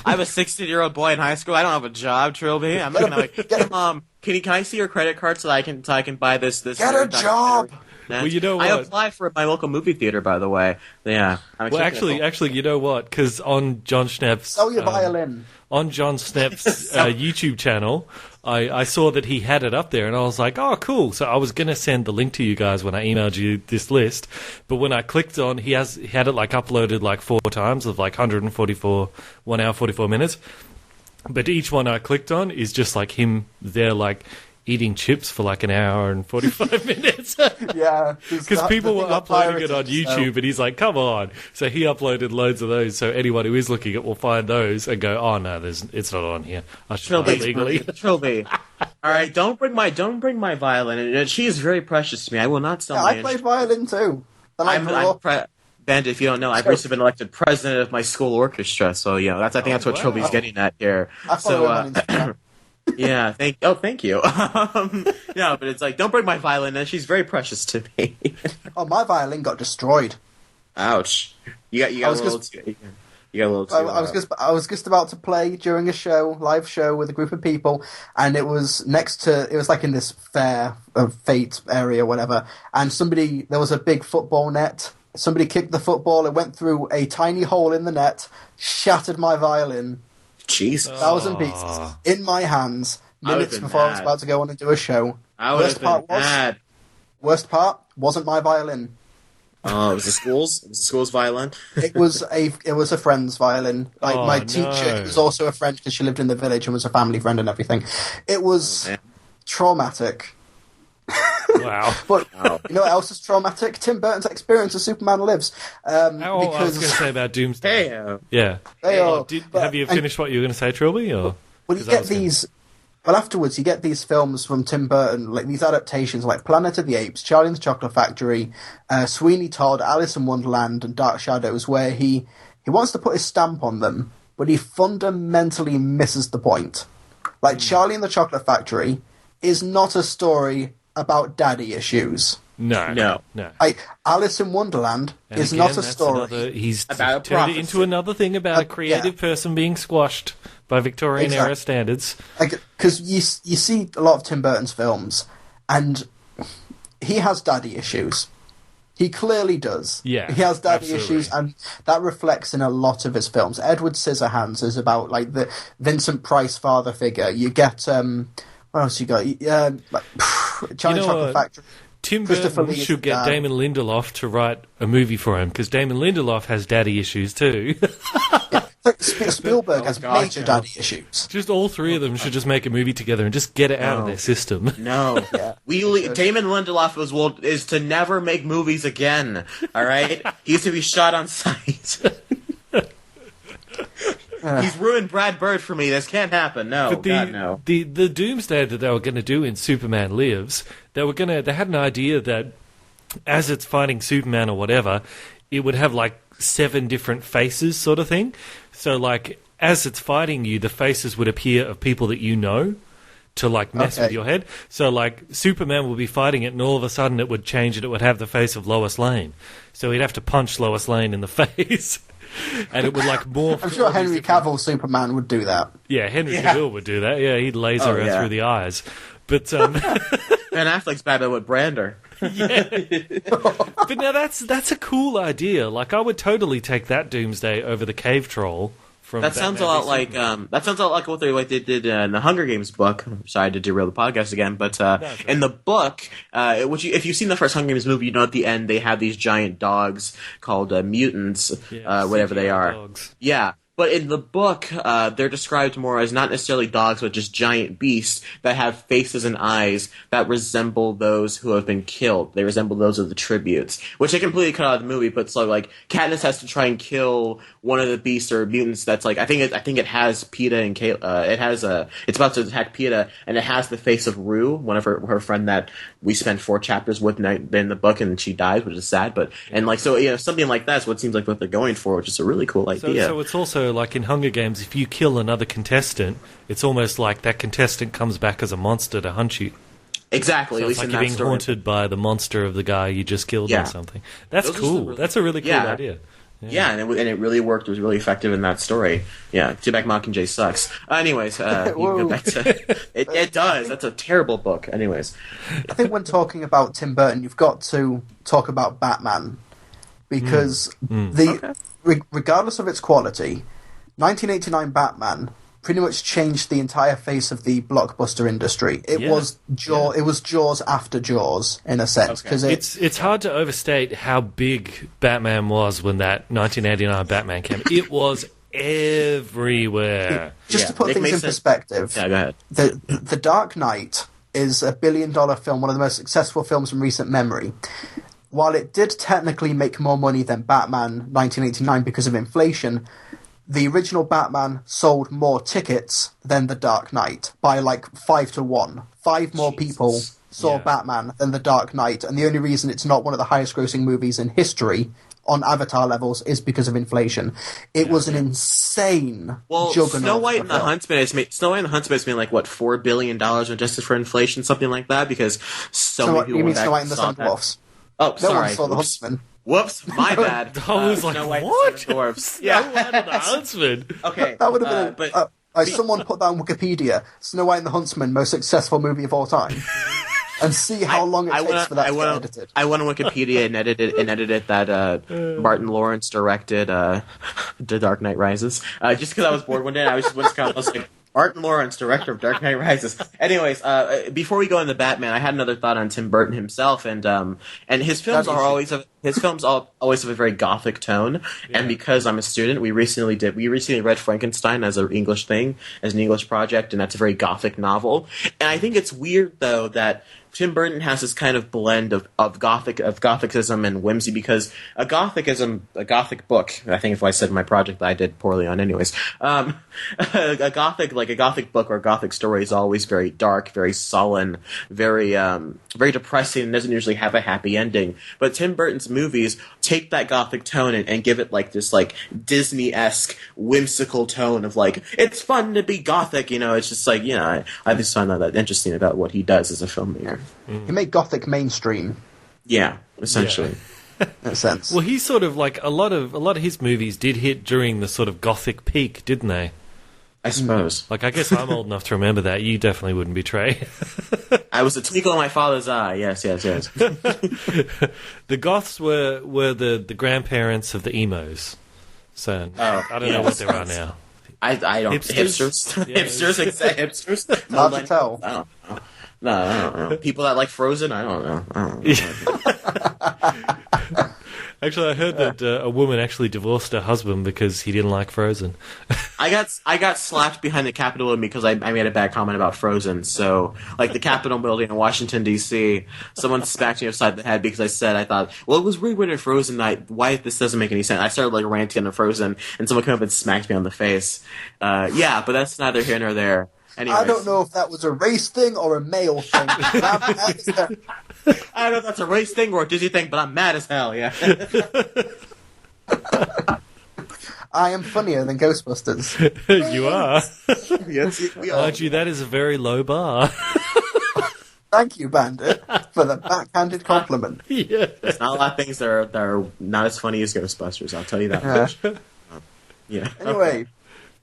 I'm a 16-year-old boy in high school. I don't have a job, Trilbee. I'm not going to like, Mom, can I see your credit card so I can buy this? Get a job. Well, you know what? I apply for my local movie theater, by the way. Yeah. Well, actually, you know what? Because on John Schnepp's sell your violin. On John Schnepp's YouTube channel, I saw that he had it up there, and I was like, oh, cool. So I was going to send the link to you guys when I emailed you this list, but when I clicked on, he had it like uploaded like 4 times of like 1 hour 44 minutes. But each one I clicked on is just like him there, like eating chips for like an hour and 45 minutes. Yeah. Because people were uploading it on YouTube, and he's like, come on. So he uploaded loads of those, so anyone who is looking at will find those and go, oh, no, it's not on here. I should buy it legally. Trilbee. All right, don't bring my violin. She is very precious to me. I will not sell my I play violin too. Bandit, if you don't know, I've recently been elected president of my school orchestra. So I think that's what Trilbee's getting at here. Yeah, thank you. Yeah, but it's like, don't break my violin, and she's very precious to me. Oh, my violin got destroyed. Ouch! You got a little too. I was just about to play during a live show with a group of people, and it was like in this fair of fate area, whatever. And there was a big football net. Somebody kicked the football. It went through a tiny hole in the net, shattered my violin. Jesus. 1,000 pieces in my hands minutes before I was about to go on and do a show. Worst part wasn't my violin. Oh, it was the school's? It was the school's violin? It was a friend's violin. Like my teacher was also a friend because she lived in the village and was a family friend and everything. It was traumatic. Wow. But you know what else is traumatic? Tim Burton's experience of Superman Lives. I was going to say about Doomsday. Have you finished what you were going to say, Trilbee? Well, you get these... Well, afterwards, you get these films from Tim Burton, like these adaptations like Planet of the Apes, Charlie and the Chocolate Factory, Sweeney Todd, Alice in Wonderland, and Dark Shadows, where he wants to put his stamp on them, but he fundamentally misses the point. Like, Charlie and the Chocolate Factory is not a story about daddy issues. No. Alice in Wonderland is not a story. He's turned it into another thing about a creative person being squashed by Victorian era standards. Because you see a lot of Tim Burton's films, and he has daddy issues. He clearly does. Yeah, he has daddy issues, and that reflects in a lot of his films. Edward Scissorhands is about like the Vincent Price father figure. You get what else you got? Charlie Chocolate Factory. Tim Burton should get Damon Lindelof to write a movie for him, because Damon Lindelof has daddy issues too. Spielberg has major daddy issues. Just all three of them should just make a movie together and just get it out of their system. No. Damon Lindelof is to never make movies again, all right? He used to be shot on sight. He's ruined Brad Bird for me. This can't happen. No, no. The Doomsday that they were going to do in Superman Lives, they had an idea that as it's fighting Superman or whatever, it would have like 7 different faces, sort of thing. So like as it's fighting you, the faces would appear of people that you know to like mess with your head. So like Superman would be fighting it, and all of a sudden it would change and it would have the face of Lois Lane. So he'd have to punch Lois Lane in the face. And it would like morph. I'm sure Henry Cavill Superman would do that. Yeah, Henry Cavill would do that. Yeah, he'd laser her through the eyes. But Ben Affleck's Batman with Brander. But now that's a cool idea. Like I would totally take that Doomsday over the Cave Troll. That sounds a lot like what they did in the Hunger Games book. I'm sorry to derail the podcast again, but in the book, if you've seen the first Hunger Games movie, you know at the end they have these giant dogs called mutants, whatever they are. Dogs. Yeah. But in the book, they're described more as not necessarily dogs, but just giant beasts that have faces and eyes that resemble those who have been killed. They resemble those of the tributes, which they completely cut out of the movie. But so like Katniss has to try and kill one of the beasts or mutants that's like I think it has Peeta and it's about to attack Peeta, and it has the face of Rue, one of her friend that we spent 4 chapters with in the book, and she dies, which is sad. But and like so something like that's what seems like what they're going for, which is a really cool idea. So it's also like in Hunger Games, if you kill another contestant, it's almost like that contestant comes back as a monster to hunt you. Exactly. So at it's least like in you're that being story. haunted by the monster of the guy you just killed or something. That's cool. That's a really cool idea. Yeah, and it really worked. It was really effective in that story. Yeah, Too Bad Mockingjay sucks. Anyways, you can go back to it. Does. That's a terrible book. Anyways, I think when talking about Tim Burton, you've got to talk about Batman because regardless of its quality, 1989 Batman pretty much changed the entire face of the blockbuster industry. It was Jaws after Jaws in a sense because it's hard to overstate how big Batman was when that 1989 Batman came. It was everywhere. Just to put things in perspective, go ahead. The Dark Knight is a $1 billion film, one of the most successful films in recent memory. While it did technically make more money than Batman 1989 because of inflation, the original Batman sold more tickets than The Dark Knight by like 5 to 1. 5 more people saw Yeah. Batman than The Dark Knight, and the only reason it's not one of the highest-grossing movies in history on Avatar levels is because of inflation. It was an insane juggernaut. Snow White and the Huntsman has made like what $4 billion adjusted for inflation, something like that, because so many people. You mean went Snow back White and the saw Seven that. Dwarfs? Oh, No sorry. one saw the Huntsman. Whoops, my bad. I was like, Snow White and the what? Seven Dwarfs. Yeah, the Huntsman. Okay, That would have been. but Someone put that on Wikipedia. Snow White and the Huntsman, most successful movie of all time. And see how long it takes for that to get edited. I went on Wikipedia and edited that Martin Lawrence directed The Dark Knight Rises. Just because I was bored one day, I was like, Martin Lawrence, director of Dark Knight Rises. Anyways, before we go into Batman, I had another thought on Tim Burton himself, and his films always have a very gothic tone. Yeah. And because I'm a student, we recently read Frankenstein as an English project, and that's a very gothic novel. And I think it's weird though that Tim Burton has this kind of blend of gothicism and whimsy, because a gothic book. I think if I said my project that I did poorly on, anyways. A gothic book or a gothic story is always very dark, very sullen, very depressing, and doesn't usually have a happy ending. But Tim Burton's movies take that gothic tone and give it like this like Disney-esque whimsical tone of like, it's fun to be gothic, it's just like, I just find that interesting about what he does as a filmmaker. He made Gothic mainstream. Yeah, essentially. In a sense. Well, he's sort of like a lot of his movies did hit during the sort of Gothic peak, didn't they? I suppose. Like, I guess I'm old enough to remember that. You definitely wouldn't be, Trey. I was a twinkle in my father's eye. Yes. The Goths were the grandparents of the emos. So I don't know what they are now. I don't. Hipsters? Hipsters. Hard to tell. I don't know. No, I don't know. People that like Frozen, I don't know. Actually, I heard that a woman actually divorced her husband because he didn't like Frozen. I got slapped behind the Capitol building because I made a bad comment about Frozen. So, like the Capitol building in Washington, D.C., someone smacked me upside the head because I thought, well, it was weird when in Frozen night. Why this doesn't make any sense? I started like ranting on Frozen, and someone came up and smacked me on the face. Yeah, but that's neither here nor there. Anyways. I don't know if that was a race thing or a male thing. I don't know if that's a race thing or a Disney thing, but I'm mad as hell, yeah. I am funnier than Ghostbusters. You are. Yes, we are. Archie, that is a very low bar. Thank you, Bandit, for the backhanded compliment. Yeah. There's not a lot of things that are not as funny as Ghostbusters, I'll tell you that much. Yeah. Anyway,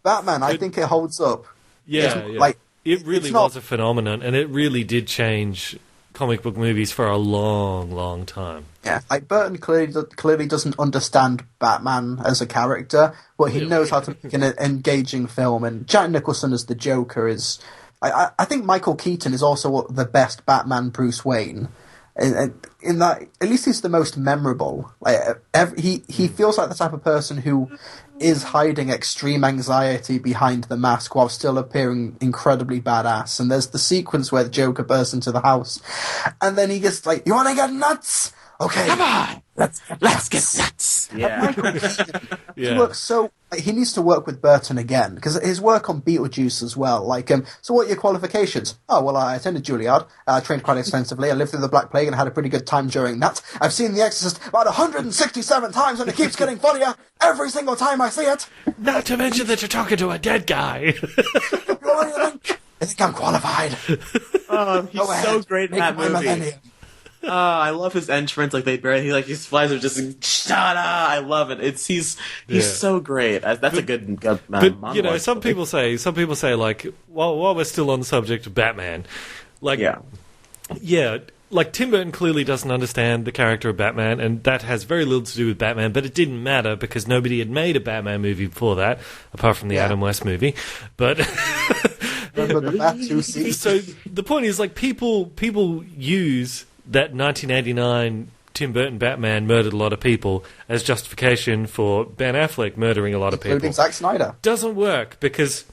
Batman, I think it holds up. Yeah. Like, it really was a phenomenon, and it really did change comic book movies for a long, long time. Yeah, like Burton clearly doesn't understand Batman as a character, but he knows how to make an engaging film. And Jack Nicholson as the Joker is... I think Michael Keaton is also the best Batman Bruce Wayne. In that, at least he's the most memorable. Like he feels like the type of person who is hiding extreme anxiety behind the mask while still appearing incredibly badass. And there's the sequence where the Joker bursts into the house, and then he gets like, "You want to get nuts? Okay, come on, let's get nuts." Yeah. He works so. He needs to work with Burton again, because his work on Beetlejuice as well. Like, so what are your qualifications? Oh, well, I attended Juilliard, trained quite extensively, I lived through the Black Plague and had a pretty good time during that. I've seen The Exorcist about 167 times, and it keeps getting funnier every single time I see it. Not to mention that you're talking to a dead guy. What do you think? I think I'm qualified. He's so great in that movie. I love his entrance. Like his flies are just shut up. I love it. He's so great. That's a good. But some people say like, while we're still on the subject of Batman, like like Tim Burton clearly doesn't understand the character of Batman, and that has very little to do with Batman. But it didn't matter because nobody had made a Batman movie before that, apart from the Adam West movie. But remember the Bat-2C? So the point is, like, people use that 1989 Tim Burton Batman murdered a lot of people as justification for Ben Affleck murdering a lot of people. Including Zack Snyder. Doesn't work, because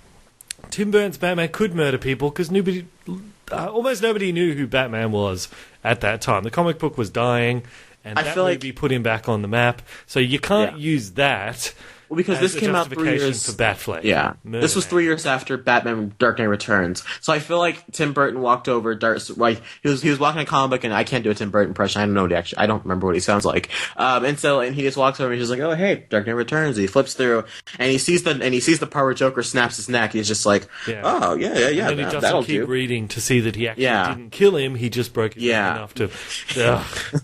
Tim Burton's Batman could murder people because almost nobody knew who Batman was at that time. The comic book was dying, and that movie put him back on the map. So you can't use that Well, because this came out 3 years for Batfleck. Yeah, Murder this was Man. 3 years after Batman: Dark Knight Returns. So I feel like Tim Burton walked over. He was walking a comic book, and I can't do a Tim Burton impression. I don't know. I don't remember what he sounds like. And he just walks over, and he's just like, "Oh, hey, Dark Knight Returns." He flips through, and he sees the part where Joker snaps his neck. He's just like, "Oh, yeah." And then he doesn't keep reading to see that he actually didn't kill him. He just broke his neck enough to.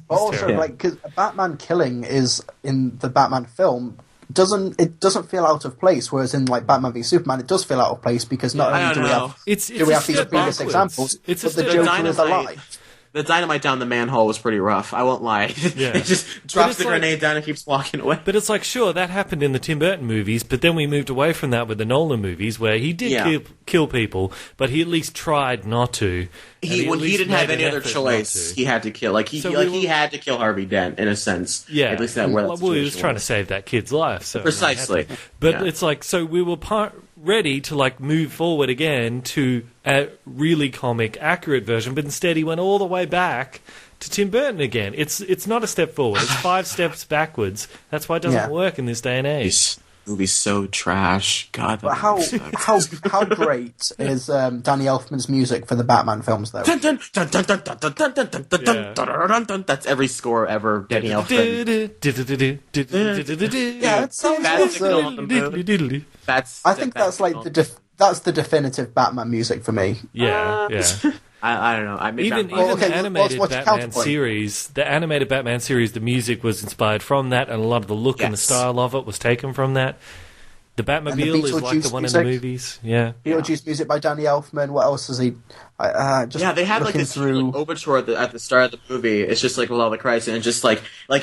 Also, because Batman killing is in the Batman film. Doesn't feel out of place, whereas in like Batman v Superman, it does feel out of place because not only do we have these previous examples, but the Joker is alive. The dynamite down the manhole was pretty rough. I won't lie. Yeah. It just drops the grenade down and keeps walking away. But it's like, sure, that happened in the Tim Burton movies, but then we moved away from that with the Nolan movies, where he did kill people, but he at least tried not to. He didn't have any other choice, he had to kill. He had to kill Harvey Dent in a sense. Yeah, at least that where that he was trying to save that kid's life. So precisely. But it's like, so we were ready to like move forward again to a really comic accurate version, but instead he went all the way back to Tim Burton again. It's not a step forward, it's 5 steps backwards. That's why it doesn't work in this day and age. This movie's so trash. God, but how great is Danny Elfman's music for the Batman films though? That's every score ever. Danny Elfman. Yeah, it sounds awesome. I think that's like that's the definitive Batman music for me. Yeah. I don't know. Even the animated Batman series, the music was inspired from that, and a lot of the look and the style of it was taken from that. The Batmobile is like the one in the movies. Yeah. Beetlejuice music by Danny Elfman. What else is he? They have like this overture at the start of the movie. It's just like with all the Christ, and just like I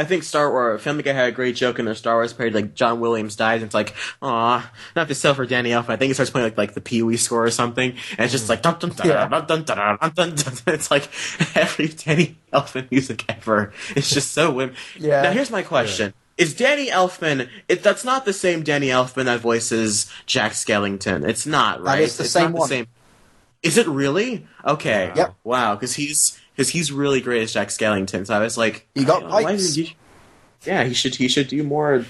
think Family Guy had a great joke in their Star Wars parody. Like John Williams dies, and it's like, aw, not to sell for Danny Elfman. I think he starts playing like the Pee Wee score or something, and it's just like dun dun dun dun dun dun dun dun. It's like every Danny Elfman music ever. It's just so weird. Yeah. Now here's my question. Yeah. Is Danny Elfman... that's not the same Danny Elfman that voices Jack Skellington. It's not, right? It's the same one. Is it really? Okay. Yep. Wow, because he's really great as Jack Skellington. So I was like... You got pipes. He should do more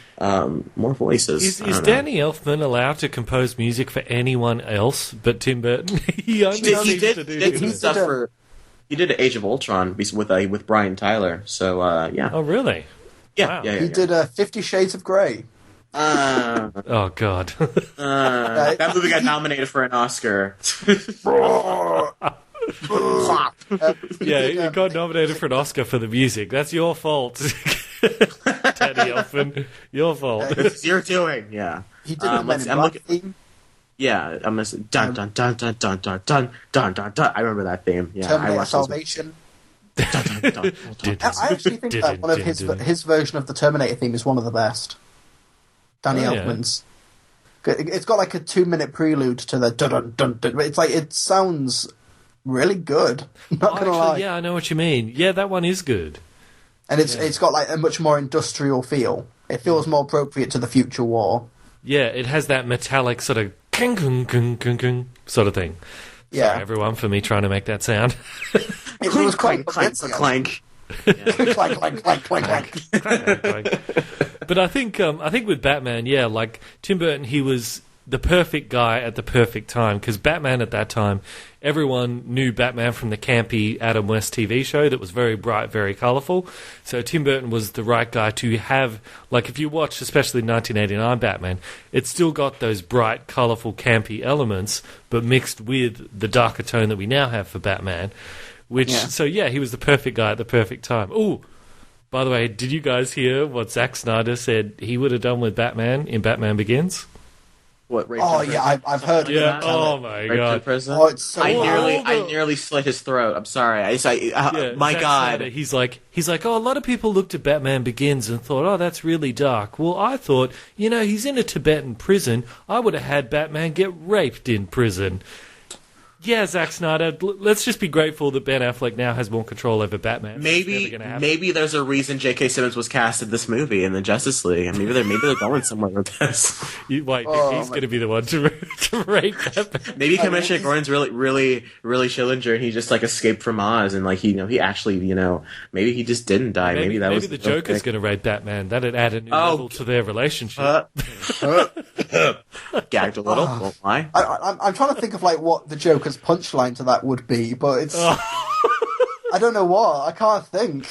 voices. Is Danny Elfman allowed to compose music for anyone else but Tim Burton? He did some stuff for... He did Age of Ultron with Brian Tyler. So, yeah. Oh, really? Yeah, wow. He did 50 Shades of Grey. Oh, God. That movie got nominated for an Oscar. He got nominated for an Oscar for the music. That's your fault, Danny Elfman. Your fault. It's your doing, yeah. He did the Men in Black theme. Yeah, I'm gonna say dun dun dun dun dun dun dun dun dun dun. I remember that theme. Yeah, Terminator Salvation. I actually think that one of his version of the Terminator theme is one of the best. Danny Elfman's. It's got like a 2-minute prelude to the dun dun dun dun. It's like it sounds really good. Not gonna lie. Yeah, I know what you mean. Yeah, that one is good. And it's got like a much more industrial feel. It feels more appropriate to the future war. Yeah, it has that metallic sort of kung kung kung kung kung sort of thing. Yeah, sorry, everyone, for me trying to make that sound. It was quite clank. Clank, clank, clank, clank. But I think with Batman, like Tim Burton, he was the perfect guy at the perfect time, because Batman at that time, everyone knew Batman from the campy Adam West TV show that was very bright, very colourful. So Tim Burton was the right guy to have, like if you watch especially 1989 Batman, it's still got those bright, colourful, campy elements, but mixed with the darker tone that we now have for Batman. So he was the perfect guy at the perfect time. Ooh, by the way, did you guys hear what Zack Snyder said he would have done with Batman in Batman Begins? What? I've heard. Yeah. Oh my god. Oh, it's so. I nearly slit his throat. I'm sorry. My Zack God. Snyder, he's like, oh, a lot of people looked at Batman Begins and thought, oh, that's really dark. Well, I thought, he's in a Tibetan prison. I would have had Batman get raped in prison. Yeah, Zack Snyder. Let's just be grateful that Ben Affleck now has more control over Batman. Maybe there's a reason J.K. Simmons was cast in this movie in the Justice League, and maybe they're going somewhere with this. He's going to be the one to rate Batman. Maybe Commissioner Gordon's really Schillinger, and he just like escaped from Oz, and like he actually maybe he just didn't die. Maybe the Joker's going to rate Batman. That'd add a new level to their relationship. Gagged a little. Won't lie. I'm trying to think of like what the Joker's punchline to that would be, but it's I don't know what. I can't think.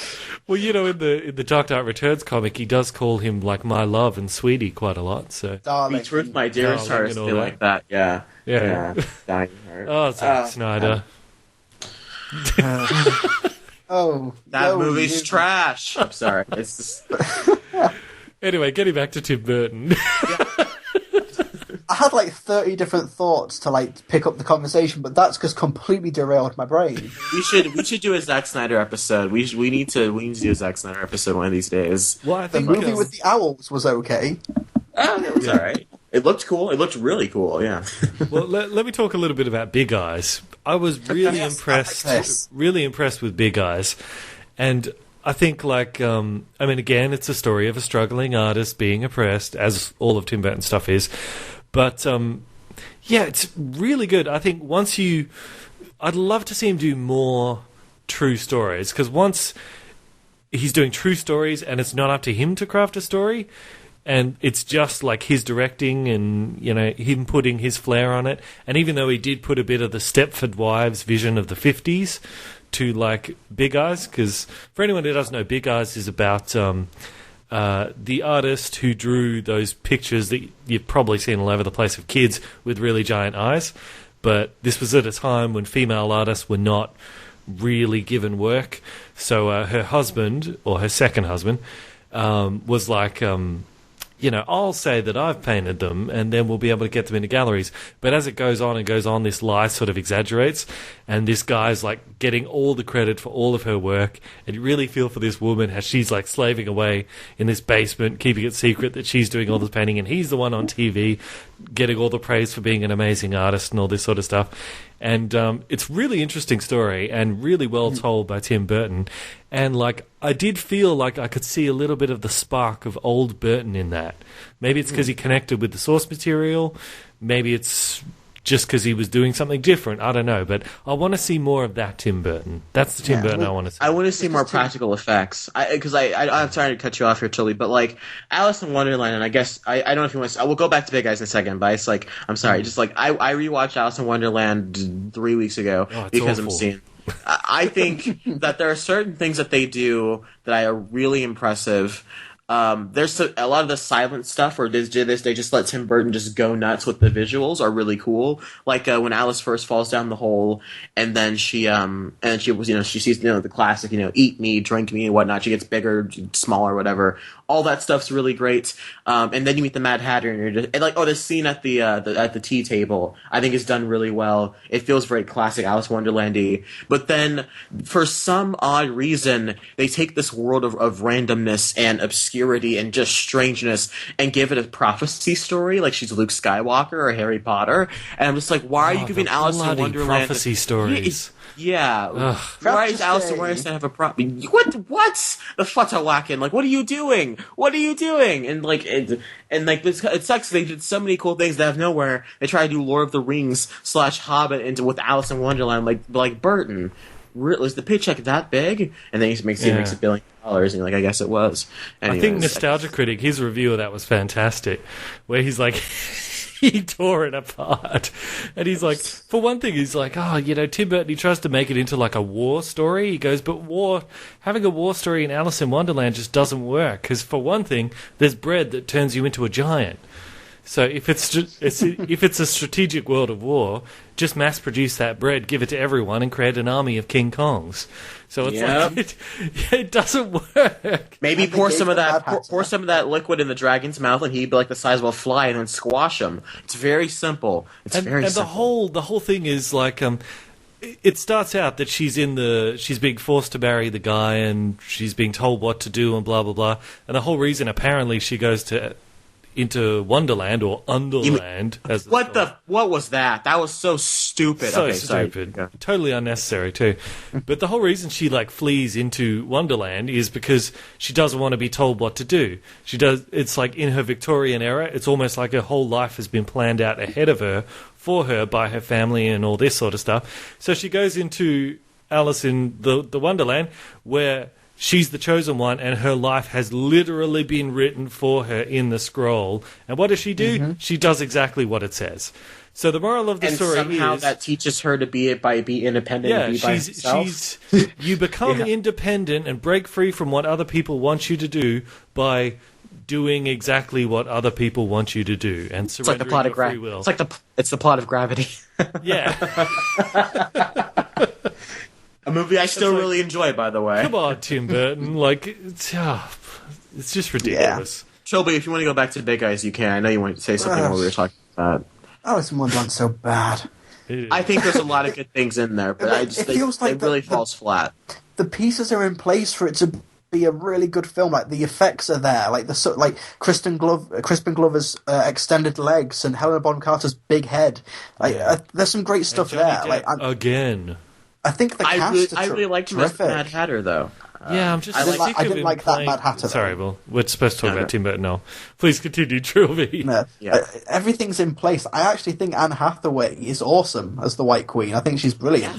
Well, in the Dark Knight Returns comic, he does call him like my love and sweetie quite a lot. So darling, be truth, my dearest heart, something like that. Yeah. Dying heart. Oh, Zack Snyder. That movie's trash. I'm sorry. It's just... Anyway, getting back to Tim Burton. I had like 30 different thoughts to like pick up the conversation, but that's just completely derailed my brain. We should do a Zack Snyder episode. We need to do a Zack Snyder episode one of these days. Well, I think the movie with the owls was okay. It was alright. It looked cool. It looked really cool. Yeah. Well, let me talk a little bit about Big Eyes. I was really impressed with Big Eyes, and I think, again, it's a story of a struggling artist being oppressed, as all of Tim Burton's stuff is. But, it's really good. I think I'd love to see him do more true stories, because once he's doing true stories and it's not up to him to craft a story, and it's just like his directing and, him putting his flair on it. And even though he did put a bit of the Stepford Wives vision of the 50s to like Big Eyes, because for anyone who doesn't know, Big Eyes is about the artist who drew those pictures that you've probably seen all over the place of kids with really giant eyes. But this was at a time when female artists were not really given work. So her husband, or her second husband, was like... I'll say that I've painted them, and then we'll be able to get them into galleries. But as it goes on, this lie sort of exaggerates, and this guy's like getting all the credit for all of her work. And you really feel for this woman as she's like slaving away in this basement, keeping it secret that she's doing all this painting, and he's the one on TV getting all the praise for being an amazing artist and all this sort of stuff. And it's a really interesting story and really well told by Tim Burton. And I did feel like I could see a little bit of the spark of old Burton in that. Maybe it's because he connected with the source material. Maybe it's just because he was doing something different. I don't know. But I want to see more of that Tim Burton. That's the Tim Burton I want to see. I want to see more practical effects. I'm sorry to cut you off here, Trilbee, but Alice in Wonderland, and I guess I don't know if you want to. We'll go back to Big Eyes in a second, but it's I'm sorry. Just I rewatched Alice in Wonderland 3 weeks ago because awful. I'm seeing. I think that there are certain things that they do that are really impressive. There's a lot of the silent stuff where they just let Tim Burton just go nuts with the visuals are really cool. Like when Alice first falls down the hole, and then she she sees the classic eat me, drink me, and whatnot. She gets bigger, smaller, whatever. All that stuff's really great. And then you meet the Mad Hatter, and you're just the scene at the tea table I think is done really well. It feels very classic Alice Wonderland-y. But then for some odd reason they take this world of randomness and obscurity and just strangeness and give it a prophecy story like she's Luke Skywalker or Harry Potter. And I'm just like, why are you giving Alice in Wonderland prophecy stories? Yeah. Why is Alice in Wonderland have a prophecy? What? The Futterwacken? What are you doing? What are you doing? And it sucks. They did so many cool things that out of nowhere they try to do Lord of the Rings / Hobbit with Alice in Wonderland like Burton. Was the paycheck that big? And then he makes it $1 billion, and you're like, I guess it was. Anyways, I think Nostalgia Critic, his review of that was fantastic, where he's like, he tore it apart. And he's like, for one thing, he's like, Tim Burton, he tries to make it into a war story. He goes, but having a war story in Alice in Wonderland just doesn't work. Because for one thing, there's bread that turns you into a giant. So if it's a strategic world of war, just mass produce that bread, give it to everyone, and create an army of King Kongs. So it's it doesn't work. Maybe pour some of that liquid in the dragon's mouth, and he'd be like the size of a fly, and then squash him. It's very simple. And the whole thing is it starts out that she's being forced to marry the guy, and she's being told what to do, and blah blah blah. And the whole reason apparently she goes to into Wonderland or Underland. What was that? That was so stupid. So okay, stupid. Sorry. Totally unnecessary too. But the whole reason she flees into Wonderland is because she doesn't want to be told what to do. It's like in her Victorian era, it's almost like her whole life has been planned out ahead of her, for her, by her family and all this sort of stuff. So she goes into Alice in the Wonderland, where she's the chosen one, and her life has literally been written for her in the scroll. And what does she do? Mm-hmm. She does exactly what it says. So the moral of the story somehow is that teaches her to be independent. Yeah, and be by herself. You become independent and break free from what other people want you to do by doing exactly what other people want you to do and surrendering your free will. It's the plot of Gravity. Yeah. A movie I still really enjoy, by the way. Come on, Tim Burton. It's just ridiculous. Yeah. Trilbee, if you want to go back to the big guys, you can. I know you wanted to say something while we were talking about Alice in Wonderland's so bad. I think there's a lot of good things in there, but it really falls flat. The pieces are in place for it to be a really good film. Like the effects are there, like Crispin Glover's extended legs and Helena Bonham Carter's big head. There's some great stuff there. Again, I think the cast. I really liked Mad Hatter though. Yeah, I'm just. I didn't like that Mad Hatter. Sorry, well, we're supposed to talk about Tim Burton now. Please continue, Trilbee. No, everything's in place. I actually think Anne Hathaway is awesome as the White Queen. I think she's brilliant.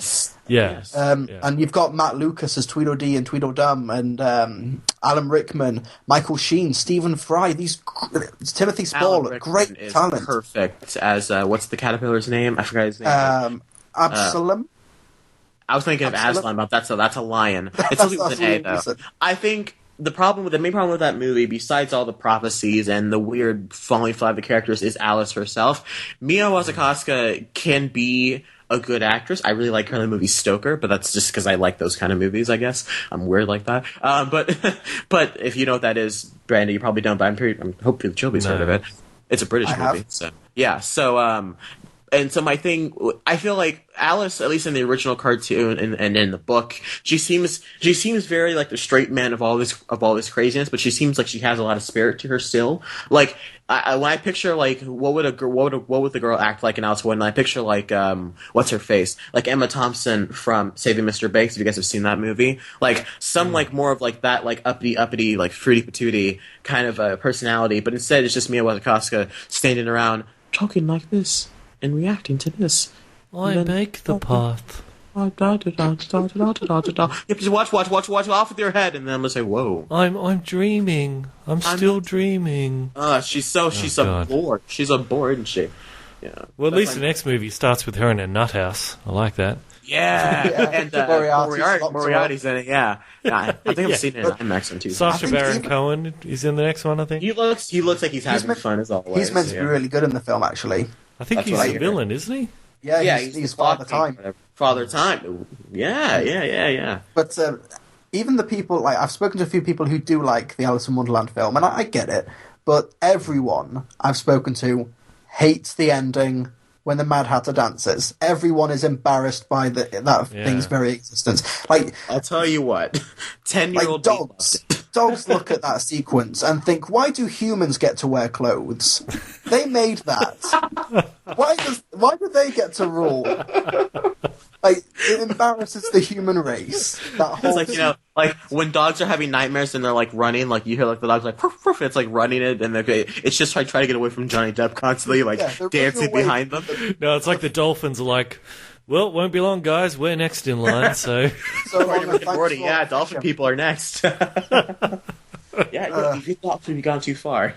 Yes. Yeah. And you've got Matt Lucas as Tweedledee and Tweedledum, and Alan Rickman, Michael Sheen, Stephen Fry. Timothy Spall, great talent. Perfect as what's the caterpillar's name? I forgot his name. Absalom. I was thinking of Aslan, but that's a lion. It's something with an A, though. I think the main problem with that movie, besides all the prophecies and the weird falling flat of the characters, is Alice herself. Mia Wasikowska can be a good actress. I really like her in the movie Stoker, but that's just because I like those kind of movies, I guess. I'm weird like that. But if you know what that is, Brandy, you probably don't, but I'm hoping Trilbee's heard of it. It's a British movie. So, yeah, so... And so my thing, I feel like Alice, at least in the original cartoon and in the book, she seems very like the straight man of all this craziness, but she seems like she has a lot of spirit to her still. Like when I picture like what would the girl act like in Alice in Wonderland, I picture like what's her face, like Emma Thompson from Saving Mr. Banks. If you guys have seen that movie, like like more of like that like uppity like fruity patootie kind of personality, but instead it's just Mia Wasikowska standing around talking like this. And reacting to this. I make the path. You have to watch off with your head, and then I'm gonna say, "Whoa." I'm dreaming. I'm still dreaming. She's bored. She's a bored, isn't she? Yeah. Well, at least the next movie starts with her in a nut house. I like that. Yeah, and Moriarty's in it. Yeah. I think I've seen it in IMAX on Tuesday. Sacha Baron Cohen is in the next one. I think he looks like he's having fun as always. He's meant to be really good in the film, actually. I think he's the villain, isn't he? Yeah, he's Father Time. Father Time. Yeah. But even the people, I've spoken to a few people who do like the Alice in Wonderland film, and I get it. But everyone I've spoken to hates the ending when the Mad Hatter dances. Everyone is embarrassed by that thing's very existence. I'll tell you what, 10-year-old dogs look at that sequence and think, why do humans get to wear clothes? They made that. Why do they get to rule? It embarrasses the human race. That whole like when dogs are having nightmares and they're like running, like you hear like the dog's like poof, poof, it's like running it, and it's just like trying to get away from Johnny Depp constantly, dancing behind them. No, it's like the dolphins are like, well, it won't be long, guys. We're next in line, so. Dolphin people are next. You thought you've gone too far.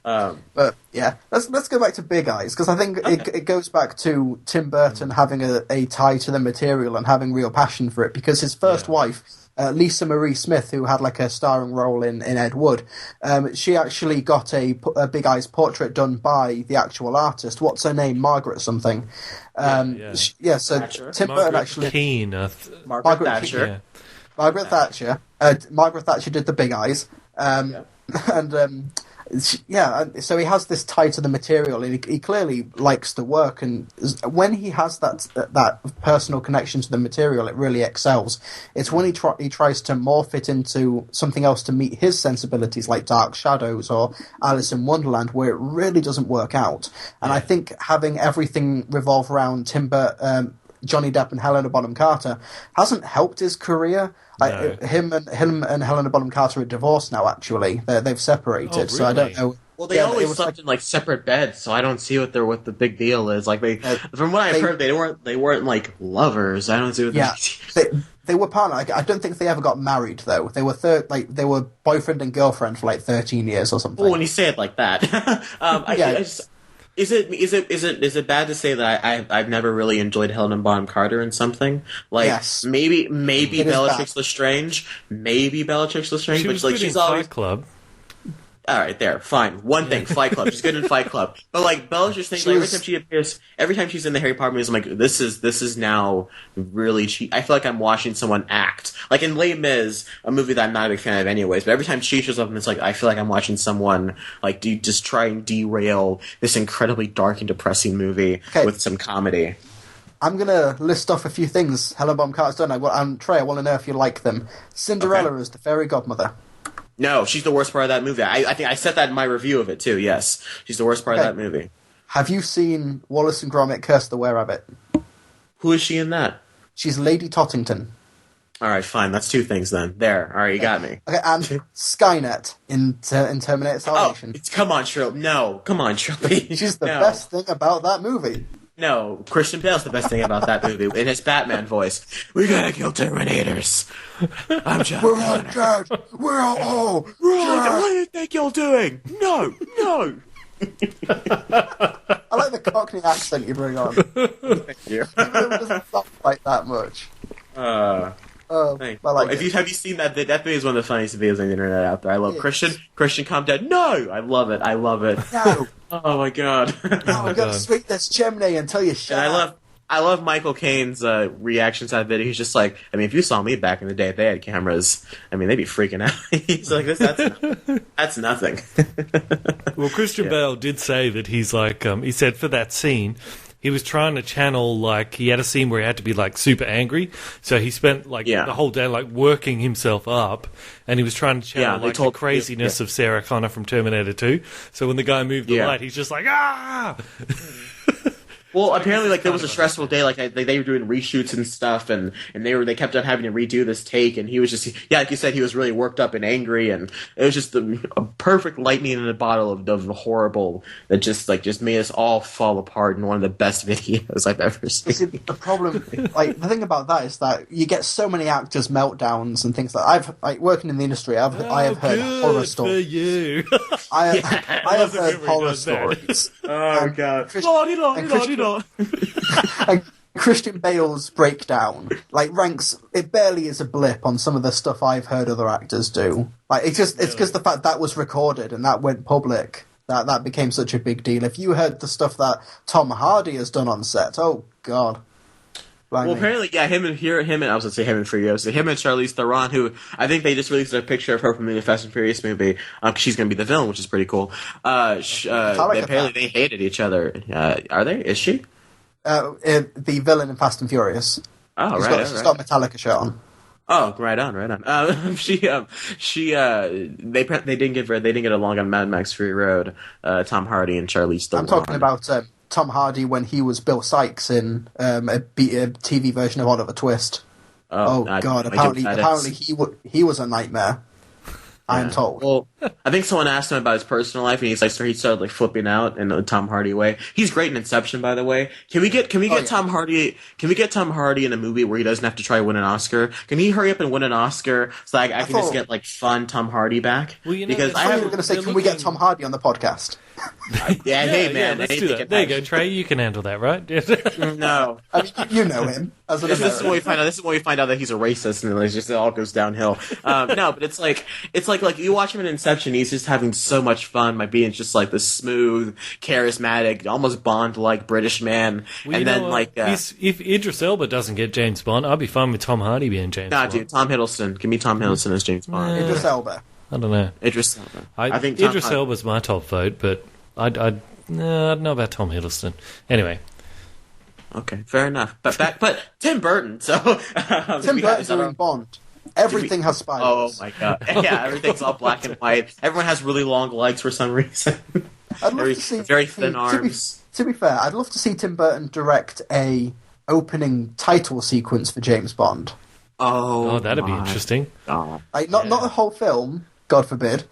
But yeah, let's go back to Big Eyes, because I think it goes back to Tim Burton having a tie to the material and having real passion for it, because his first wife, Lisa Marie Smith, who had like a starring role in Ed Wood, she actually got a Big Eyes portrait done by the actual artist. What's her name? Margaret something. So Thatcher. Tim Burton actually... Keane, Margaret Thatcher. Yeah. Margaret Thatcher. Margaret Thatcher did the Big Eyes. And So he has this tie to the material, and he clearly likes the work. And when he has that personal connection to the material, it really excels. It's when he tries to morph it into something else to meet his sensibilities, like Dark Shadows or Alice in Wonderland, where it really doesn't work out. And I think having everything revolve around Tim Burton, Johnny Depp and Helena Bonham Carter hasn't helped his career. No. Him and Helena Bonham Carter are divorced now. Actually, they've separated. Really? So I don't know. Well, they always slept in like separate beds, so I don't see what the big deal is. Like from what I've heard, they weren't like lovers. I don't see what. They were partner. I don't think they ever got married though. They were they were boyfriend and girlfriend for like 13 years or something. Well, when you say it like that, Is it bad to say that I've never really enjoyed Helena Bonham Carter in something? Like yes. maybe Bellatrix Lestrange, She was like good she's in always Fight Club. all right there, fine. One thing, Fight Club. She's good in Fight Club, but like Bellatrix thing, like, every time she appears, every time she's in the Harry Potter movies, I'm like, this is now really cheap. I feel like I'm watching someone act. Like in Les Mis, a movie that I'm not a big fan of anyways, but every time she shows up, it's like I feel like I'm watching someone like just try and derail this incredibly dark and depressing movie with some comedy. I'm going to list off a few things Helena Bonham Carter's done. And Trey, I want to know if you like them. Cinderella as the fairy godmother. No, she's the worst part of that movie. I think I said that in my review of it too. Yes, she's the worst part of that movie. Have you seen Wallace and Gromit: Curse the Were-Rabbit? Who is she in that? She's Lady Tottington. All right, fine. That's two things then. There. All right, you got me. Okay, and Skynet in Terminator Salvation. Come on, Trilbee. No, come on, Trilbee. She's the best thing about that movie. No, Christian Bale's the best thing about that movie in his Batman voice. We gotta kill Terminators. I'm John. We're all dead. We're all dead. What do you think you're doing? No. I like the Cockney accent you bring on. Thank you. It doesn't sound like that much. Have you seen that? That video is one of the funniest videos on the internet out there. I love Christian. Christian, calm down. No, I love it. No. Oh my god. No, I'm gonna sweep this chimney until you shut up. I love Michael Caine's reaction to that video. He's just like, I mean, if you saw me back in the day, if they had cameras, I mean, they'd be freaking out. He's like, that's nothing. Well, Christian Bale did say that he's like, he said for that scene, he was trying to channel, like, he had a scene where he had to be, like, super angry, so he spent, like, the whole day, like, working himself up, and he was trying to channel, the craziness of Sarah Connor from Terminator 2, so when the guy moved the light, he's just like, ah! Well, apparently, like, there was a stressful day, like, they were doing reshoots and stuff, and they kept on having to redo this take, and he was just, like you said, he was really worked up and angry, and it was just a perfect lightning in a bottle of horrible that just made us all fall apart in one of the best videos I've ever seen. See, the problem, like, the thing about that is that you get so many actors' meltdowns and things like that. working in the industry, I have heard horror stories. For you. I have heard horror stories. Oh, God. And Christian Bale's breakdown ranks, it barely is a blip on some of the stuff I've heard other actors do. It's because the fact that was recorded and that went public that became such a big deal. If you heard the stuff that Tom Hardy has done on set, oh god. Well, apparently, him and I was going to say him and Furiosa, him and Charlize Theron, who I think they just released a picture of her from the Fast and Furious movie. She's going to be the villain, which is pretty cool. Apparently, they hated each other. Are they? Is she? The villain in Fast and Furious. Oh, She's got Metallica shirt on. Oh, right on. They didn't get along on Mad Max Fury Road. Tom Hardy and Charlize Theron. I'm talking about Tom Hardy when he was Bill Sykes in a TV version of Oliver Twist. Oh god! Apparently he was a nightmare. I'm told. Well, I think someone asked him about his personal life, and he started flipping out in a Tom Hardy way. He's great in Inception, by the way. Can we get Tom Hardy? Can we get Tom Hardy in a movie where he doesn't have to try to win an Oscar? Can he hurry up and win an Oscar so I can just get fun Tom Hardy back? Well, because I was going to say, can we get Tom Hardy on the podcast? Man. Let's do that. There you go, Trey. You can handle that, right? No, I mean, you know him. This is when we find out. This is when we find out that he's a racist, and it all goes downhill. No, but it's like you watch him in Inception. He's just having so much fun by being just the smooth, charismatic, almost Bond-like British man. Well, and then if Idris Elba doesn't get James Bond, I'll be fine with Tom Hardy being James Bond. Dude, Tom Hiddleston. Give me Tom Hiddleston as James Bond. Idris Elba. I don't know. Idris Elba. I think Idris Elba's my top vote, but I don't know about Tom Hiddleston. Anyway. Okay, fair enough. But Tim Burton. So Tim Burton's doing Bond. Everything has spirals. Oh my god! Yeah, everything's all black and white. Everyone has really long legs for some reason. I'd love to see very thin arms. To be fair, I'd love to see Tim Burton direct a opening title sequence for James Bond. Oh, that'd be interesting. God. Like, not the whole film, God forbid,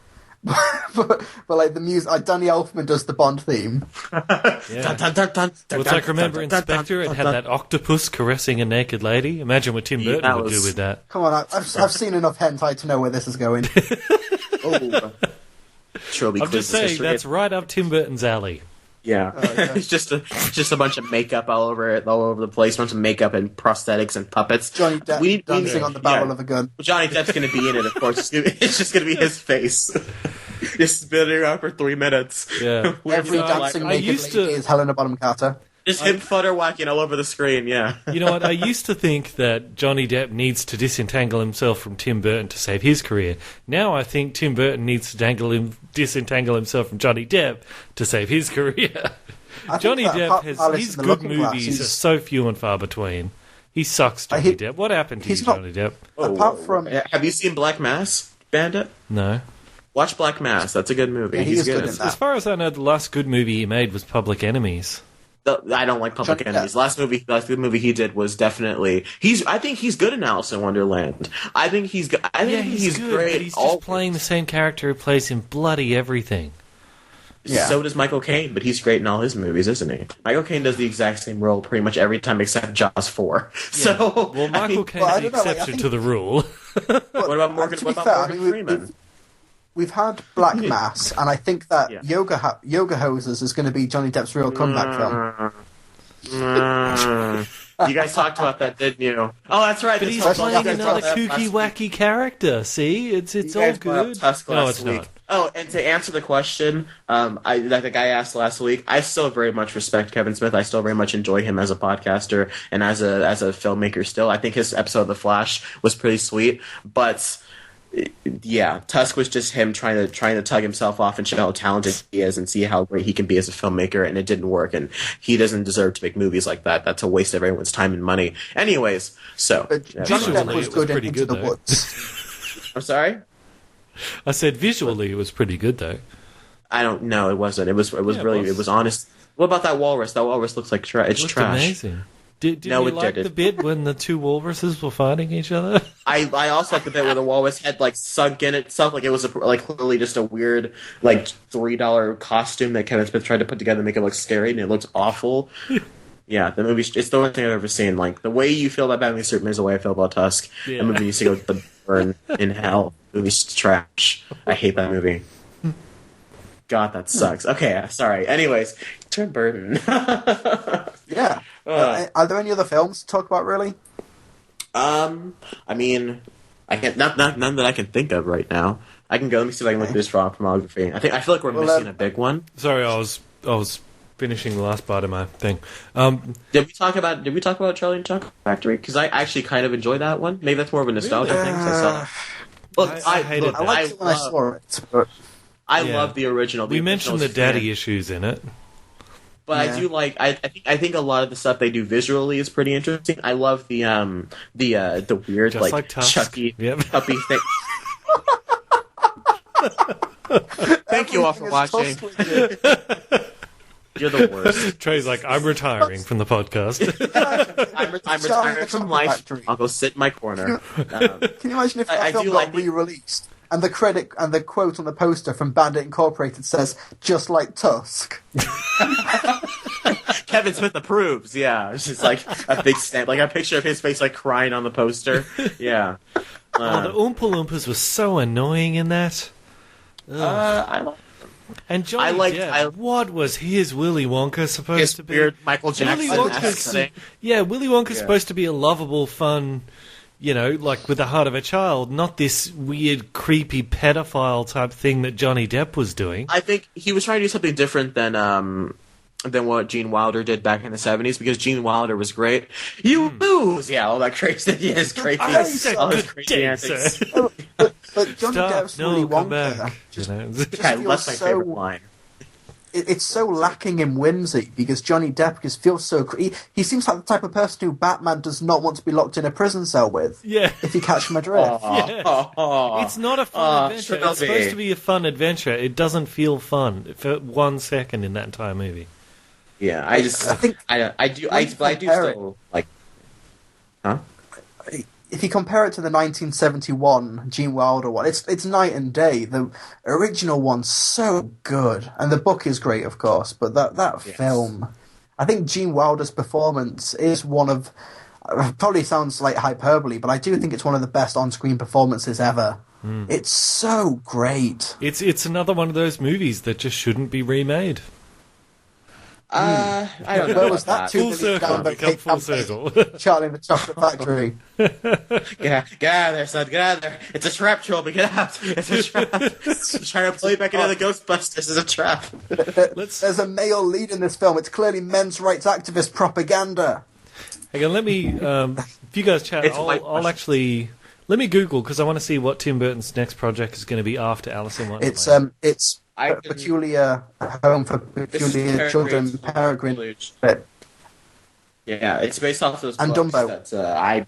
but like the music. Like Danny Elfman does the Bond theme. Yeah. Well, it's like, remember Inspector? It had that octopus caressing a naked lady. Imagine what Tim Burton would do with that. Come on, I've seen enough hentai to know where this is going. Trilbee I'm just saying, that's right up Tim Burton's alley. Yeah, it's just a bunch of makeup all over the place, a bunch of makeup and prosthetics and puppets. Johnny Depp dancing on the barrel of a gun. Johnny Depp's going to be in it, of course. It's just going to be his face, just spinning around for 3 minutes. Yeah, every dancing naked lady is Helena Bonham Carter. Just him flutter whacking all over the screen. Yeah. You know what? I used to think that Johnny Depp needs to disentangle himself from Tim Burton to save his career. Now I think Tim Burton needs to disentangle himself from Johnny Depp to save his career. Johnny Depp his good movies are so few and far between. He sucks, Johnny Depp. What happened to you, Johnny Depp? Apart from, have you seen Black Mass, Bandit? No. Watch Black Mass. That's a good movie. Yeah, he's good. As far as I know, the last good movie he made was Public Enemies. I don't like Public Enemies. Last good movie he did was definitely I think he's good in Alice in Wonderland. I think he's good. He's good, great. But he's just playing the same character who plays in bloody everything. Yeah. So does Michael Caine, but he's great in all his movies, isn't he? Michael Caine does the exact same role pretty much every time except Jaws 4. Yeah. So Michael Caine's the exception to the rule. What about Morgan Freeman? We've had Black Mass, and I think that Yoga Hosers is going to be Johnny Depp's real comeback film. You guys talked about that, didn't you? Oh, that's right. But he's playing another kooky, wacky character. See, it's all good. No, it's not. Oh, and to answer the question, that the guy asked last week, I still very much respect Kevin Smith. I still very much enjoy him as a podcaster and as a filmmaker. Still, I think his episode of The Flash was pretty sweet, but. Yeah, Tusk was just him trying to tug himself off and show how talented he is and see how great he can be as a filmmaker, and it didn't work, and he doesn't deserve to make movies like that. That's a waste of everyone's time and money. Anyways, so Johnny Depp was good in Into the Woods. I'm sorry? I said visually it was pretty good though. I don't know, it wasn't. It was honest. What about that walrus? That walrus looks like trash. It's trash. Amazing. Did you like the bit when the two walruses were fighting each other? I also like the bit where the walrus had like sunk in itself, like it was clearly just a weird like $3 costume that Kevin Smith tried to put together to make it look scary, and it looks awful. Yeah, the movie, it's the only thing I've ever seen. Like the way you feel about Batman Superman is the way I feel about Tusk. Yeah. The movie needs to go to the burn in hell. The movie's trash. I hate that movie. God, that sucks. Okay, sorry. Anyways, Tim Burton. Yeah. Are there any other films to talk about, really? I mean, I can't. None that I can think of right now. I can go. Let me see if I can look through this filmography. I feel like we're missing a big one. Sorry, I was finishing the last part of my thing. Did we talk about Charlie and Chocolate Factory? Because I actually kind of enjoy that one. Maybe that's more of a nostalgia thing. I saw that. Look, I hated that. I liked it when I saw it, but I love the original. We mentioned the daddy issues in it. But I do like. I think a lot of the stuff they do visually is pretty interesting. I love the weird just like Chucky puppy thing. Thank you all for watching. You're the worst. Trey's like, I'm retiring from the podcast. I'm retiring from life. I'll go sit in my corner. Can you imagine if that film got re-released? And the quote on the poster from Bandit Incorporated says, "Just like Tusk." Kevin Smith approves. Yeah, it's just like a big stamp, like a picture of his face, like crying on the poster. Yeah. The Oompa Loompas were so annoying in that. I like. And Johnny Depp, what was his Willy Wonka supposed to be? Weird Michael Jackson thing. Yeah, Willy Wonka's supposed to be a lovable, fun. You know, like with the heart of a child, not this weird, creepy pedophile type thing that Johnny Depp was doing. I think he was trying to do something different than than what Gene Wilder did back in the 70s, because Gene Wilder was great. You lose! Yeah, all that crazy, his crazy, all his crazy antics. But Johnny Depp's Willy Wonka just that's my favorite line. It's so lacking in whimsy, because Johnny Depp just feels so... He seems like the type of person who Batman does not want to be locked in a prison cell with. Yeah. If you catch my drift. It's not a fun adventure. Trilbee. It's supposed to be a fun adventure. It doesn't feel fun for 1 second in that entire movie. Yeah, I do still like... Huh? If you compare it to the 1971 Gene Wilder one, it's night and day. The original one's so good, and the book is great, of course. But that film, I think Gene Wilder's performance is one of, probably sounds like hyperbole, but I do think it's one of the best on-screen performances ever. It's so great. It's another one of those movies that just shouldn't be remade. I don't know. Where was that? Full circle. Become full circle. Charlie and the Chocolate Factory. Get out of there, son. Get out of there. It's a trap, Trilbee. Get out. It's a trap. Trying to play back into the Ghostbusters is a trap. There's a male lead in this film. It's clearly men's rights activist propaganda. Hang on, let me... if you guys chat, I'll actually... Let me Google, because I want to see what Tim Burton's next project is going to be after Alice in Wonderland. It's Peculiar Home for Peculiar Children, Peregrine. Yeah, it's based off those and books. Dumbo. That's, I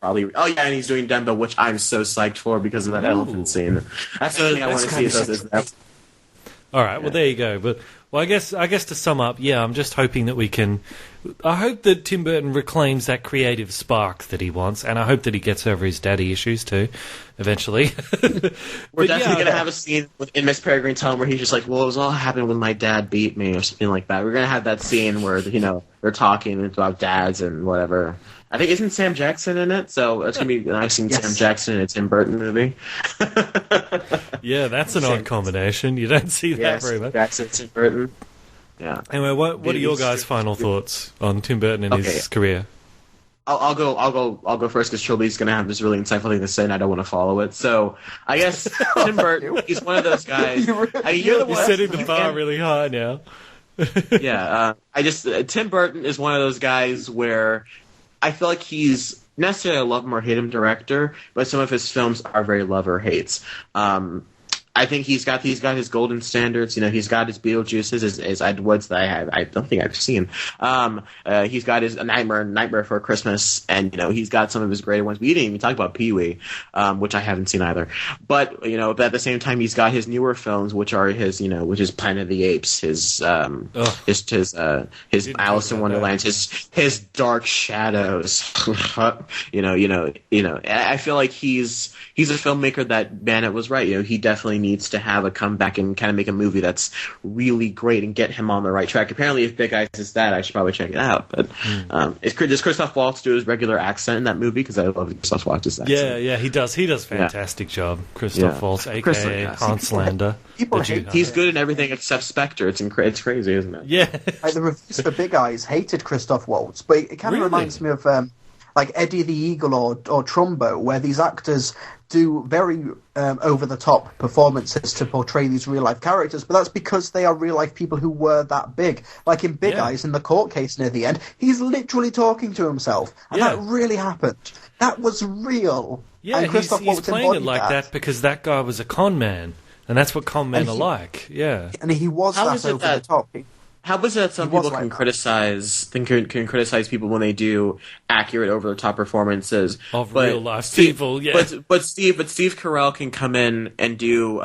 probably... Oh, yeah, and he's doing Dumbo, which I'm so psyched for because of that elephant scene. That's the only thing I want to see. Is that. All right, well, there you go. But I guess to sum up, I'm just hoping that we can... I hope that Tim Burton reclaims that creative spark that he wants, and I hope that he gets over his daddy issues too, eventually. We're definitely going to have a scene in Miss Peregrine's home where he's just like, well, it was all happened when my dad beat me, or something like that. We're going to have that scene where, they're talking about dads and whatever. I think, isn't Sam Jackson in it? So it's going to be nice seeing Sam Jackson in a Tim Burton movie. Yeah, that's an odd combination. You don't see that very much. Jackson, Tim Burton. Yeah. Anyway, what are your guys' final thoughts on Tim Burton and his career? I'll go first because Trilbee's going to have this really insightful thing to say, and I don't want to follow it. So I guess Tim Burton, he's one of those guys. You're setting the bar really high now. Yeah, Tim Burton is one of those guys where I feel like he's necessarily a love him or hate him director, but some of his films are very love or hates. I think he's got his golden standards. He's got his Beetlejuices, his Ed Woods that I don't think I've seen. He's got his Nightmare for Christmas, and he's got some of his greater ones. We didn't even talk about Pee-wee, which I haven't seen either. But but at the same time, he's got his newer films, which are his which is Planet of the Apes, his Alice in Wonderland, his Dark Shadows. I feel like he's a filmmaker that Bandit was right. He definitely needs to have a comeback and kind of make a movie that's really great and get him on the right track. Apparently, if Big Eyes is that, I should probably check it out. But does Christoph Waltz do his regular accent in that movie? Because I love Christoph Waltz's accent. Yeah, he does. He does fantastic job. Christoph Waltz, a.k.a. Hans Lander. He's good in everything except Spectre. It's crazy, isn't it? Yeah. The reviews for Big Eyes hated Christoph Waltz, but it kind of reminds me of like Eddie the Eagle or Trumbo, where these actors do very over-the-top performances to portray these real-life characters, but that's because they are real-life people who were that big. Like in Big Eyes, in the court case near the end, he's literally talking to himself, and that really happened. That was real. Yeah, and he's playing it like that because that guy was a con man, and that's what con men are like. Yeah, and he was that over-the-top. How is it that some people can criticize people when they do accurate, over-the-top performances of real life people? Yeah, but Steve Carell can come in and do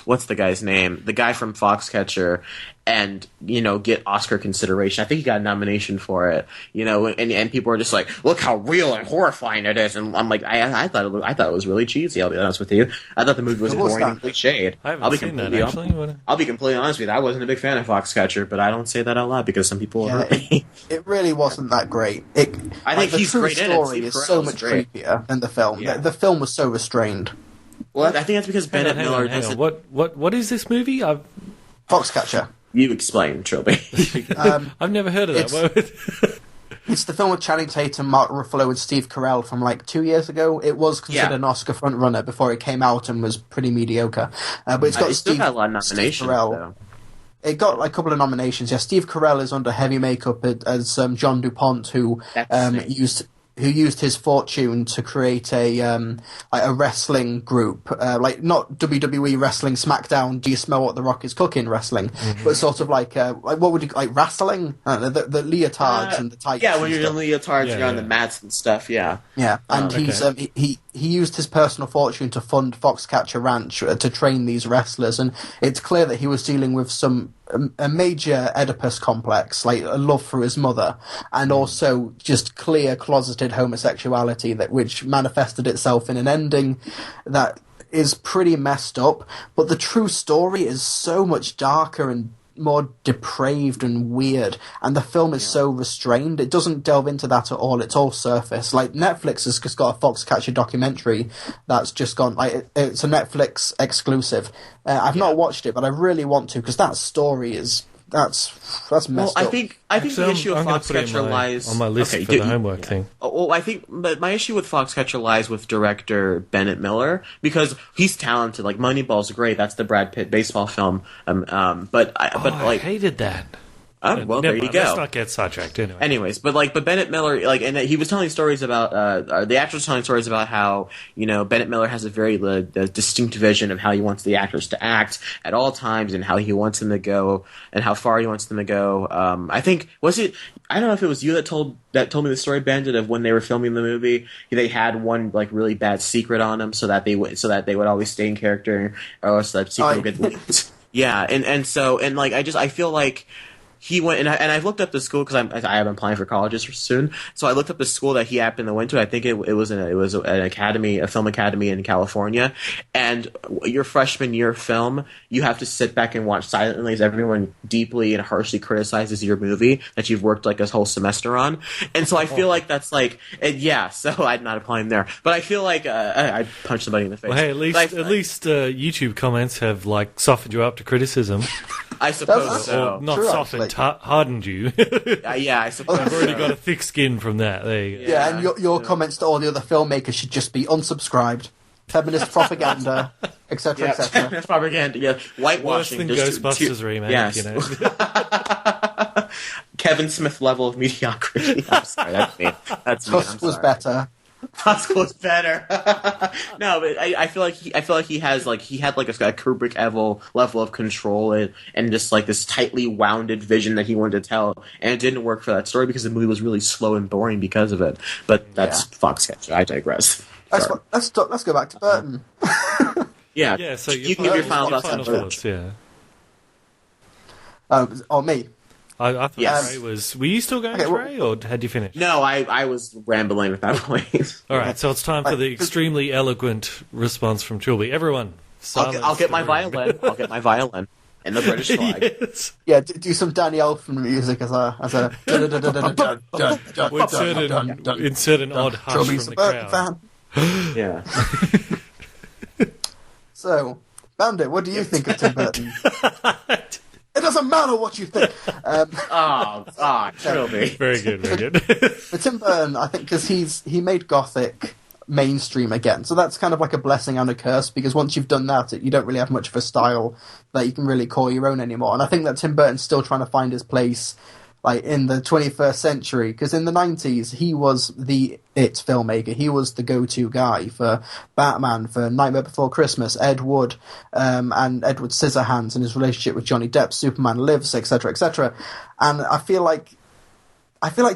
what's the guy's name? The guy from Foxcatcher, and get Oscar consideration. I think he got a nomination for it. And people are just like, look how real and horrifying it is. And I'm like, I thought it was really cheesy. I'll be honest with you. I thought the movie was boring and cliched. I'll be completely honest with you. I wasn't a big fan of Foxcatcher, but I don't say that out loud because some people hurt me. It really wasn't that great. I think he's great in it. The story is so much creepier than the film. Yeah. The film was so restrained. Well, I think that's because Bennett Miller doesn't... What is this movie? Foxcatcher. You explain, Trilbee. I've never heard of that. It's the film with Channing Tatum, Mark Ruffalo, and Steve Carell from like 2 years ago. It was considered an Oscar frontrunner before it came out and was pretty mediocre. But it's got still got a lot of nominations, Carell. it got like a couple of nominations. Yeah, Steve Carell is under heavy makeup as John DuPont, who used his fortune to create a wrestling group, like not WWE wrestling, SmackDown. Do you smell what the Rock is cooking? Wrestling, but sort of like what would you like wrestling? The leotards and the tights. Yeah, when you're in leotards, you're on the mats and stuff. Yeah, and he used his personal fortune to fund Foxcatcher Ranch to train these wrestlers, and it's clear that he was dealing with a major Oedipus complex, like a love for his mother, and also just clear closeted homosexuality which manifested itself in an ending that is pretty messed up, but the true story is so much darker and more depraved and weird, and the film is so restrained. It doesn't delve into that at all. It's all surface. Like, Netflix has just got a Foxcatcher documentary that's just gone, like, it's a Netflix exclusive. I've not watched it, but I really want to, because that story is that's messed up. I think the issue of Foxcatcher lies on my list for the homework thing. Well, I think my issue with Foxcatcher lies with director Bennett Miller, because he's talented. Like, Moneyball's great. That's the Brad Pitt baseball film. I hated that. Well, there you go. Let's not get sidetracked anyway. Anyways, but Bennett Miller, and he was telling stories about the actor was telling stories about how Bennett Miller has a very distinct vision of how he wants the actors to act at all times, and how he wants them to go, and how far he wants them to go. I think I don't know if it was you that told me the story, Bandit, of when they were filming the movie, they had one like really bad secret on him so that they would always stay in character, or else that secret would get leaked. Yeah, I feel like he went, and I've looked up the school because I am applying for colleges soon. So I looked up the school that he happened to went to. I think it was an academy, a film academy in California. And your freshman year film, you have to sit back and watch silently as everyone deeply and harshly criticizes your movie that you've worked like a whole semester on. And so I feel like that's like, so I'm not applying there. But I feel like I punched somebody in the face. Well, hey, at least YouTube comments have like softened you up to criticism. I suppose so. Or not softened, hardened you. I suppose I've already got a thick skin from that. There you go. Yeah, and your comments to all the other filmmakers should just be unsubscribed. Feminist propaganda, etc., etc. Feminist propaganda, yeah. Whitewashing. Worse than Ghostbusters remake, yes. Kevin Smith level of mediocrity. I'm sorry, that's me. Tusk was better. Tusk was better. No, but I feel like he had like a Kubrick level of control and just like this tightly wounded vision that he wanted to tell, and it didn't work for that story because the movie was really slow and boring because of it. But that's Foxcatcher. I digress. Let's go back to Burton. Yeah. So you can give your final thoughts. Yeah. Me. I thought Trey was... Were you still going, Trey, or had you finished? No, I was rambling at that point. All right, so it's time for the extremely eloquent response from Trilbee. Everyone, I'll get my violin. I'll get my violin. And the British flag. Yes. Yeah, do some Danny Elfman music as a... Insert an odd hush from the crowd. Yeah. So, Bandit, what do you think of Tim Burton? It doesn't matter what you think. Trilbee. Very good. But Tim Burton, I think, because he made Gothic mainstream again, so that's kind of like a blessing and a curse, because once you've done that, you don't really have much of a style that you can really call your own anymore. And I think that Tim Burton's still trying to find his place, like, in the 21st century, because in the 90s, he was the it filmmaker. He was the go-to guy for Batman, for Nightmare Before Christmas, Ed Wood, and Edward Scissorhands, and his relationship with Johnny Depp, Superman Lives, etc., etc. And I feel like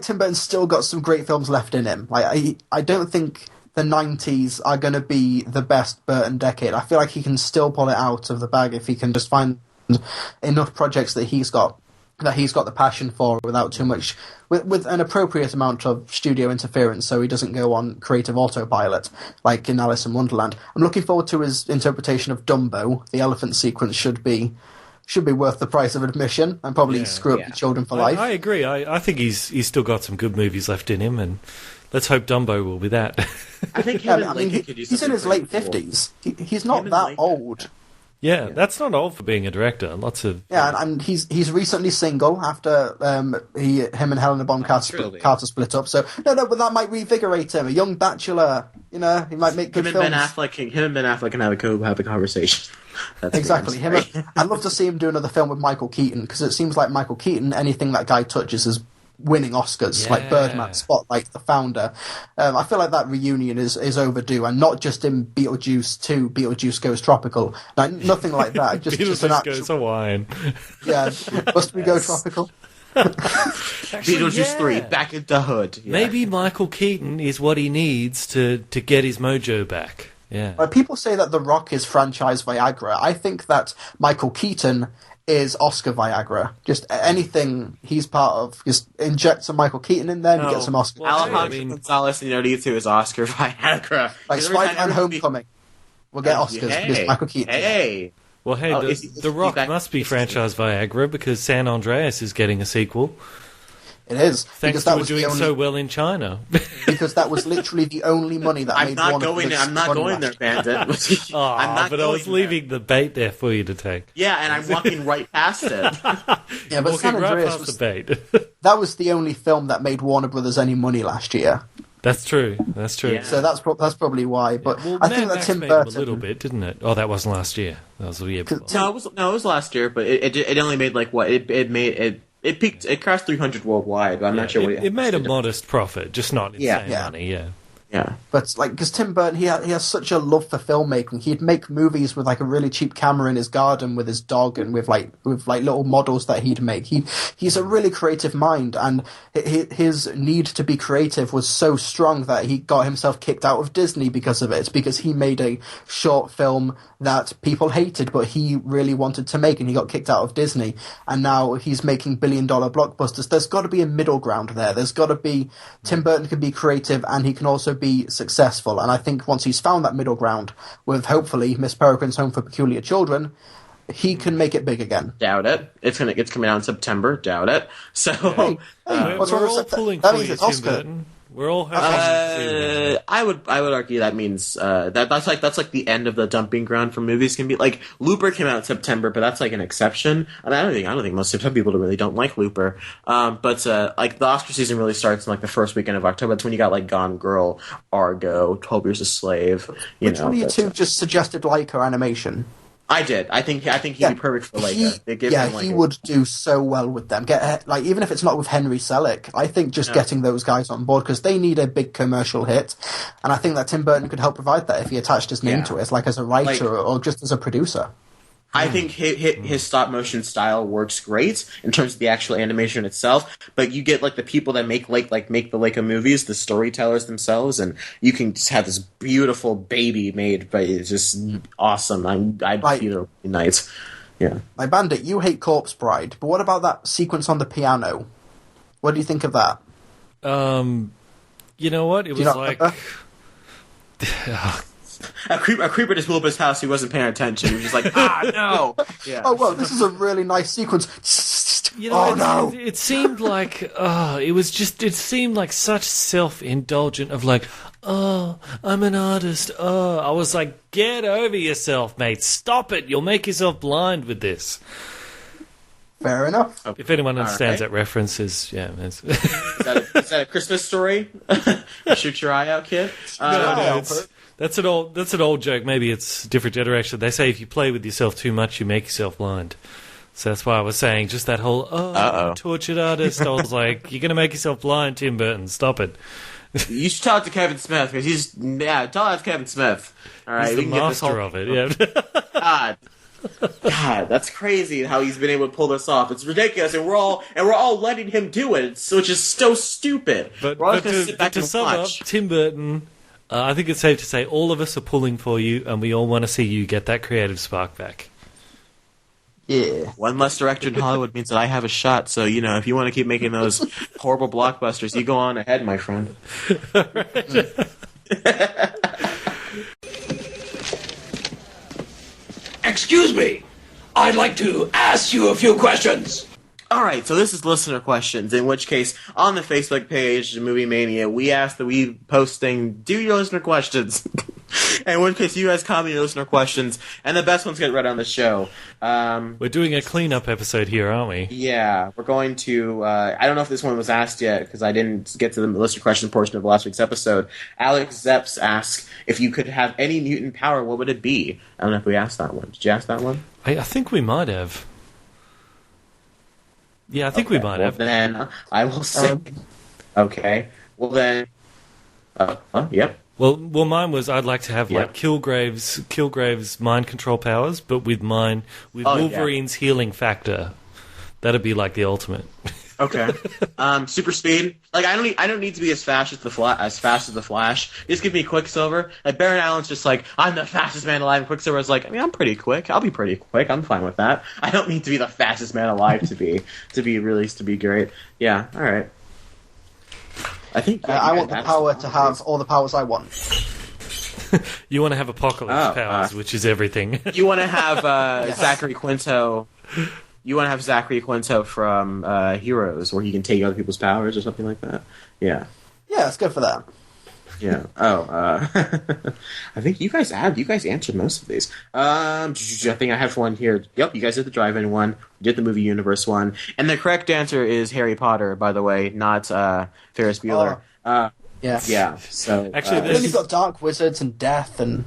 Tim Burton's still got some great films left in him. Like, I don't think the 90s are going to be the best Burton decade. I feel like he can still pull it out of the bag if he can just find enough projects that he's got the passion for without too much, with an appropriate amount of studio interference, so he doesn't go on creative autopilot like in Alice in Wonderland. I'm looking forward to his interpretation of Dumbo. The elephant sequence should be worth the price of admission and probably screw up the children for life. I agree. I think he's still got some good movies left in him, and let's hope Dumbo will be that. I think he's in his late 50s. He's not that old. Yeah, that's not old for being a director. Lots of and he's recently single after him and Helena Bonham Carter split up. So no, but that might revigorate him. A young bachelor, he might make good films. Him and Ben Affleck can have a conversation. That's Exactly. I'd love to see him do another film with Michael Keaton, because it seems like Michael Keaton, anything that guy touches is winning Oscars, like Birdman, Spotlight, The Founder. I feel like that reunion is overdue, and not just in Beetlejuice 2, Beetlejuice Goes Tropical. Like, nothing like that. Just an actual... Goes Hawaiian. Yeah, must we go tropical? Beetlejuice 3, back in the hood. Yeah. Maybe Michael Keaton is what he needs to get his mojo back. Yeah. People say that The Rock is franchise Viagra. I think that Michael Keaton is Oscar Viagra. Just anything he's part of, just inject some Michael Keaton in there and get some Oscar. Alejandro Gonzalez Inarritu is Oscar Viagra. Like Spider-Man Homecoming. We'll get Oscars because Michael Keaton. Hey! Well, hey, The Rock must be franchise Viagra because San Andreas is getting a sequel. It is. Thanks to doing so well in China. Because that was literally the only money that made Warner Brothers. I'm not going there, Bandit. I was leaving the bait there for you to take. Yeah, and I'm walking right past it. Yeah, but San Andreas was, the bait. That was the only film that made Warner Brothers any money last year. That's true. Yeah. So that's probably why. But well, I think that Tim Burton a little bit, didn't it? Oh, that wasn't last year. That was the year before. No, it was last year, but it only made like what it peaked. It crossed 300 worldwide, but I'm not sure what it made a modest profit, just not insane money. Yeah. But because Tim Burton, he has such a love for filmmaking. He'd make movies with like a really cheap camera in his garden with his dog and with little models that he'd make. He's a really creative mind, and his need to be creative was so strong that he got himself kicked out of Disney because of it. Because he made a short film that people hated, but he really wanted to make, and he got kicked out of Disney. And now he's making billion-dollar blockbusters. There's got to be a middle ground there. There's got to be Tim Burton can be creative, and he can also be successful. And I think once he's found that middle ground with hopefully Miss Peregrine's Home for Peculiar Children, he can make it big again. Doubt it. It's coming out in September. Doubt it. So we're all pulling for you, Tim Burton. We're all I would argue that means that's like the end of the dumping ground for movies can be. Like Looper came out in September, but that's like an exception. And I don't think some people really don't like Looper. But like the Oscar season really starts in like the first weekend of October. That's when you got like Gone Girl, Argo, 12 Years a Slave. Which one of you two just suggested Leica animation? I did. I think he'd be perfect for Leica. He would do so well with them. Even if it's not with Henry Selick, I think just getting those guys on board, because they need a big commercial hit, and I think that Tim Burton could help provide that if he attached his name to it, like as a writer or just as a producer. I think his stop motion style works great in terms of the actual animation itself, but you get like the people that make the Leica movies, the storytellers themselves, and you can just have this beautiful baby made, but it's just awesome. I'd see it night. Yeah. My Bandit, you hate Corpse Bride, but what about that sequence on the piano? What do you think of that? You know what? It was like. A creeper just blew up his house. He wasn't paying attention. He was just like, no. Yeah. Oh well, this is a really nice sequence. No! It seemed like it seemed like such self-indulgent of like, I'm an artist. I was like, get over yourself, mate. Stop it. You'll make yourself blind with this. Fair enough. If anyone understands that reference, is that a Christmas Story? Shoot your eye out, kid. That's an old joke. Maybe it's a different generation. They say if you play with yourself too much, you make yourself blind. So that's why I was saying just that whole tortured artist. I was like, you're gonna make yourself blind, Tim Burton. Stop it. You should talk to Kevin Smith because talk to Kevin Smith. All right, he's the master of it. Yeah. God, that's crazy how he's been able to pull this off. It's ridiculous, and we're all letting him do it, which is so stupid. But to sum up, Tim Burton. I think it's safe to say all of us are pulling for you, and we all want to see you get that creative spark back. Yeah. One less director in Hollywood means that I have a shot, so, if you want to keep making those horrible blockbusters, you go on ahead, my friend. Excuse me. I'd like to ask you a few questions. Alright, so this is listener questions, in which case, on the Facebook page, Movie Mania, we ask that we posting, do your listener questions. And in case you guys comment your listener questions, and the best ones get read on the show. We're doing a cleanup episode here, aren't we? Yeah, we're going to. I don't know if this one was asked yet because I didn't get to the listener question portion of last week's episode. Alex Zepps asks, if you could have any mutant power, what would it be? I don't know if we asked that one. Did you ask that one? I think we might have. Yeah, I think we might have. Then I will say. Okay. Well then. Yep. Well, mine was I'd like to have like Kilgrave's mind control powers, but with Wolverine's healing factor. That'd be like the ultimate. Okay. Super speed. Like I don't need to be as fast as the Flash. Just give me Quicksilver. Like Baron Allen's just like, I'm the fastest man alive. And Quicksilver's like, I mean, I'm pretty quick. I'll be pretty quick. I'm fine with that. I don't need to be the fastest man alive to be great. Yeah. All right. I think I want the power to have all the powers I want. You want to have apocalypse powers, which is everything. You want to have Zachary Quinto. You want to have Zachary Quinto from Heroes, where he can take other people's powers or something like that. Yeah. Yeah, let's go for that. Yeah. I think you guys answered most of these. I think I have one here. Yep, you guys did the drive-in one. We did the movie universe one, and the correct answer is Harry Potter. By the way, not Ferris Bueller. Yeah. So actually, then you've got dark wizards and death, and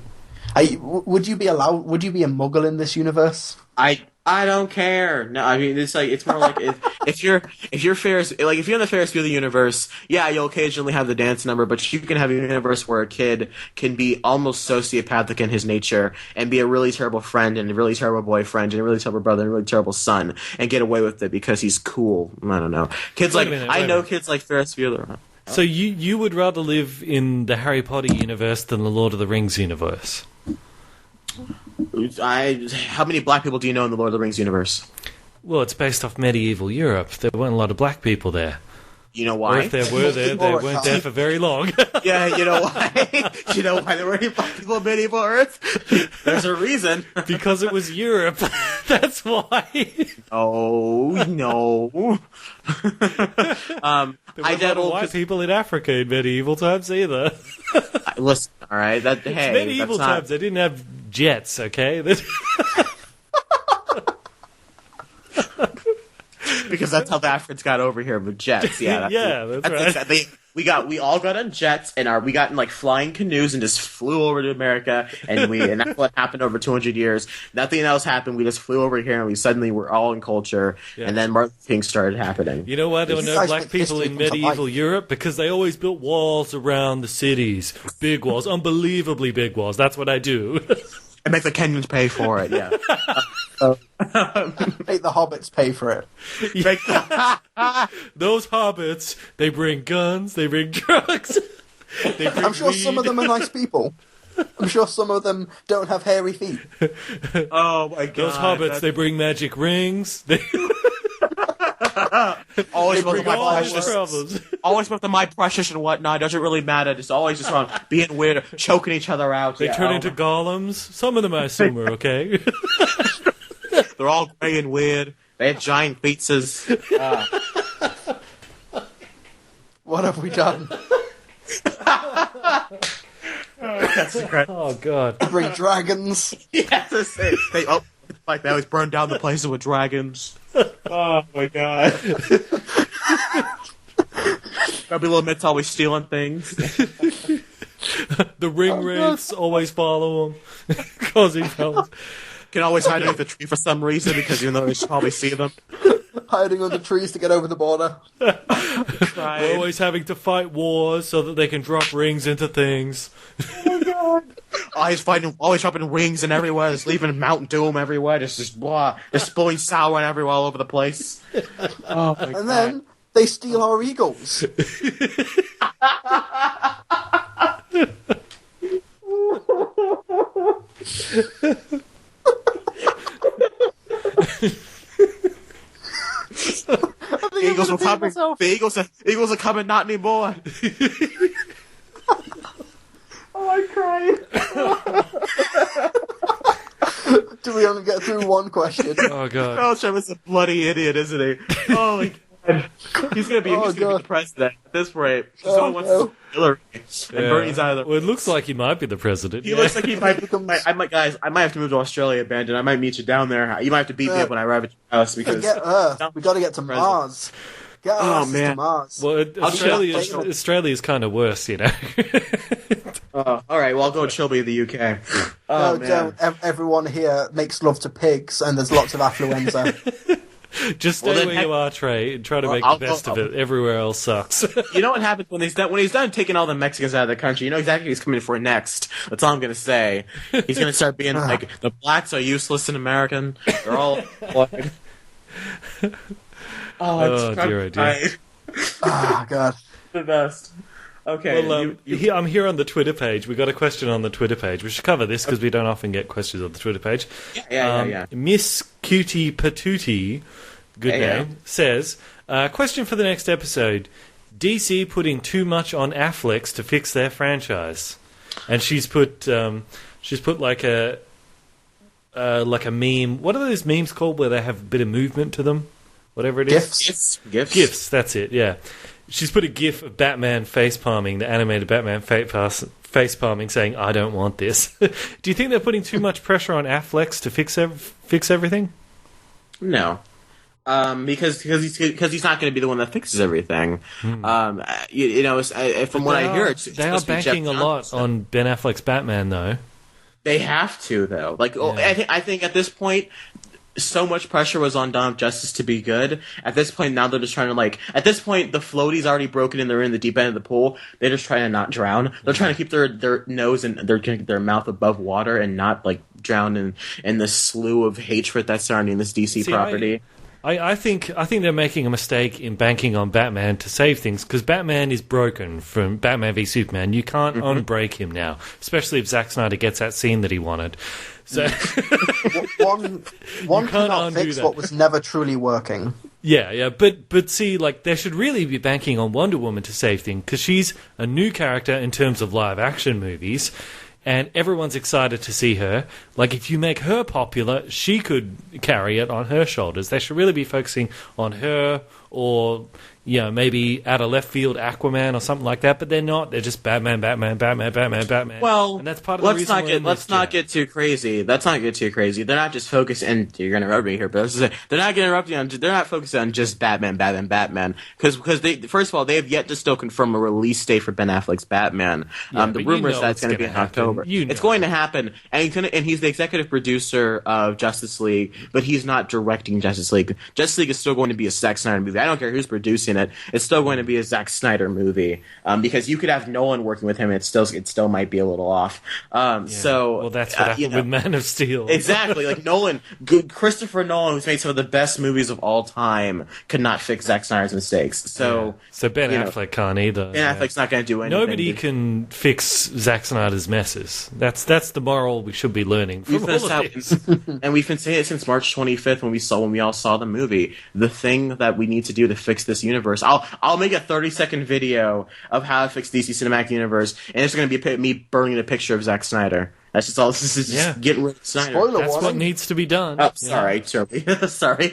would you be a Muggle in this universe? I don't care. No, I mean it's more like if you're in the Ferris Bueller universe, yeah, you'll occasionally have the dance number, but you can have a universe where a kid can be almost sociopathic in his nature and be a really terrible friend and a really terrible boyfriend and a really terrible brother and a really terrible son and get away with it because he's cool. I don't know. Kids kids like Ferris Bueller. So you would rather live in the Harry Potter universe than the Lord of the Rings universe? How many black people do you know in the Lord of the Rings universe? Well, it's based off medieval Europe. There weren't a lot of black people there. You know why? Or if there were they weren't there for very long. Yeah, you know why? You know why there weren't any black people in medieval Earth? There's a reason. Because it was Europe. That's why. Oh, no. There weren't a lot of white people in Africa in medieval times either. Listen, all right. It's medieval times. They didn't have jets, okay? Because that's how the Africans got over here with jets. Yeah, that's right. Exactly. We all got on jets and we got in like flying canoes and just flew over to America and that's what happened over 200 years. Nothing else happened. We just flew over here and we suddenly were all in culture and then Martin Luther King started happening. You know why there were no black people in medieval Europe? Because they always built walls around the cities. Big walls, unbelievably big walls. That's what I do. And make the Kenyans pay for it, yeah. Make the hobbits pay for it. Those hobbits, they bring guns, they bring drugs. I'm sure some of them are nice people. I'm sure some of them don't have hairy feet. Oh my god. Those hobbits, they bring magic rings. Always bring all these problems. Always with the my precious and whatnot. Doesn't really matter. Just always just around being weird, choking each other out. They turn into golems. Some of them I assume are okay. They're all grey and weird. They have giant pizzas. What have we done? That's incredible. Oh god. Bring dragons. Yes, they always burn down the places with dragons. Oh my god. There'll be little mitts always stealing things. The ring wraiths always follow them, causing problems. Can always hide underneath the tree for some reason because even though they should probably see them. Hiding under trees to get over the border. We're always having to fight wars so that they can drop rings into things. Oh my god. Always dropping rings and everywhere, just leaving Mountain Doom everywhere, just spilling sour everywhere all over the place. Oh my god. And then they steal our eagles. The Eagles are coming, not anymore. Oh, I'm crying. Do we only get through one question? Oh god. Carl Trevor's a bloody idiot, isn't he? Oh my god. He's going to be the president at this rate. Someone wants Hillary, and Bernie's out of the... Well, it looks like he might be the president. He looks like he might become... Guys, I might have to move to Australia, Bandit. I might meet you down there. You might have to beat me up when I arrive at your house because... Get Earth. We got to get to Mars. Get Earth to Mars. Well, Australia is kind of worse, you know. All right, well, I'll go Trilbee, the UK. No, don't. Everyone here makes love to pigs, and there's lots of affluenza. Just stay where you are, Trey, and try to make the best of it. Everywhere else sucks. You know what happens when he's done taking all the Mexicans out of the country? You know exactly what he's coming for next. That's all I'm going to say. He's going to start being like, the blacks are useless in American. They're all... Oh, dear. Oh, God. The best. Okay. Well, I'm here on the Twitter page. We got a question on the Twitter page. We should cover this because we don't often get questions on the Twitter page. Yeah. Miss Cutie Patootie, good name, says, question for the next episode. DC putting too much on Affleck's to fix their franchise. And she's put like a meme. What are those memes called where they have a bit of movement to them? Whatever it is. GIFs, that's it, yeah. She's put a GIF of Batman face-palming, the animated Batman face-palming, saying, I don't want this. Do you think they're putting too much pressure on Affleck to fix everything? No. Because he's not going to be the one that fixes everything. From what I hear, they are banking a lot on Ben Affleck's Batman, though. They have to, though. I think at this point, so much pressure was on Dawn of Justice to be good. At this point, now they're just trying to at this point, the floatie's already broken and they're in the deep end of the pool. They're just trying to not drown. They're trying to keep their nose and their mouth above water and not drown in the slew of hatred that's surrounding this DC property. I think they're making a mistake in banking on Batman to save things because Batman is broken from Batman v Superman. You can't unbreak him now, especially if Zack Snyder gets that scene that he wanted. So one cannot fix what was never truly working. Yeah, but see, they should really be banking on Wonder Woman to save things because she's a new character in terms of live action movies. And everyone's excited to see her. If you make her popular, she could carry it on her shoulders. They should really be focusing on her or, maybe out of left field Aquaman or something like that. But they're not. They're just Batman. Well, and that's part of the reason let's not get too crazy. Let's not get too crazy. They're not just focused, and you're going to interrupt me here, but they're not going to interrupt you on. They're not focused on just Batman. Because they, first of all, they have yet to still confirm a release date for Ben Affleck's Batman. The rumors that's going to be in October. It's going to happen, and he's the executive producer of Justice League, but he's not directing Justice League. Justice League is still going to be a Zack Snyder movie. I don't care who's producing it. It's still going to be a Zack Snyder movie because you could have Nolan working with him, and it still might be a little off. So that's what happened with Man of Steel. Exactly, Nolan, Christopher Nolan, who's made some of the best movies of all time, could not fix Zack Snyder's mistakes. So Ben Affleck can't either. Ben Affleck's not going to do anything. Nobody can fix Zack Snyder's messes. That's the moral we should be learning from all of this. And we've been saying it since March 25th when we all saw the movie. The thing that we need to do to fix this universe. I'll make a 30-second video of how to fix DC Cinematic Universe, and it's going to be me burning a picture of Zack Snyder. That's just all. This is just getting rid of Snyder. That's what needs to be done. Oh, sorry, Trilbee. Sorry.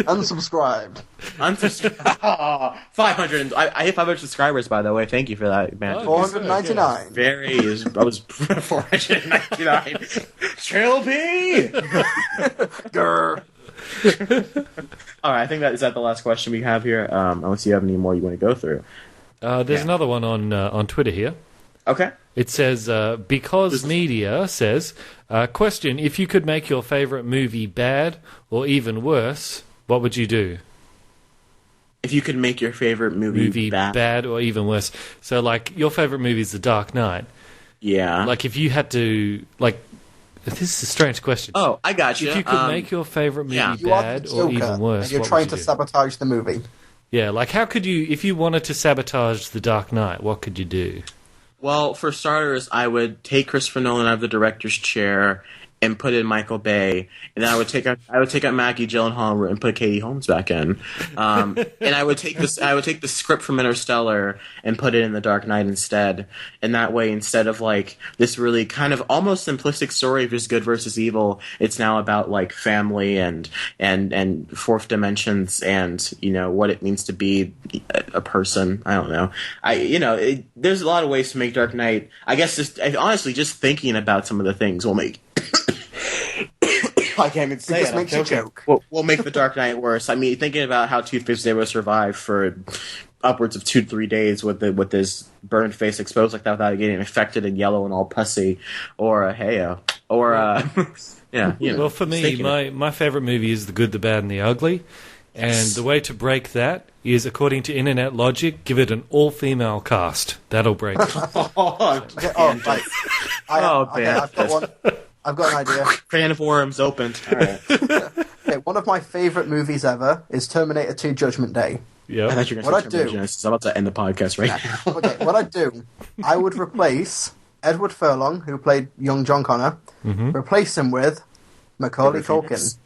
Unsubscribed. 500. I hit 500 subscribers, by the way. Thank you for that, man. 499. I was 499. Trilbee. Grr. All right, I think is that the last question we have here. Unless you have any more you want to go through. There's another one on Twitter here. Okay. It says, Because Media says, question, if you could make your favourite movie bad or even worse, what would you do? If you could make your favourite movie bad or even worse. So, your favourite movie is The Dark Knight. Yeah. If you had to, this is a strange question. Oh, I got you. If you could make your favourite movie bad or even worse, and you're trying to sabotage the movie. Yeah, how could you, if you wanted to sabotage The Dark Knight, what could you do? Well, for starters, I would take Christopher Nolan out of the director's chair and put in Michael Bay, and then I would take out Maggie Gyllenhaal and put Katie Holmes back in, and I would take the script from Interstellar and put it in The Dark Knight instead, and that way, instead of like this really kind of almost simplistic story of just good versus evil, it's now about like family and fourth dimensions and what it means to be a person. I don't know. There's a lot of ways to make Dark Knight. I guess honestly, just thinking about some of the things will make. I can't even say it. Makes a joke. We'll make The Dark Knight worse. I mean, thinking about how Two-Face was able to survive for upwards of 2 to 3 days with his burned face exposed like that without getting infected and yellow and all pussy, or yeah. Well, for me, my favorite movie is The Good, the Bad, and the Ugly. And the way to break that is, according to internet logic, give it an all-female cast. That'll break it. I've got an idea. Can of worms opened. All right. Okay, one of my favorite movies ever is Terminator 2: Judgment Day. Yeah. I thought you were going to say Terminator Genesis. I'm about to end the podcast right now. Okay, what I'd do, I would replace Edward Furlong, who played young John Connor, replace him with Macaulay Culkin.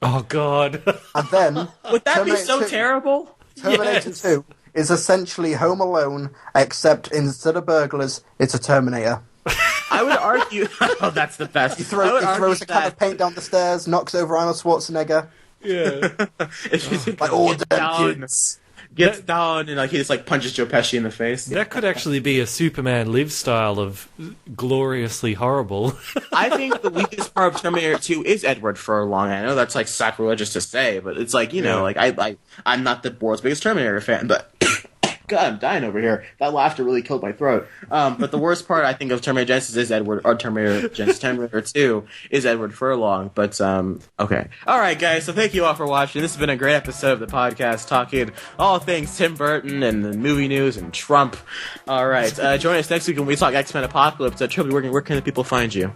Oh, God. And then... Would that be so terrible? Terminator 2 is essentially Home Alone, except instead of burglars, it's a Terminator. I would argue... Oh, that's the best. He throws a can of paint down the stairs, knocks over Arnold Schwarzenegger. Yeah. Like, all the kids. Gets down and he just punches Joe Pesci in the face. That could actually be a Superman Live style of gloriously horrible. I think the weakest part of Terminator 2 is Edward Furlong. I know that's sacrilegious to say, but it's I'm not the world's biggest Terminator fan, but God, I'm dying over here. That laughter really killed my throat. But the worst part, I think, of Terminator Genesis is Terminator 2 is Edward Furlong. But, okay. All right, guys, so thank you all for watching. This has been a great episode of the podcast, talking all things Tim Burton and the movie news and Trump. All right, join us next week when we talk X-Men Apocalypse. Trilbee, where can the people find you?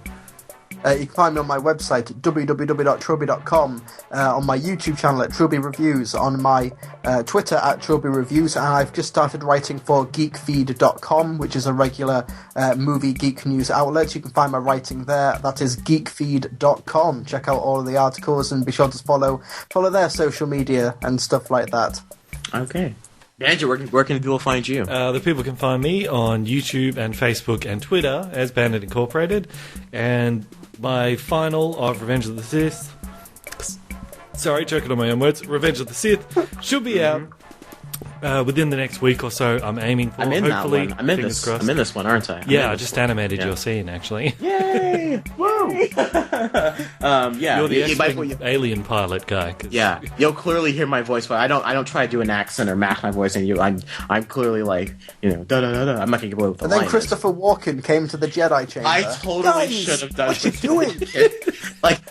You can find me on my website, www.trilbee.com, on my YouTube channel at Trilbee Reviews, on my Twitter at Trilbee Reviews, and I've just started writing for geekfeed.com, which is a regular movie geek news outlet. You can find my writing there. That is geekfeed.com. Check out all of the articles and be sure to follow their social media and stuff like that. Okay. Andrew, where can people find you? The people can find me on YouTube and Facebook and Twitter as Bandit Incorporated. And my final of Revenge of the Sith... Sorry, choking on my own words. Revenge of the Sith should be out within the next week or so. I'm aiming for. I'm in hopefully, that one. I'm in this one, aren't I? I just animated your scene, actually. Yay! Woo! Yeah. You're the X-Wing alien pilot guy. Yeah, you'll clearly hear my voice, but I don't try to do an accent or match my voice, and I'm clearly da da da da. I'm not gonna give away with the And then line Christopher Walken came to the Jedi chamber. I totally should have done. What you doing?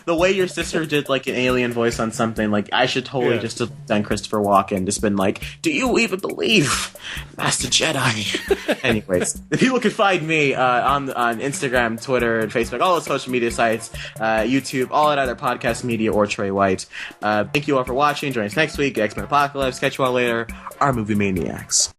The way your sister did an alien voice on something, I should totally just have done Christopher Walken, just been do you even believe Master Jedi? Anyways, the people can find me on Instagram, Twitter, and Facebook, all the social media sites, YouTube, all at either Podcast Media or Trey White. Thank you all for watching. Join us next week. X-Men Apocalypse. Catch you all later. Our Movie Maniacs.